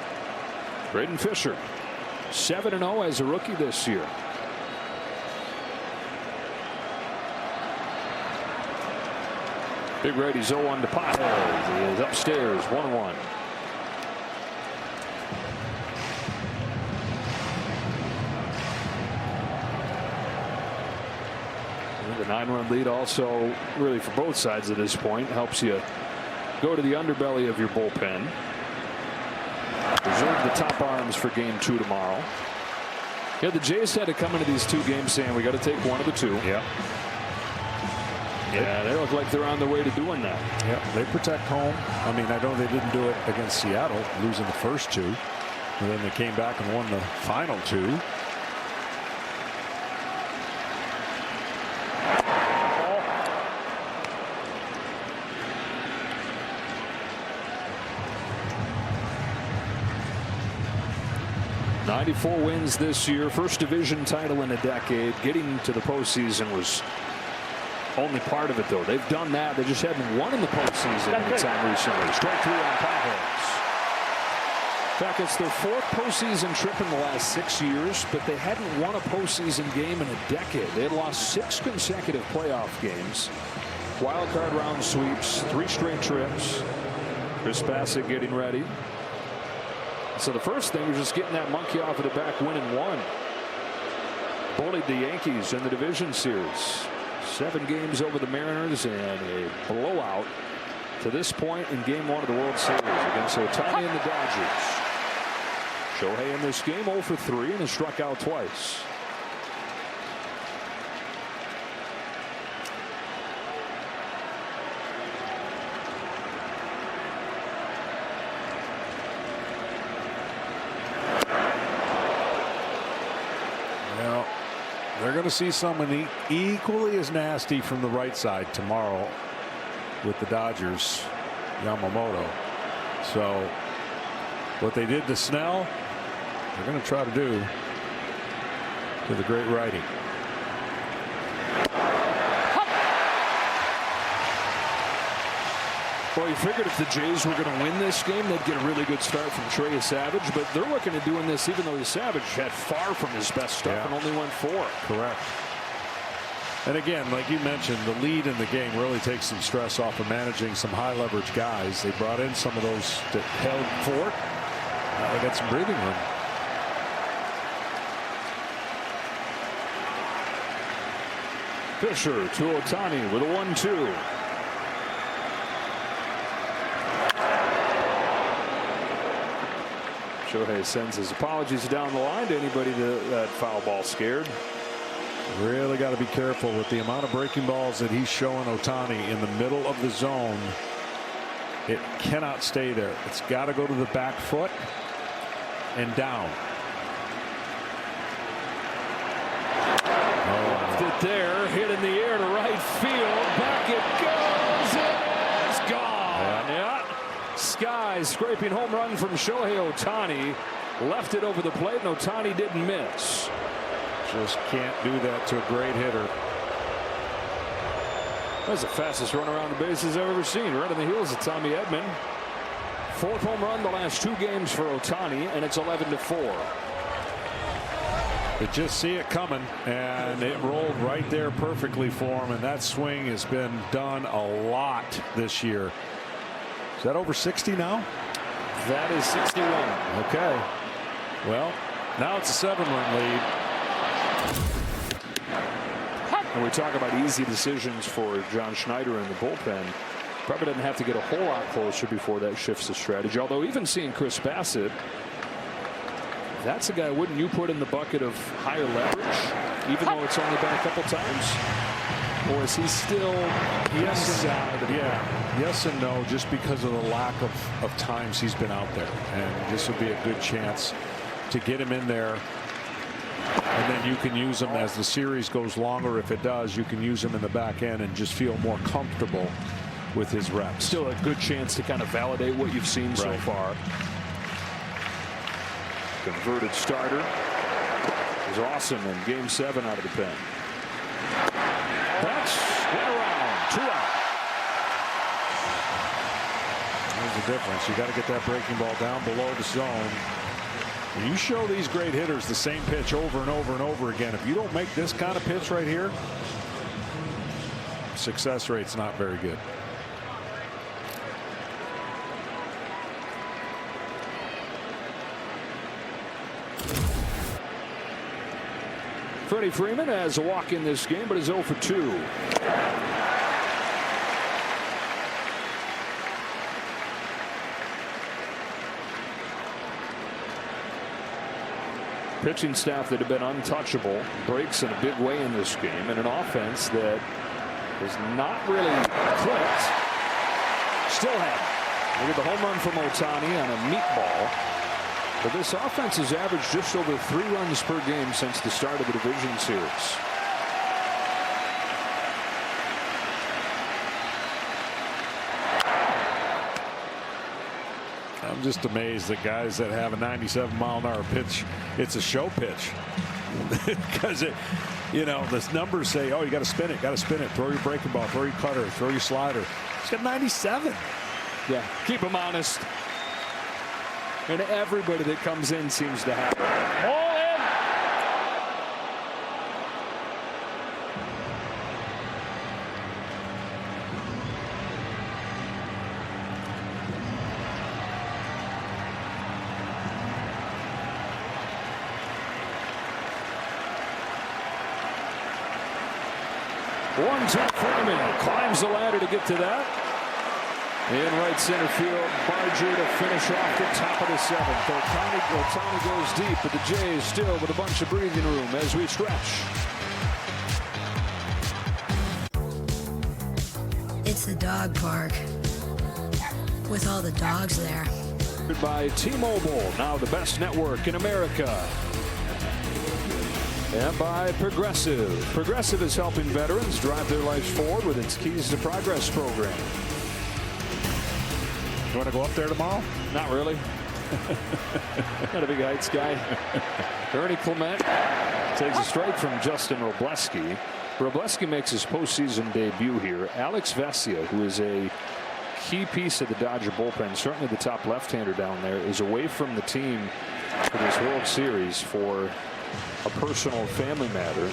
Braden Fisher. 7-0 as a rookie this year. Big Reddy's 0-1 to Pages. He is upstairs 1-1. The 9-run lead also really for both sides at this point helps you go to the underbelly of your bullpen. Reserve the top arms for game 2 tomorrow. Yeah, the Jays had to come into these 2 games saying we got to take one of the 2. Yeah. Yeah, they look like they're on their way to doing that. Yeah, they protect home. I mean, I know they didn't do it against Seattle, losing the first 2, and then they came back and won the final 2. '94 wins this year, first division title in a decade. Getting to the postseason was only part of it, though. They've done that. They just haven't won in the postseason anytime recently. Strike 3 on Pages. In fact, it's their 4th postseason trip in the last 6 years, but they hadn't won a postseason game in a decade. They had lost 6 consecutive playoff games. Wild card round sweeps, 3 straight trips. Chris Bassitt getting ready. So the first thing was just getting that monkey off of the back, winning 1. Bullied the Yankees in the division series. 7 games over the Mariners and a blowout to this point in game 1 of the World Series against Ohtani and the Dodgers. Shohei in this game 0 for 3 and has struck out twice. They're going to see someone equally as nasty from the right side tomorrow with the Dodgers, Yamamoto. So what they did to Snell, they're going to try to do to the great righty. Well, you figured if the Jays were going to win this game, they'd get a really good start from Trey Savage, but they're looking at doing this even though Savage had far from his best stuff and only went 4. Correct. And again, like you mentioned, the lead in the game really takes some stress off of managing some high leverage guys. They brought in some of those that held fort. Now they got some breathing room. Fisher to Ohtani with a 1-2. Shohei sends his apologies down the line to anybody that foul ball scared. Really got to be careful with the amount of breaking balls that he's showing Ohtani in the middle of the zone. It cannot stay there. It's got to go to the back foot and down. Left it there, hit in the air to right field. Back it goes. It's gone. Yeah. Sky scraping home run from Shohei Ohtani. Left it over the plate, and Ohtani didn't miss. Just can't do that to a great hitter. That's the fastest run around the bases I've ever seen. Right on the heels of Tommy Edman. 4th home run the last 2 games for Ohtani, and it's 11-4. You just see it coming, and it rolled right there perfectly for him, and that swing has been done a lot this year. Is that over 60 now? That is 61. Okay. Well, now it's a 7-run lead. And we talk about easy decisions for John Schneider in the bullpen. Probably doesn't have to get a whole lot closer before that shifts the strategy. Although even seeing Chris Bassitt, that's a guy wouldn't you put in the bucket of higher leverage, even though it's only been a couple times? Or is he still yes and no, just because of the lack of times he's been out there, and this would be a good chance to get him in there, and then you can use him as the series goes longer. If it does, you can use him in the back end and just feel more comfortable with his reps. Still a good chance to kind of validate what you've seen so far. converted starter. It was awesome in Game 7 out of the pen. That's around 2 out. There's the difference. You got to get that breaking ball down below the zone. When you show these great hitters the same pitch over and over and over again, if you don't make this kind of pitch right here, success rate's not very good. Freddie Freeman has a walk in this game, but is 0 for 2. Pitching staff that have been untouchable breaks in a big way in this game, and an offense that has not really clicked. Still had. Look at the home run from Ohtani on a meatball. But this offense has averaged just over 3 runs per game since the start of the division series. I'm just amazed that guys that have a 97-mile-an-hour pitch, it's a show pitch. Because the numbers say, oh, you got to spin it, throw your breaking ball, throw your cutter, throw your slider. He's got 97. Yeah, keep him honest. And everybody that comes in seems to have it. All in. One-two Freeman climbs the ladder to get to that. In right center field, Barger to finish off the top of the 7th. Ohtani goes deep, but the Jays still with a bunch of breathing room as we stretch. It's the dog park with all the dogs there. By T-Mobile, now the best network in America. And by Progressive. Progressive is helping veterans drive their lives forward with its Keys to Progress program. You want to go up there tomorrow? Not really. Not a big heights guy. Ernie Clement takes a strike from Justin Robleski. Robleski makes his postseason debut here. Alex Vesia, who is a key piece of the Dodger bullpen, certainly the top left-hander down there, is away from the team for this World Series for a personal family matter.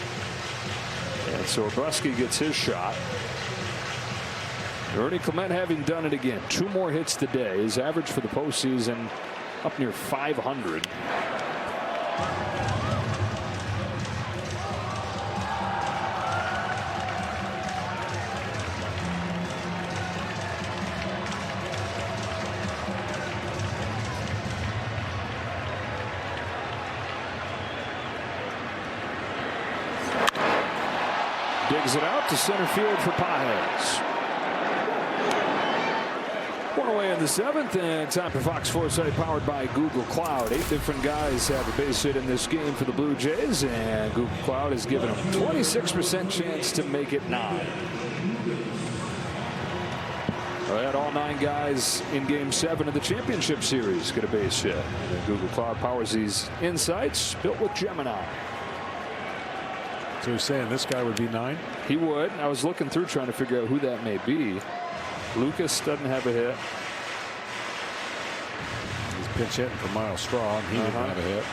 And so Robleski gets his shot. Ernie Clement having done it again. 2 more hits today. His average for the postseason up near 500. Digs it out to center field for Pages. One away in the 7th, and time for Fox Foresight, powered by Google Cloud. 8 different guys have a base hit in this game for the Blue Jays, and Google Cloud has given them 26% chance to make it 9. We had all 9 guys in Game 7 of the championship series get a base hit. And Google Cloud powers these insights built with Gemini. So you're saying this guy would be 9? He would. I was looking through trying to figure out who that may be. Lucas doesn't have a hit. He's pinch hitting for Miles Straw, and he didn't have a hit.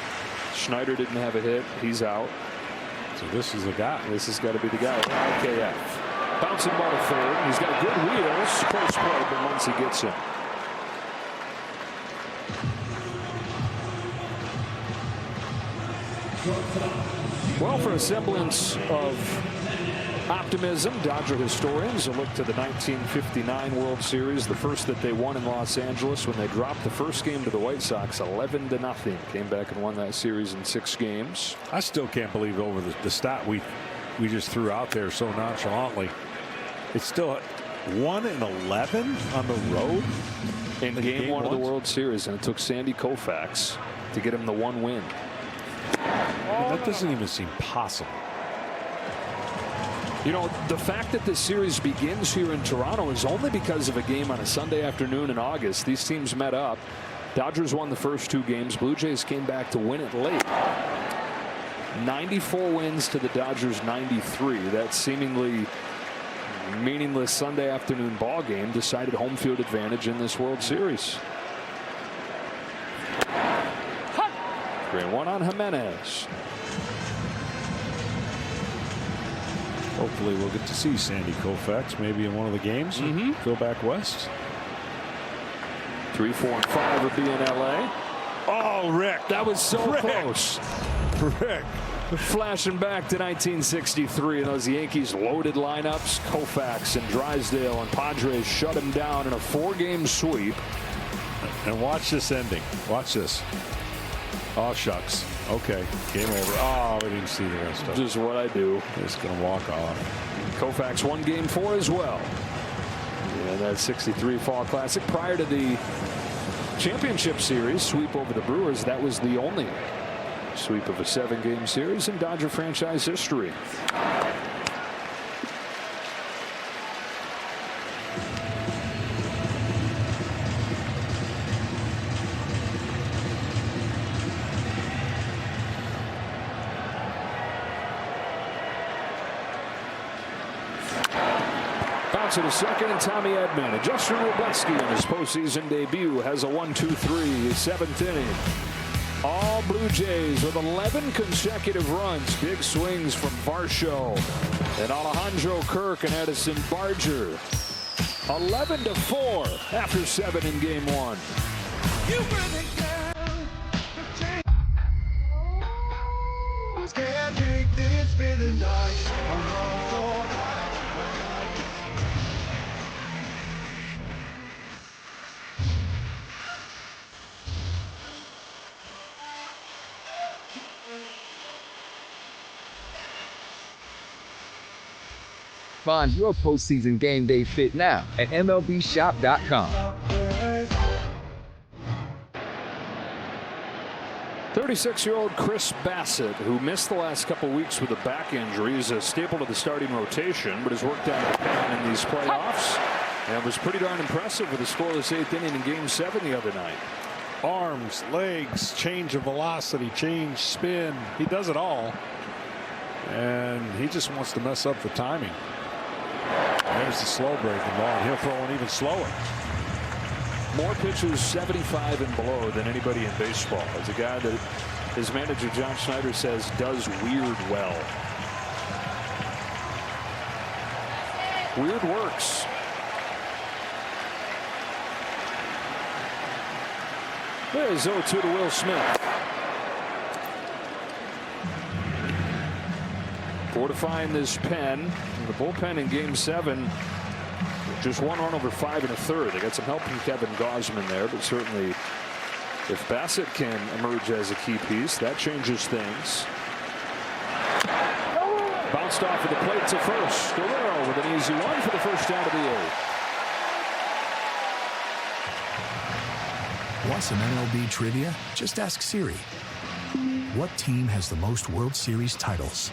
Schneider didn't have a hit. He's out. So this is the guy. This has got to be the guy. IKF. Bouncing ball to third. He's got good wheels. Close play, but once he gets him. Well, for a semblance of optimism, Dodger historians will look to the 1959 World Series, the first that they won in Los Angeles when they dropped the first game to the White Sox 11-0. Came back and won that series in 6 games. I still can't believe over the stat we just threw out there so nonchalantly. It's still 1-11 on the road in game 1 of the World Series, and it took Sandy Koufax to get him the 1 win. That doesn't even seem possible. You know, the fact that this series begins here in Toronto is only because of a game on a Sunday afternoon in August. These teams met up Dodgers won the first 2 games. Blue Jays came back to win it late. 94 wins to the Dodgers 93. That seemingly meaningless Sunday afternoon ball game decided home field advantage in this World Series. 3-1 on Jimenez. Hopefully we'll get to see Sandy Koufax maybe in one of the games. Go back west. 3, 4, and 5 would be in LA. Oh, Rick. That was so close. Rick. Flashing back to 1963 and those Yankees loaded lineups. Koufax and Drysdale and Padres shut him down in a 4-game sweep. And watch this ending. Watch this. Oh, shucks. Okay. Game over. Oh, we didn't see the rest of it. Just what I do. Just going to walk off. Koufax won Game 4 as well. And that 63 Fall Classic. Prior to the championship series sweep over the Brewers, that was the only sweep of a 7-game series in Dodger franchise history. To the second, and Tommy Edman. And Justin Robleski in his postseason debut has a 1-2-3 7th inning. All Blue Jays with 11 consecutive runs. Big swings from Varsho and Alejandro Kirk and Edison Barger. 11-4 after 7 in Game 1. You were the girl that can't take this for the night. Find your postseason game day fit now at MLBShop.com. 36-year-old Chris Bassett, who missed the last couple weeks with a back injury, is a staple to the starting rotation, but has worked out the pen in these playoffs and was pretty darn impressive with a scoreless 8th inning in Game 7 the other night. Arms, legs, change of velocity, change, spin. He does it all. And he just wants to mess up the timing. There's the slow breaking ball, and he'll throw one even slower. More pitches 75 and below than anybody in baseball. It's a guy that his manager John Schneider says does weird well. Weird works. There's 0-2 to Will Smith. Fortifying this pen. The bullpen in Game 7. Just 1 run over 5 1/3. They got some help from Kevin Gausman there, but certainly if Bassett can emerge as a key piece, that changes things. Bounced off of the plate to first. Guerrero with an easy one for the first out of the 8th. Want some MLB trivia? Just ask Siri. What team has the most World Series titles?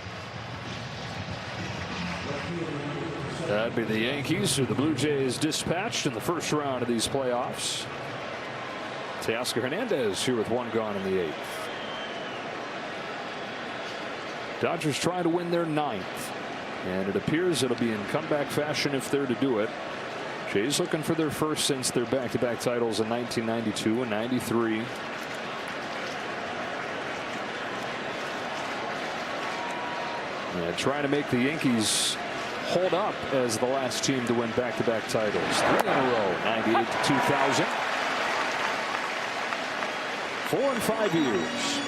That'd be the Yankees, who the Blue Jays dispatched in the first round of these playoffs. Teoscar Hernandez here with 1 gone in the 8th. Dodgers trying to win their 9th, and it appears it'll be in comeback fashion if they're to do it. Jays looking for their first since their back-to-back titles in 1992 and 93. And trying to make the Yankees hold up as the last team to win back-to-back titles. 3 in a row, 98 to 2000. 4 and 5 years.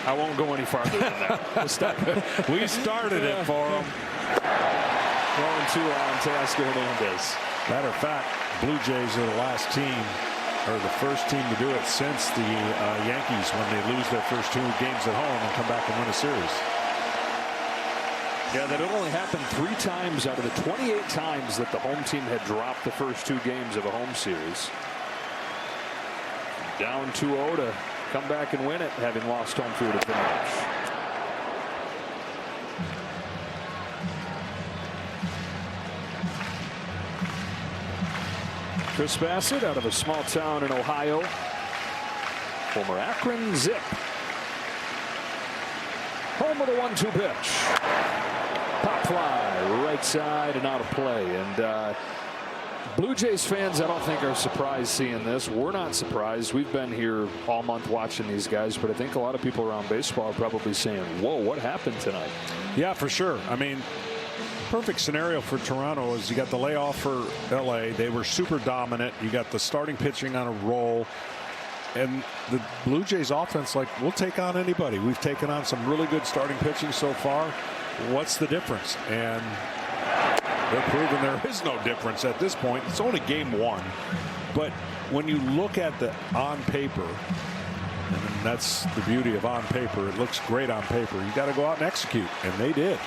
I won't go any farther than that. We started it for them. 1-2 on Teoscar Hernandez. Matter of fact, Blue Jays are the last team, or the first team to do it since the Yankees, when they lose their first 2 games at home and come back and win a series. Yeah, that only happened 3 times out of the 28 times that the home team had dropped the first 2 games of a home series. Down 2-0 to come back and win it, having lost home field advantage. Chris Bassett out of a small town in Ohio. Former Akron Zip. Home with a 1-2 pitch. Pop fly, right side and out of play. And Blue Jays fans, I don't think are surprised seeing this. We're not surprised. We've been here all month watching these guys, but I think a lot of people around baseball are probably saying, whoa, what happened tonight? Yeah, for sure. I mean, perfect scenario for Toronto is you got the layoff for LA. They were super dominant. You got the starting pitching on a roll. And the Blue Jays offense, like, we'll take on anybody. We've taken on some really good starting pitching so far. What's the difference? And they're proving there is no difference at this point. It's only game 1. But when you look at the on paper, and that's the beauty of on paper, it looks great on paper. You got to go out and execute. And they did.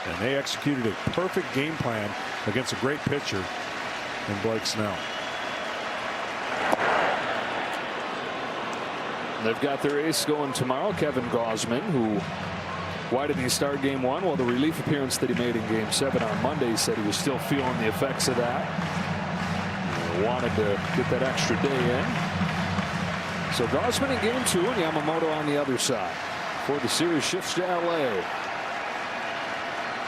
And they executed a perfect game plan against a great pitcher in Blake Snell. They've got their ace going tomorrow, Kevin Gausman, who, why didn't he start game 1? Well, the relief appearance that he made in game 7 on Monday said he was still feeling the effects of that. He wanted to get that extra day in. So Gausman in game 2 and Yamamoto on the other side. Before the series shifts to LA.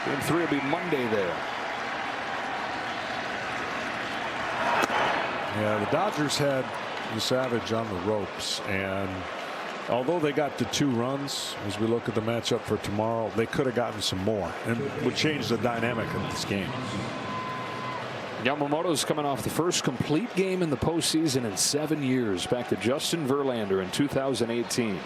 Game 3 will be Monday there. Yeah, the Dodgers had the Savage on the ropes, and although they got the 2 runs, as we look at the matchup for tomorrow, they could have gotten some more and would change the dynamic of this game. Yamamoto's coming off the first complete game in the postseason in 7 years, back to Justin Verlander in 2018.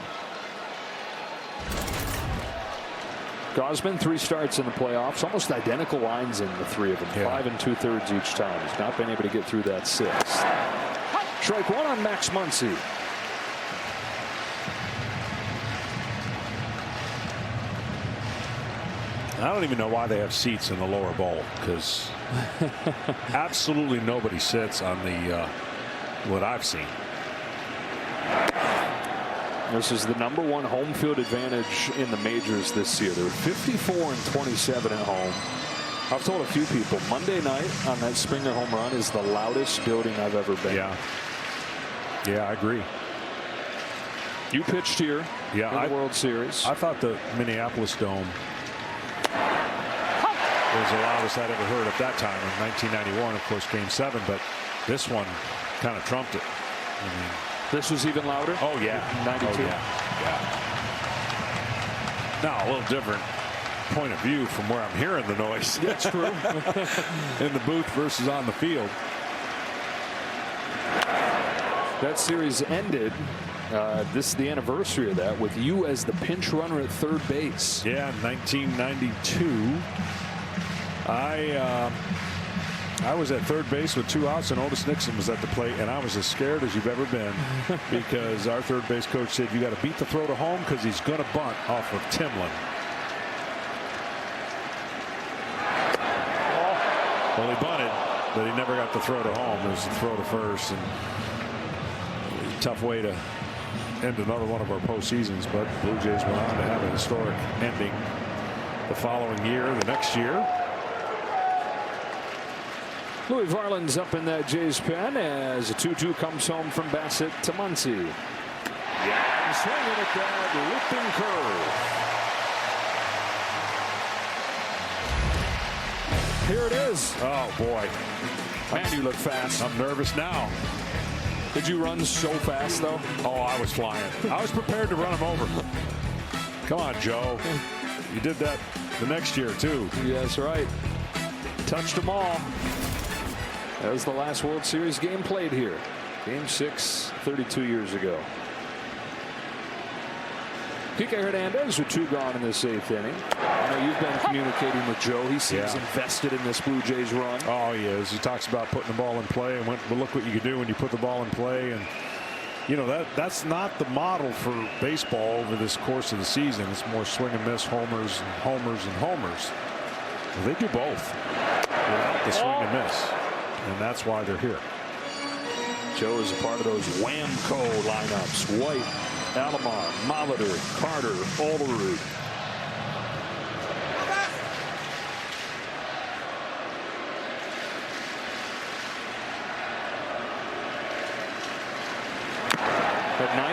Gausman, 3 starts in the playoffs, almost identical lines in the 3 of them, 5 2/3 each time. He's not been able to get through that 6th. Strike 1 on Max Muncy. I don't even know why they have seats in the lower bowl, because absolutely nobody sits on the what I've seen. This is the #1 home field advantage in the majors this year. They're 54 and 27 at home. I've told a few people Monday night on that Springer home run is the loudest building I've ever been. Yeah, I agree. You pitched here in the World Series. I thought the Minneapolis Dome was the loudest I'd ever heard at that time in 1991, of course, game 7, but this one kind of trumped it. I mean, this was even louder? Oh, yeah. 92? Oh, yeah. Now, a little different point of view from where I'm hearing the noise. That's true. In the booth versus on the field. That series ended. This is the anniversary of that, with you as the pinch runner at third base. Yeah, in 1992. I was at third base with 2 outs, and Otis Nixon was at the plate, and I was as scared as you've ever been because our third base coach said you got to beat the throw to home because he's going to bunt off of Timlin. Well, he bunted, but he never got the throw to home. It was the throw to first, and tough way to end another one of our postseasons, but Blue Jays went on to have a historic ending the following year, the next year. Louis Varland's up in that Jays pen as a 2-2 comes home from Bassett to Muncy. Yeah, swinging at that whipping curve. Here it is. Oh boy, man, you look fast. I'm nervous now. Did you run so fast though? Oh, I was flying. I was prepared to run him over. Come on, Joe. You did that the next year too. Yeah, that's right. Touched them all. That was the last World Series game played here. Game 6, 32 years ago. Kike Hernandez with 2 gone in this 8th inning. I know you've been communicating with Joe. He seems invested in this Blue Jays run. Oh, he is. He talks about putting the ball in play and well, look what you can do when you put the ball in play. And you know that's not the model for baseball over this course of the season. It's more swing and miss, homers and homers and homers. Well, they do both without the swing and miss, and that's why they're here. Joe is a part of those Whamco lineups. White, Alomar, Molitor, Carter, Olerud.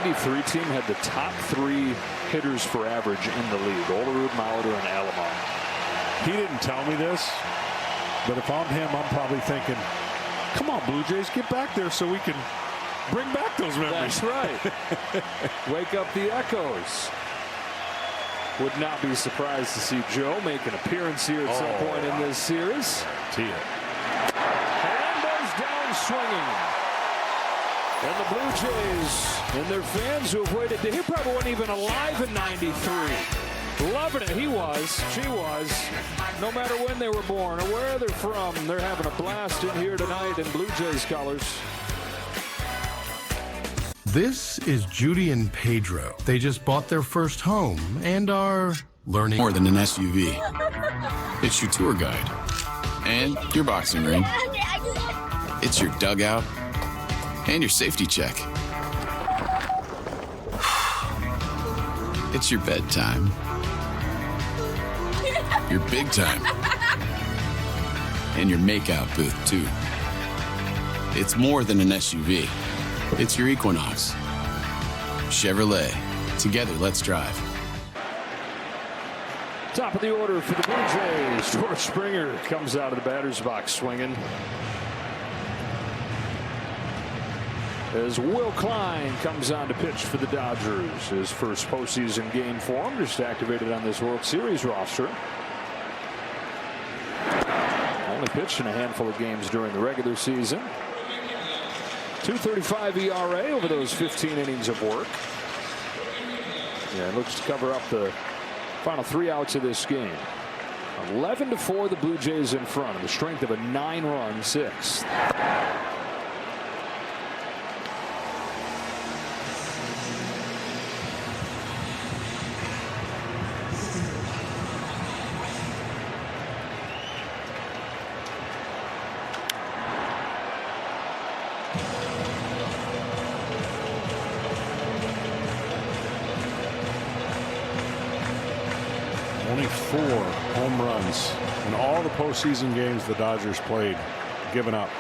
93 team had the top 3 hitters for average in the league: Olerud, Molitor, and Alomar. He didn't tell me this, but if I'm him, I'm probably thinking, come on, Blue Jays, get back there so we can bring back those memories. That's right. Wake up the echoes. Would not be surprised to see Joe make an appearance here at some point in this series. See it. Hernandez down swinging. And the Blue Jays and their fans who have waited. He probably wasn't even alive in '93. Loving it. He was. She was. No matter when they were born or where they're from, they're having a blast in here tonight in Blue Jays colors. This is Judy and Pedro. They just bought their first home and are learning more than an SUV. It's your tour guide and your boxing ring. It's your dugout and your safety check. It's your bedtime. Your big time. And your makeout booth, too. It's more than an SUV. It's your Equinox. Chevrolet. Together, let's drive. Top of the order for the Blue Jays. George Springer comes out of the batter's box swinging. As Will Klein comes on to pitch for the Dodgers. His first postseason game for him, just activated on this World Series roster. Only pitched in a handful of games during the regular season. 2.35 ERA over those 15 innings of work. Yeah, it looks to cover up the final 3 outs of this game. 11-4 the Blue Jays in front, on the strength of a 9-run 6th. Only 4 home runs in all the postseason games the Dodgers played, given up.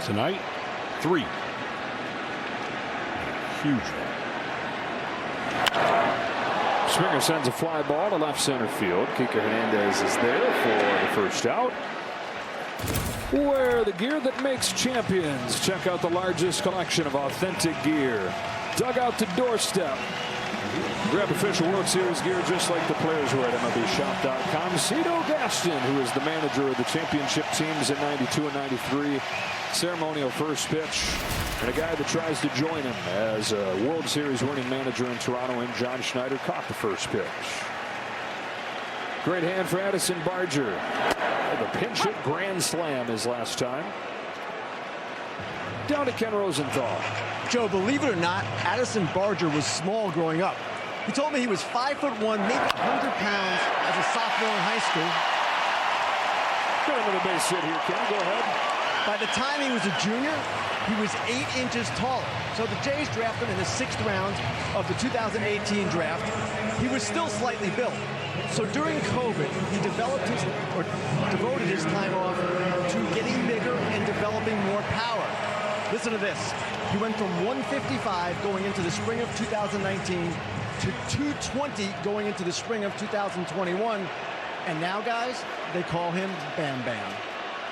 Tonight, 3. Huge one. Springer sends a fly ball to left center field. Kike Hernandez is there for the first out. Wear the gear that makes champions. Check out the largest collection of authentic gear. Dugout to doorstep. Grab official World Series gear just like the players were at MLBshop.com. Cito Gaston, who is the manager of the championship teams in '92 and '93. Ceremonial first pitch. And a guy that tries to join him as a World Series winning manager in Toronto, and John Schneider caught the first pitch. Great hand for Addison Barger. The pinch hit grand slam his last time. Down to Ken Rosenthal. Joe, believe it or not, Addison Barger was small growing up. He told me he was 5'1", maybe 100 pounds as a sophomore in high school. Got another base hit here, Ken. Go ahead. By the time he was a junior, he was 8 inches taller. So the Jays drafted him in the 6th round of the 2018 draft. He was still slightly built. So during COVID, he devoted his time off to getting bigger and developing more power. Listen to this. He went from 155 going into the spring of 2019 to 220 going into the spring of 2021. And now, guys, they call him Bam Bam.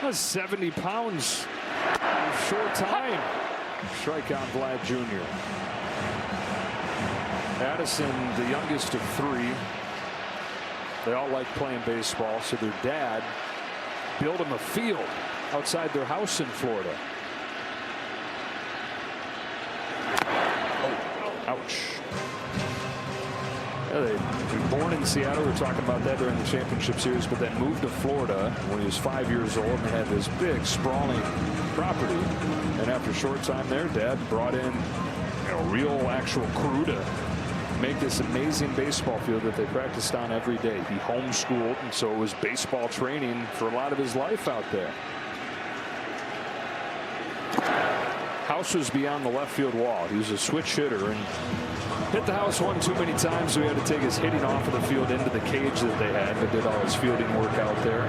That's 70 pounds in a short time. Strikeout Vlad Jr. Addison, the youngest of 3. They all like playing baseball, so their dad built him a field outside their house in Florida. Ouch. Yeah, they were born in Seattle. We were talking about that during the championship series, but then moved to Florida when he was 5 years old, and they had this big, sprawling property. And after a short time there, Dad brought in a real, actual crew to make this amazing baseball field that they practiced on every day. He homeschooled, and so it was baseball training for a lot of his life out there. House was beyond the left field wall. He was a switch hitter and hit the house one too many times, so he had to take his hitting off of the field into the cage that they had, but did all his fielding work out there.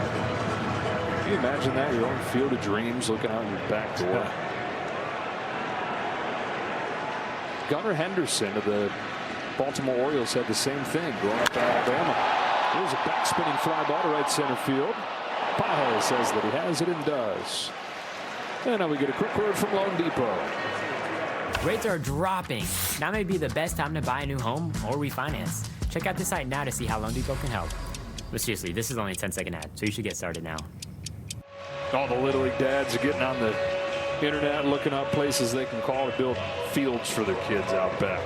Can you imagine that? Your own field of dreams looking out your back door. Gunnar Henderson of the Baltimore Orioles had the same thing growing up in Alabama. Here's a back spinning fly ball to right center field. Pajes says that he has it and does. And now we get a quick word from Loan Depot. Rates are dropping. Now may be the best time to buy a new home or refinance. Check out the site now to see how Loan Depot can help. But seriously, this is only a 10-second ad, so you should get started now. All the Little League dads are getting on the internet looking up places they can call to build fields for their kids out back.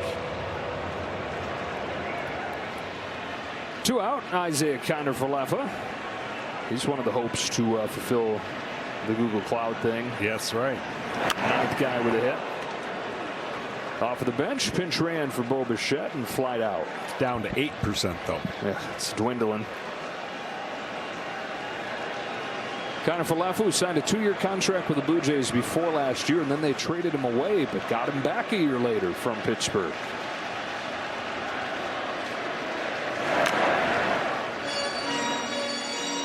2 out, Isaiah Kiner-Falefa. He's one of the hopes to fulfill the Google Cloud thing. Yes, right. 9th guy with a hit. Off of the bench, pinch ran for Bo Bichette and flied out. Down to 8% though. Yeah, it's dwindling. Kiner-Falefa, who signed a 2-year contract with the Blue Jays before last year, and then they traded him away, but got him back a year later from Pittsburgh.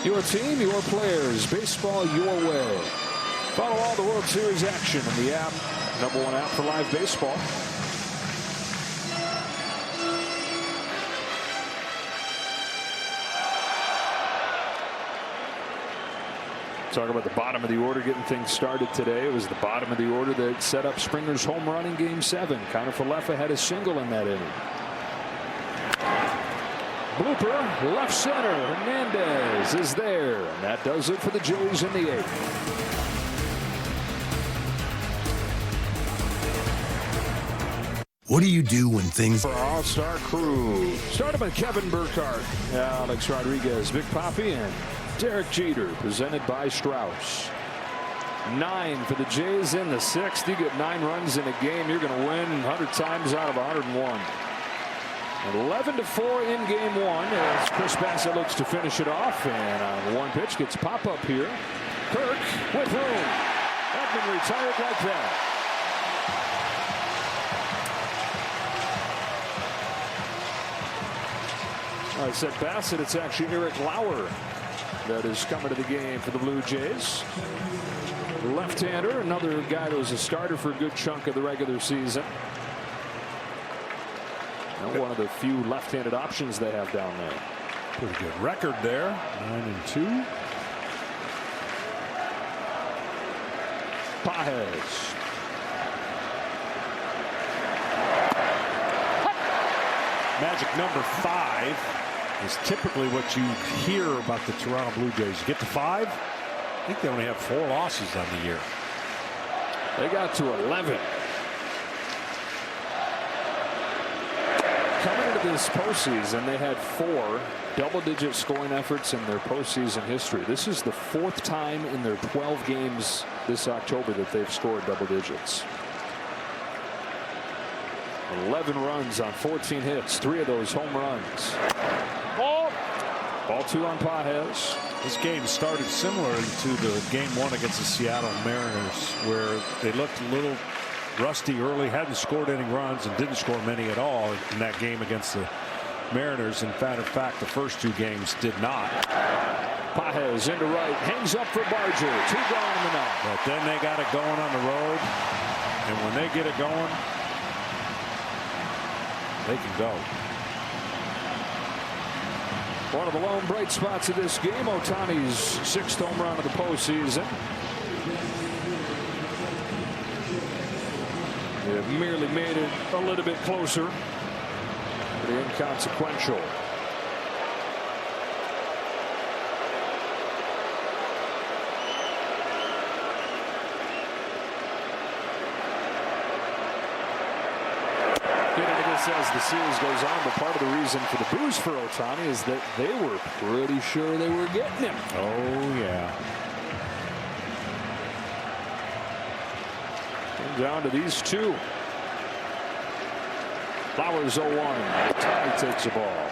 Your team, your players, baseball your way. Follow all the World Series action in the app. #1 app for live baseball. Talk about the bottom of the order getting things started today. It was the bottom of the order that set up Springer's home run in Game 7. Kiner-Falefa had a single in that inning. Blooper, left center. Hernandez is there. And that does it for the Jays in the 8th. What do you do when things... For our All-Star crew. Started by Kevin Burkhardt, Alex Rodriguez, Big Papi, and Derek Jeter, presented by Strauss. 9 for the Jays in the 6th. You get 9 runs in a game, you're going to win 100 times out of 101. 11-4 in Game 1 as Chris Bassett looks to finish it off, and on one pitch gets pop up here. Kirk with room. Edman retired like that. I said Bassett, it's actually Eric Lauer that is coming to the game for the Blue Jays. Left-hander, another guy that was a starter for a good chunk of the regular season. And one of the few left-handed options they have down there. Pretty good record there, 9-2. Pajes. Magic number 5 is typically what you hear about the Toronto Blue Jays. You get to 5, I think they only have 4 losses on the year. They got to 11. Coming into this postseason, they had 4 double-digit scoring efforts in their postseason history. This is the 4th time in their 12 games this October that they've scored double digits. 11 runs on 14 hits, 3 of those home runs. Ball 2 on Pajes. This game started similar to the Game 1 against the Seattle Mariners, where they looked a little rusty early, hadn't scored any runs, and didn't score many at all in that game against the Mariners. In fact, the first 2 games did not. Pajes into right, hangs up for Barger. 2 gone in the ninth. But then they got it going on the road, and when they get it going, they can go. One of the lone bright spots of this game, Ohtani's 6th home run of the postseason. It merely made it a little bit closer, but inconsequential. As the series goes on, but part of the reason for the boost for Ohtani is that they were pretty sure they were getting him. Oh, yeah. And down to these 2. Flowers 0-1. Ohtani takes the ball.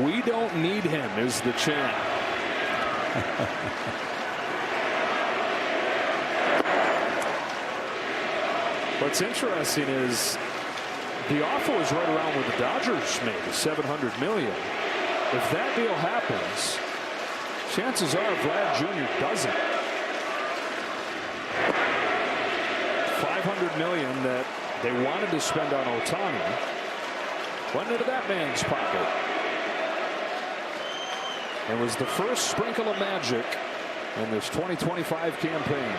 We don't need him is the chant. What's interesting is the offer was right around what the Dodgers made, $700 million. if that deal happens, chances are Vlad Jr. doesn't. $500 million that they wanted to spend on Ohtani went into that man's pocket. It was the first sprinkle of magic in this 2025 campaign.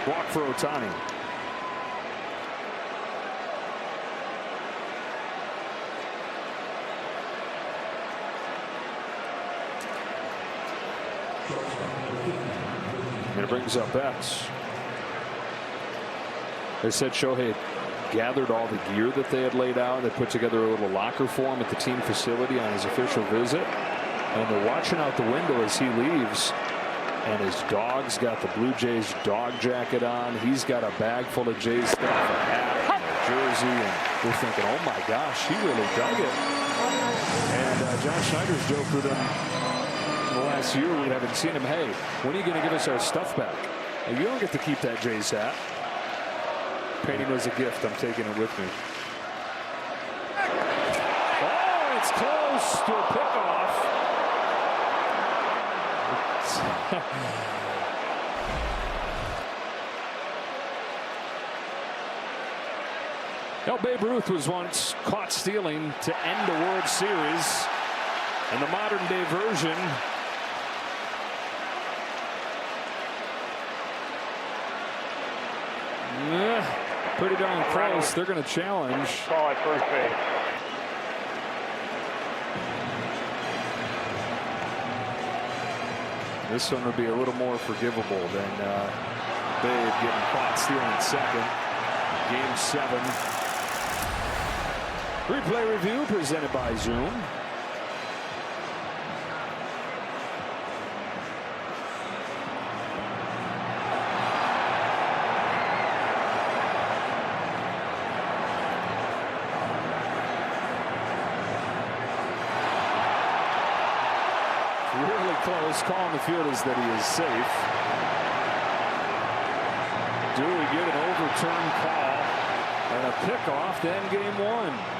Walk for Ohtani. And it brings up Betts. They said Shohei gathered all the gear that they had laid out. They put together a little locker for him at the team facility on his official visit. And they're watching out the window as he leaves. And his dog's got the Blue Jays dog jacket on. He's got a bag full of Jays stuff, a hat, and a jersey. And they're thinking, oh my gosh, he really dug it. And John Schneider's joked with him the last year. We haven't seen him. Hey, when are you going to give us our stuff back? And you don't get to keep that Jays hat. Painting was a gift. I'm taking it with me. Oh, it's close to a pickoff. Now, Babe Ruth was once caught stealing to end a World Series. In the modern day version, pretty darn close. They're going to challenge. Call at first base. This one would be a little more forgivable than Babe getting caught stealing second. Game 7. Replay review presented by Zoom. Really close. Call on the field is that he is safe. Do we get an overturned call and a pickoff to end game 1?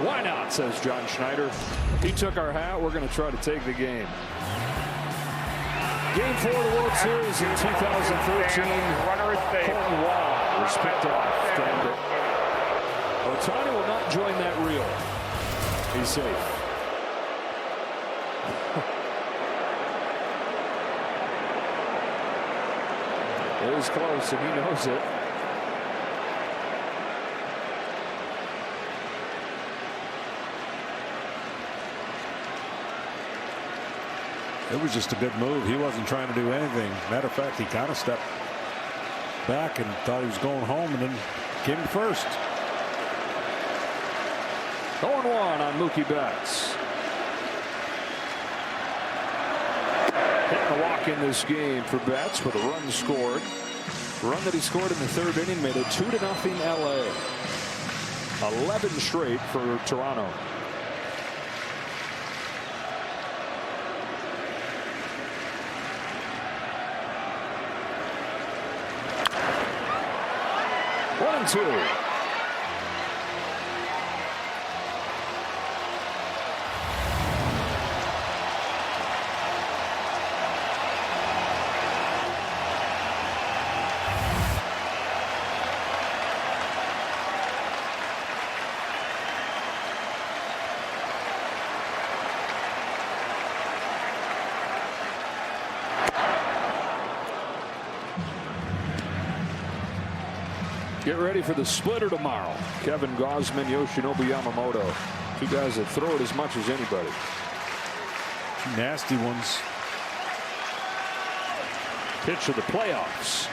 Why not, says John Schneider. He took our hat. We're going to try to take the game. Game 4 of the World Series in 2013. Colton Wall was picked off. Ohtani will not join that reel. He's safe. It was close, and he knows it. It was just a good move. He wasn't trying to do anything. Matter of fact, he kind of stepped back and thought he was going home, and then came to first. 0-1 on Mookie Betts. Hitting a walk in this game for Betts, but a run scored. The run that he scored in the 3rd inning made it 2-0 LA. 11 straight for Toronto. One, two. Get ready for the splitter tomorrow. Kevin Gausman, Yoshinobu Yamamoto. Two guys that throw it as much as anybody. Nasty ones. Pitch of the playoffs.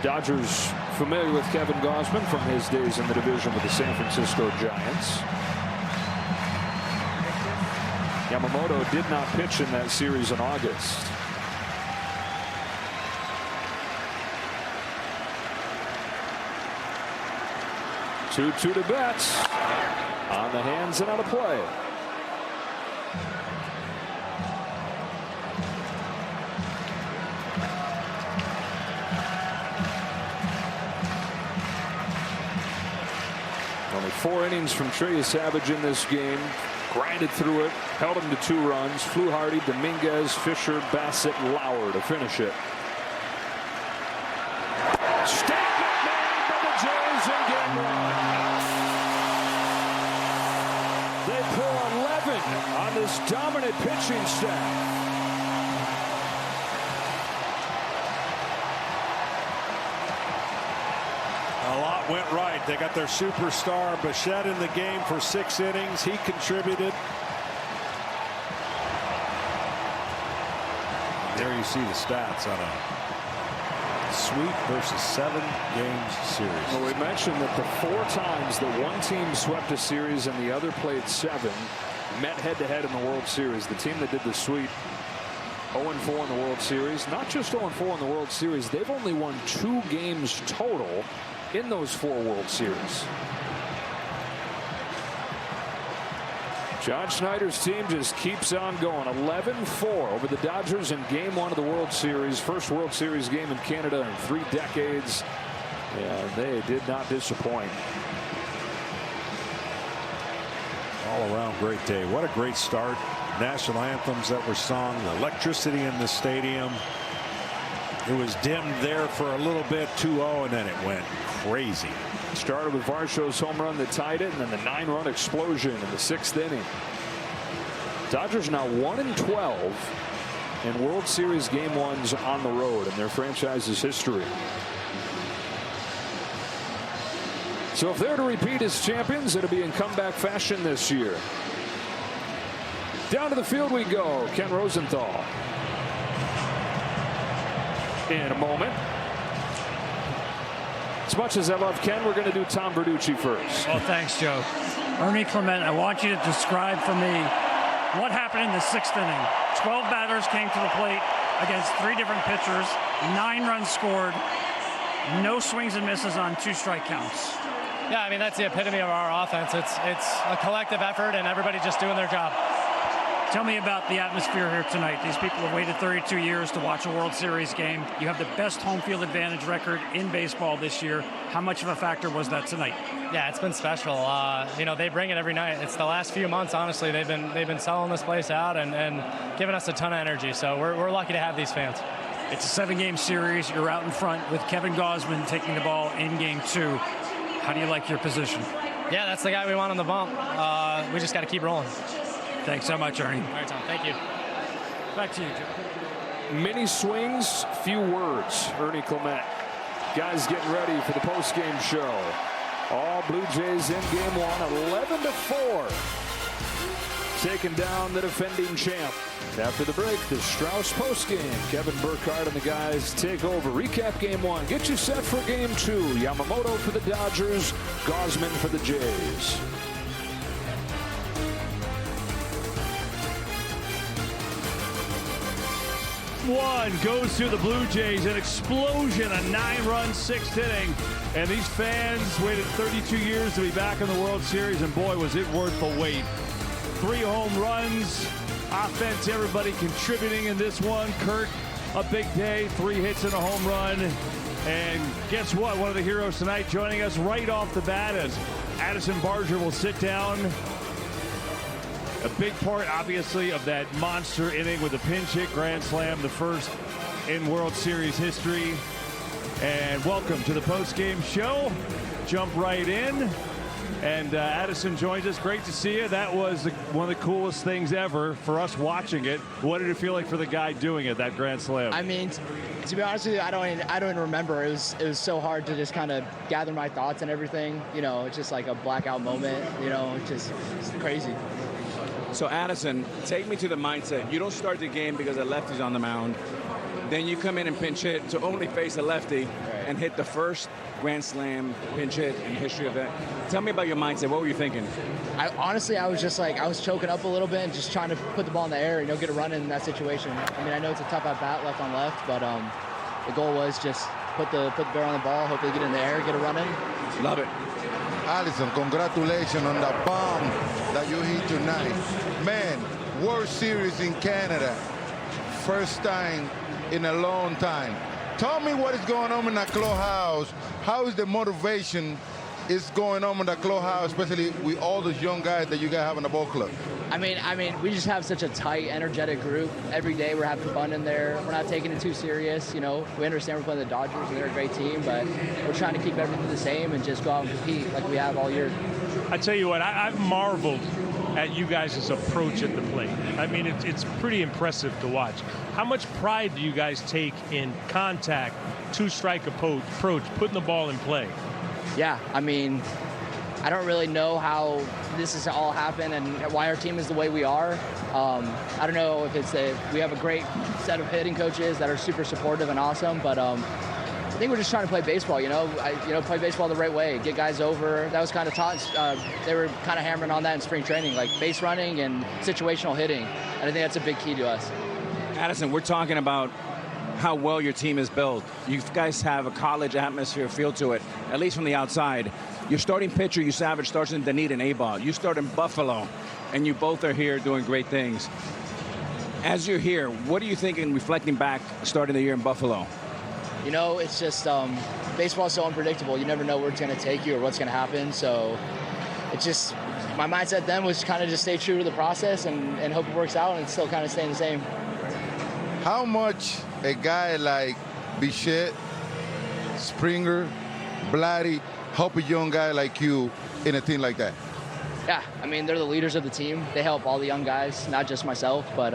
Dodgers familiar with Kevin Gausman from his days in the division with the San Francisco Giants. Yamamoto did not pitch in that series in August. Two to Betts on the hands and on a play. Only 4 innings from Trey Savage in this game. Grinded through it, held him to 2 runs. Fluharty, Dominguez, Fisher, Bassett, Lauer to finish it. Statement made by the Jays in game 1. They pour 11 on this dominant pitching staff. A lot went right. They got their superstar Bichette in the game for 6 innings. He contributed. There you see the stats on a sweep versus 7 games series. Well, we mentioned that the 4 times that one team swept a series and the other played 7 met head-to-head in the World Series. The team that did the sweep 0-4 in the World Series. Not just 0-4 in the World Series. They've only won 2 games total in those 4 World Series. John Schneider's team just keeps on going. 11-4 over the Dodgers in game 1 of the World Series. First World Series game in Canada in 3 decades. And they did not disappoint. All around great day. What a great start. National anthems that were sung. The electricity in the stadium. It was dimmed there for a little bit, 2-0, and then it went crazy. Started with Varsho's home run that tied it, and then the 9-run explosion in the 6th inning. Dodgers now 1-12 in World Series game 1s on the road in their franchise's history. So if they're to repeat as champions, it'll be in comeback fashion this year. Down to the field we go. Ken Rosenthal. In a moment. As much as I love Ken, we're going to do Tom Verducci first. Well, thanks, Joe. Ernie Clement, I want you to describe for me what happened in the 6th inning. 12 batters came to the plate against 3 different pitchers. 9 runs scored. No swings and misses on 2 strike counts. Yeah, I mean, that's the epitome of our offense. It's a collective effort and everybody just doing their job. Tell me about the atmosphere here tonight. These people have waited 32 years to watch a World Series game. You have the best home field advantage record in baseball this year. How much of a factor was that tonight? Yeah, it's been special. You know, they bring it every night. It's the last few months, honestly. They've been selling this place out and giving us a ton of energy. So we're lucky to have these fans. It's a 7-game series. You're out in front with Kevin Gausman taking the ball in game 2. How do you like your position? Yeah, that's the guy we want on the bump. We just got to keep rolling. Thanks so much, Ernie. All right, Tom. Thank you. Back to you, Joe. Many swings, few words. Ernie Clement. Guys getting ready for the post-game show. All Blue Jays in game 1, 11-4. Taking down the defending champ. After the break, the Strauss postgame. Kevin Burkhardt and the guys take over. Recap game 1. Get you set for game 2. Yamamoto for the Dodgers. Gausman for the Jays. One goes to the Blue Jays, an explosion, a 9-run 6th inning, and these fans waited 32 years to be back in the World Series, and boy, was it worth the wait. 3 home runs, offense, everybody contributing in this one. Kurt, a big day, 3 hits and a home run, and guess what? One of the heroes tonight joining us right off the bat as Addison Barger will sit down. A big part, obviously, of that monster inning with a pinch hit grand slam, the first in World Series history. And welcome to the post-game show. Jump right in. And Addison joins us. Great to see you. That was one of the coolest things ever for us watching it. What did it feel like for the guy doing it, that grand slam? I mean, to be honest with you, I don't even remember. It was so hard to just kind of gather my thoughts and everything. You know, it's just like a blackout moment. You know, it's crazy. So Addison, take me to the mindset. You don't start the game because a lefty's on the mound. Then you come in and pinch hit to only face a lefty and hit the first Grand Slam pinch hit in the history of that. Tell me about your mindset. What were you thinking? Honestly, I was just like, I was choking up a little bit and just trying to put the ball in the air, get a run in that situation. I mean, I know it's a tough at bat left on left, but the goal was just put the barrel on the ball, hopefully get in the air, get a run in. Love it. Allison, congratulations on the bomb that you hit tonight. Man, World Series in Canada. First time in a long time. Tell me what is going on in the clubhouse. How is the motivation is going on in the clubhouse, especially with all those young guys that you guys have in the ball club? I mean, we just have such a tight, energetic group. Every day we're having fun in there. We're not taking it too serious. We understand we're playing the Dodgers and they're a great team, but we're trying to keep everything the same and just go out and compete like we have all year. I tell you what, I've marveled at you guys' approach at the plate. I mean, it's pretty impressive to watch. How much pride do you guys take in contact, two-strike approach, putting the ball in play? Yeah, I mean, I don't really know how this has all happened and why our team is the way we are. I don't know if it's we have a great set of hitting coaches that are super supportive and awesome, but I think we're just trying to play baseball, play baseball the right way, get guys over. That was kind of taught, they were kind of hammering on that in spring training, like base running and situational hitting. And I think that's a big key to us. Addison, we're talking about how well your team is built. You guys have a college atmosphere feel to it, at least from the outside. Your starting pitcher, you Savage, starts in Dunedin, A-ball. You start in Buffalo, and you both are here doing great things. As you're here, what are you thinking, reflecting back, starting the year in Buffalo? It's just baseball is so unpredictable. You never know where it's going to take you or what's going to happen. So it's just my mindset then was kind of just stay true to the process and hope it works out, and it's still kind of staying the same. How much a guy like Bichette, Springer, Blatty help a young guy like you in a team like that? Yeah, I mean, they're the leaders of the team. They help all the young guys, not just myself. But,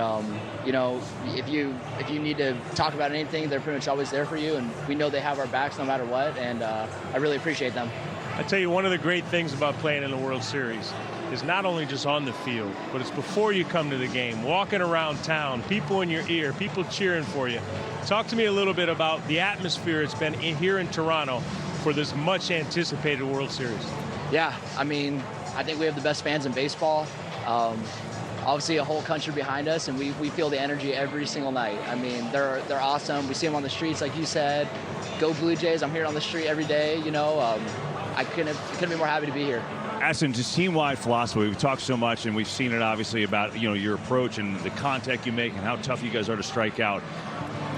if you need to talk about anything, they're pretty much always there for you. And we know they have our backs no matter what. And I really appreciate them. I tell you, one of the great things about playing in the World Series is not only just on the field, but it's before you come to the game, walking around town, people in your ear, people cheering for you. Talk to me a little bit about the atmosphere it's been here in Toronto for this much anticipated World Series. Yeah, I mean, I think we have the best fans in baseball. Obviously a whole country behind us, and we feel the energy every single night. I mean, they're awesome. We see them on the streets, like you said. Go Blue Jays. I'm here on the street every day, I couldn't be more happy to be here. Addison, just team-wide philosophy. We've talked so much, and we've seen it obviously about your approach and the contact you make and how tough you guys are to strike out.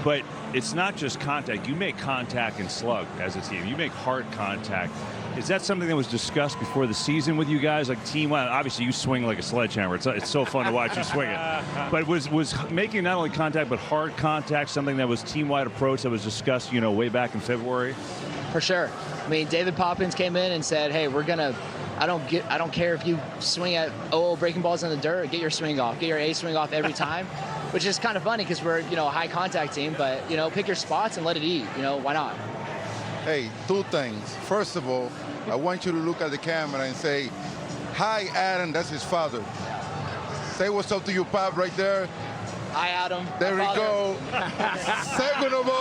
But it's not just contact. You make contact and slug as a team. You make hard contact. Is that something that was discussed before the season with you guys, like team-wide? Obviously, you swing like a sledgehammer. It's so fun to watch you swing it. But was making not only contact but hard contact something that was team-wide approach that was discussed, way back in February? For sure. I mean, David Poppins came in and said, "Hey, I don't care if you swing at breaking balls in the dirt. Get your swing off. Get your A swing off every time," which is kind of funny because we're a high contact team. But pick your spots and let it eat. Why not? Hey, two things. First of all, I want you to look at the camera and say, "Hi, Adam." That's his father. Say what's up to your pop right there. Hi, Adam. There we go. Second of all,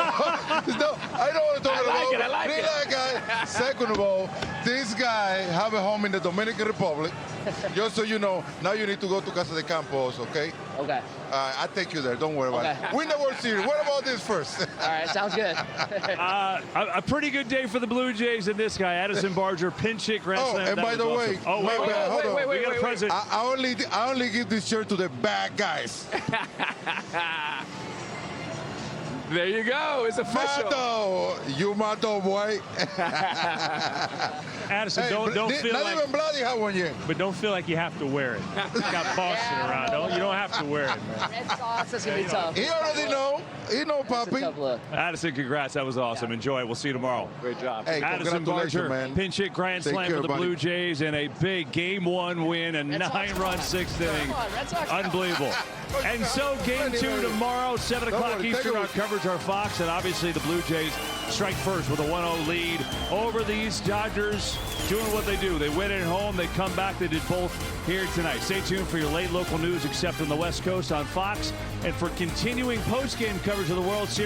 no, I know what I'm talking about. I like it. That guy. Second of all, this guy have a home in the Dominican Republic. Just so you know, now you need to go to Casa de Campos, okay? Okay. I'll take you there. Don't worry about it. Win the World Series. What about this first? All right, sounds good. A pretty good day for the Blue Jays and this guy, Addison Barger, pinch hit grand slam. And by the way, hold on. We got a present. I only give this shirt to the bad guys. There you go. It's official. Mato. You Mato, boy. Addison, hey, don't feel not like... even Bloody have one yet. But don't feel like you have to wear it. You got Boston around. You don't have to wear it, man. It's going to be tough. He already know. He know, Poppy. Addison, congrats. That was awesome. Enjoy it. We'll see you tomorrow. Great job. Hey, Addison Barger, man. pinch hit grand slam for the Blue Jays and a big Game 1 win, a 9-run sixth inning. Unbelievable. And so Game 2 tomorrow, 7 o'clock Eastern, our coverage, our Fox, and obviously the Blue Jays strike first with a 1-0 lead over the East Dodgers, doing what they do. They win at home, they come back, they did both here tonight. Stay tuned for your late local news, except on the West Coast on Fox, and for continuing post-game coverage of the World Series.